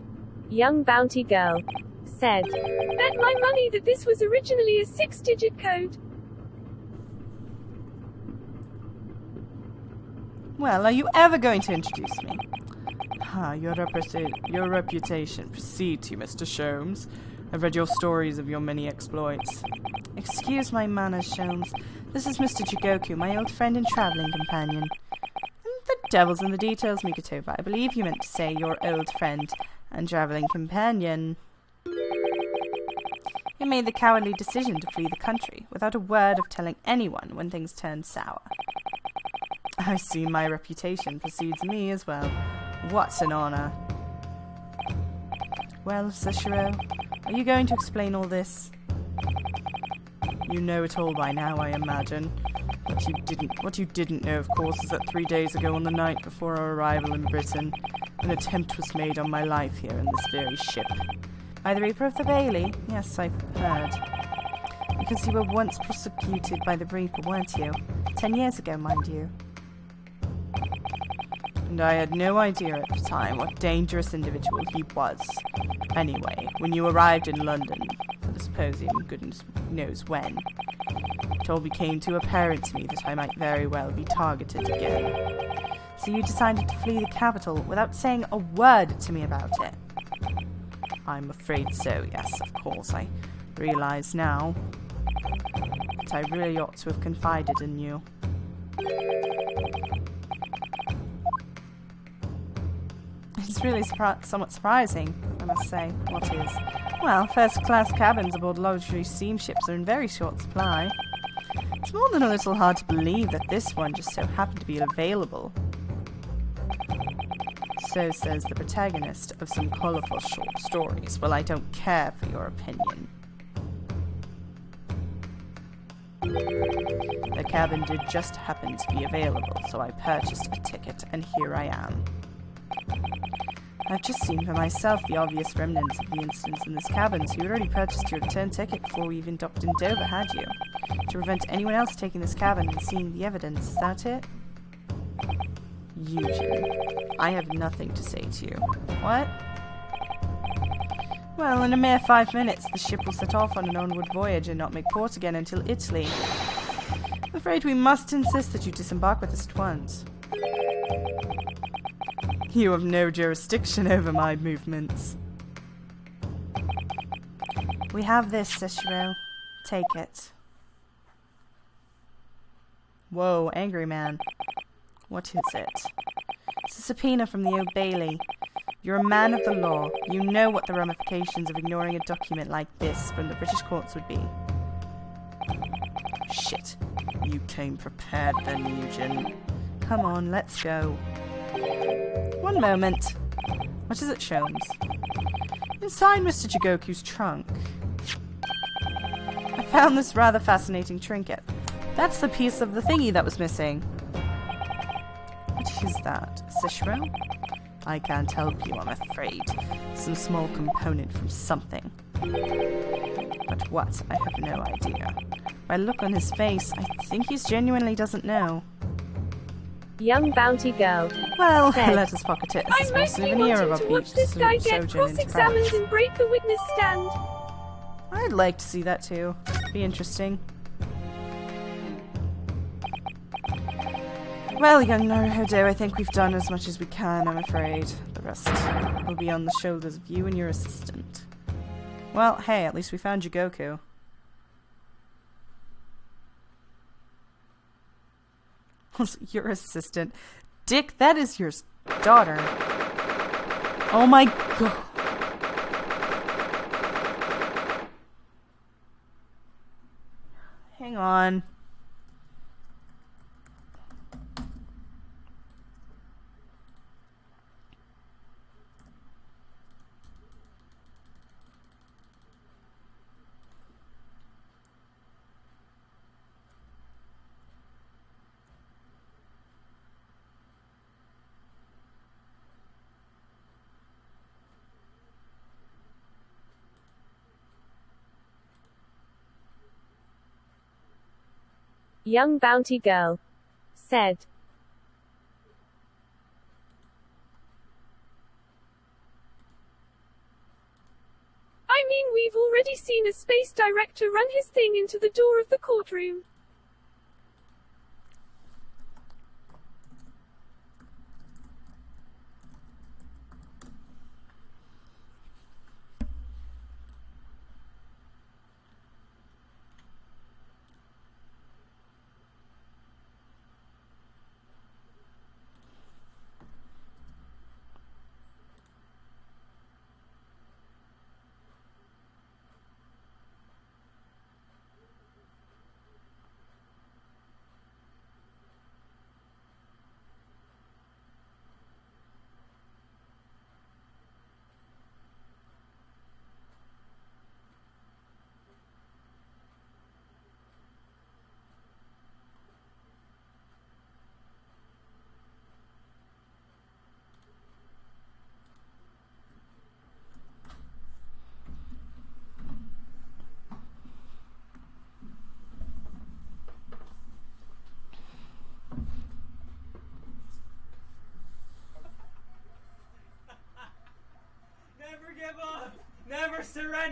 Young bounty girl said, Bet my money that this was originally a 6-digit code. Well, are you ever going to introduce me? Your reputation precedes you, Mr. Sholmes. I've read your stories of your many exploits. Excuse my manners, Sholmes. This is Mr. Jigoku, my old friend and traveling companion. And the devil's in the details, Migatoba. I believe you meant to say your old friend and traveling companion. You made the cowardly decision to flee the country, without a word of telling anyone when things turned sour. I see my reputation precedes me as well. What an honor. Well, Cicero, are you going to explain all this? You know it all by now, I imagine. What you didn't know, of course, is that 3 days ago on the night before our arrival in Britain, an attempt was made on my life here in this very ship. By the Reaper of the Bailey? Yes, I've heard. Because you were once prosecuted by the Reaper, weren't you? 10 years ago, mind you. And I had no idea at the time what dangerous individual he was. Anyway, when you arrived in London, for the symposium, goodness knows when, it all became too apparent to me that I might very well be targeted again. So you decided to flee the capital without saying a word to me about it? I'm afraid so, yes, of course. I realize now that I really ought to have confided in you. It's really somewhat surprising, I must say. What is? Well, first-class cabins aboard luxury steamships are in very short supply. It's more than a little hard to believe that this one just so happened to be available. So says the protagonist of some colourful short stories. Well, I don't care for your opinion. The cabin did just happen to be available, so I purchased a ticket, and here I am. I've just seen for myself the obvious remnants of the incidents in this cabin, so you already purchased your return ticket before we even docked in Dover, had you? To prevent anyone else taking this cabin and seeing the evidence, is that it? Eugen, I have nothing to say to you. What? Well, in a mere 5 minutes, the ship will set off on an onward voyage and not make port again until Italy. I'm afraid we must insist that you disembark with us at once. You have no jurisdiction over my movements. We have this, Cicero. Take it. Whoa, angry man. What is it? It's a subpoena from the Old Bailey. You're a man of the law. You know what the ramifications of ignoring a document like this from the British courts would be. Shit. You came prepared then, Eugen. Come on, let's go. One moment. What is it, Sholmes? Inside Mr. Jigoku's trunk, I found this rather fascinating trinket. That's the piece of the thingy that was missing. What is that? Cicero? I can't help you, I'm afraid. Some small component from something. But what? I have no idea. By the look on his face, I think he genuinely doesn't know. Young bounty girl. Well, Said. let us pocket it I'm as a small mostly souvenir of wanting our to watch beach this guy get sojourn in cross-examined France. and break the witness stand. I'd like to see that too. Be interesting. Well, young Naruhodo, I think we've done as much as we can, I'm afraid. The rest will be on the shoulders of you and your assistant. Well, hey, at least we found Jigoku. Your assistant. Dick, that is your daughter. Oh my god. Hang on. Young bounty girl. Said. I mean, we've already seen a space director run his thing into the door of the courtroom.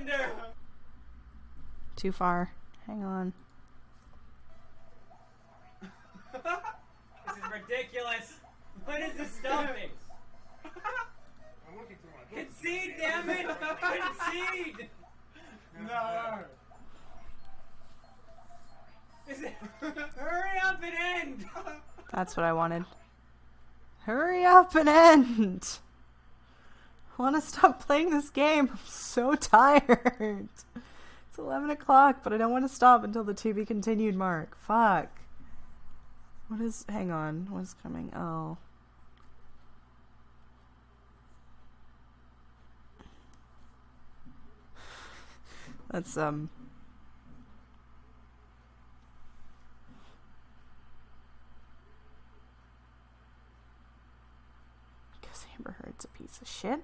surrender! Too far. Hang on. This is ridiculous! When is this stopping? Concede, damn it! Concede! No! Hurry up and end! That's what I wanted. Hurry up and end! I want to stop playing this game. I'm so tired. It's 11 o'clock, but I don't want to stop until the to be continued mark. Fuck. What is... Hang on. What's coming? Oh. That's, Because Amber Heard's a piece of shit.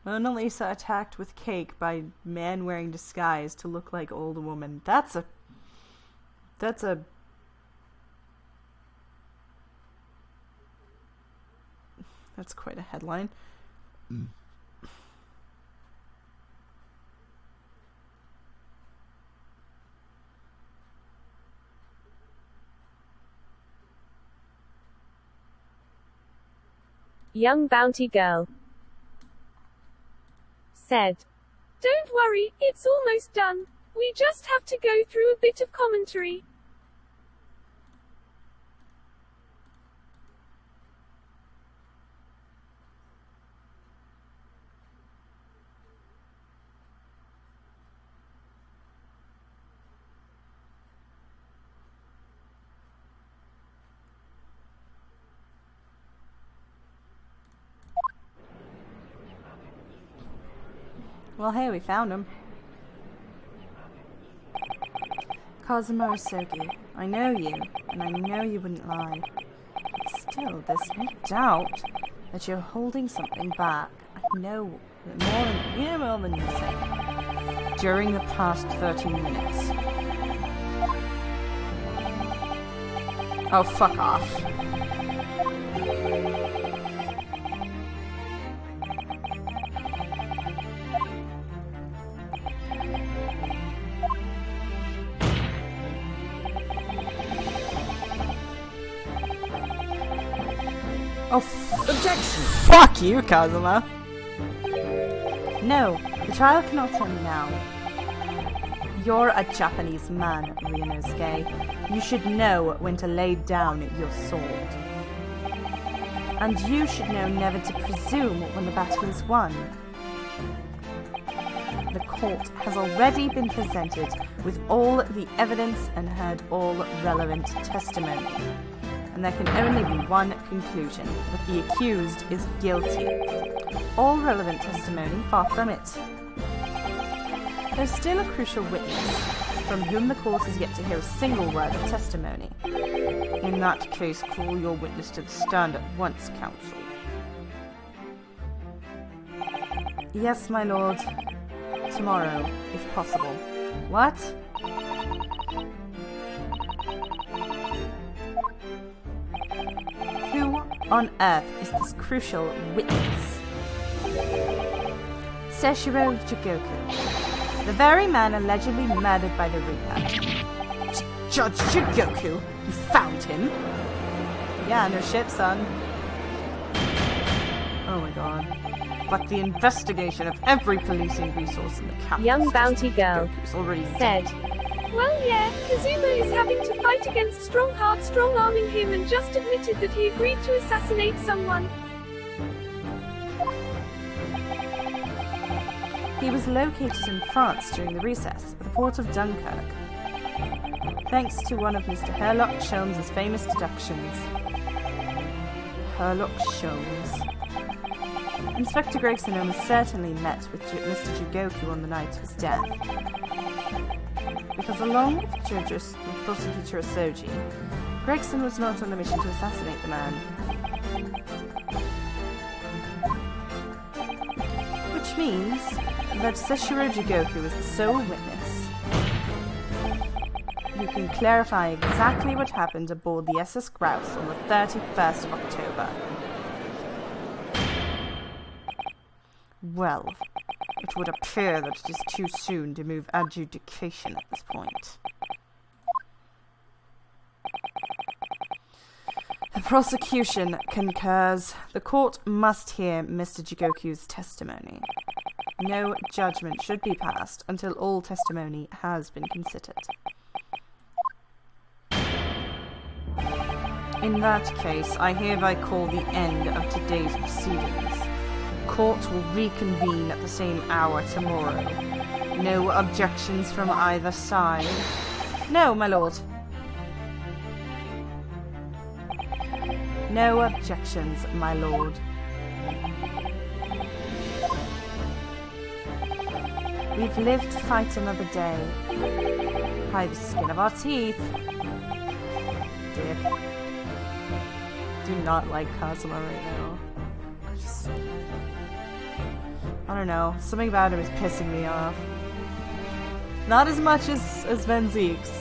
Mona Lisa attacked with cake by man wearing disguise to look like old woman. That's quite a headline. Young bounty girl said, Don't worry, it's almost done. We just have to go through a bit of commentary. Well, hey, we found him. Cosimo Osogi, I know you, and I know you wouldn't lie. But still, there's no doubt that you're holding something back. I know more than you say. During the past 13 minutes. Oh, fuck off. Oh, objection! Fuck you, Kazuma! No, the trial cannot end now. You're a Japanese man, Ryunosuke. You should know when to lay down your sword. And you should know never to presume when the battle is won. The court has already been presented with all the evidence and heard all relevant testimony. And there can only be one conclusion, that the accused is guilty. All relevant testimony, far from it. There's still a crucial witness, from whom the court is yet to hear a single word of testimony. In that case, call your witness to the stand at once, counsel. Yes, my lord. Tomorrow, if possible. What? Who on earth is this crucial witness? Seshiro Jigoku, the very man allegedly murdered by the Reaper. Judge Jigoku? You found him? Yeah, no shit, son. Oh my god. But the investigation of every policing resource in the capital young bounty girl is already said, Well, yeah, Kazuma is having to fight against Strongheart strong-arming him and just admitted that he agreed to assassinate someone. He was located in France during the recess at the port of Dunkirk. Thanks to one of Mr. Herlock Sholmes' famous deductions. Herlock Sholmes. Inspector Gregson almost certainly met with Mr. Jigoku on the night of his death. Because along with Prosecutor Osoji, Gregson was not on a mission to assassinate the man. Which means that Seshiro Jigoku is the sole witness who can clarify exactly what happened aboard the SS Grouse on the 31st of October. Well, It would appear that it is too soon to move adjudication at this point. The prosecution concurs. The court must hear Mr. Jigoku's testimony. No judgment should be passed until all testimony has been considered. In that case, I hereby call the end of today's proceedings. Court will reconvene at the same hour tomorrow. No objections from either side? No, my lord. No objections, my lord. We've lived to fight another day. By the skin of our teeth. Dick. Do not like Kazuma right now. I don't know. Something about him is pissing me off. Not as much as Van Zeek's,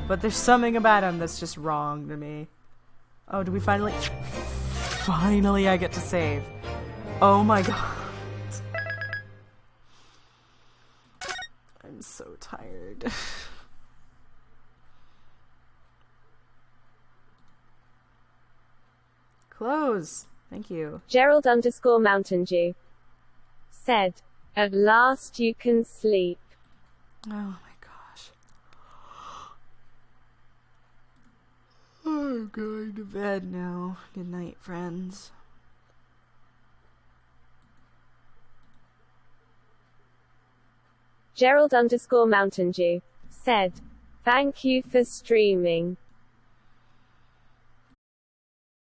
but there's something about him that's just wrong to me. Oh, do we finally... Finally I get to save. Oh my god. I'm so tired. Close. Thank you. Gerald_Mountain Dew said, "At last you can sleep." Oh my gosh. I'm going to bed now. Good night, friends. Gerald_Mountain Dew said, "Thank you for streaming."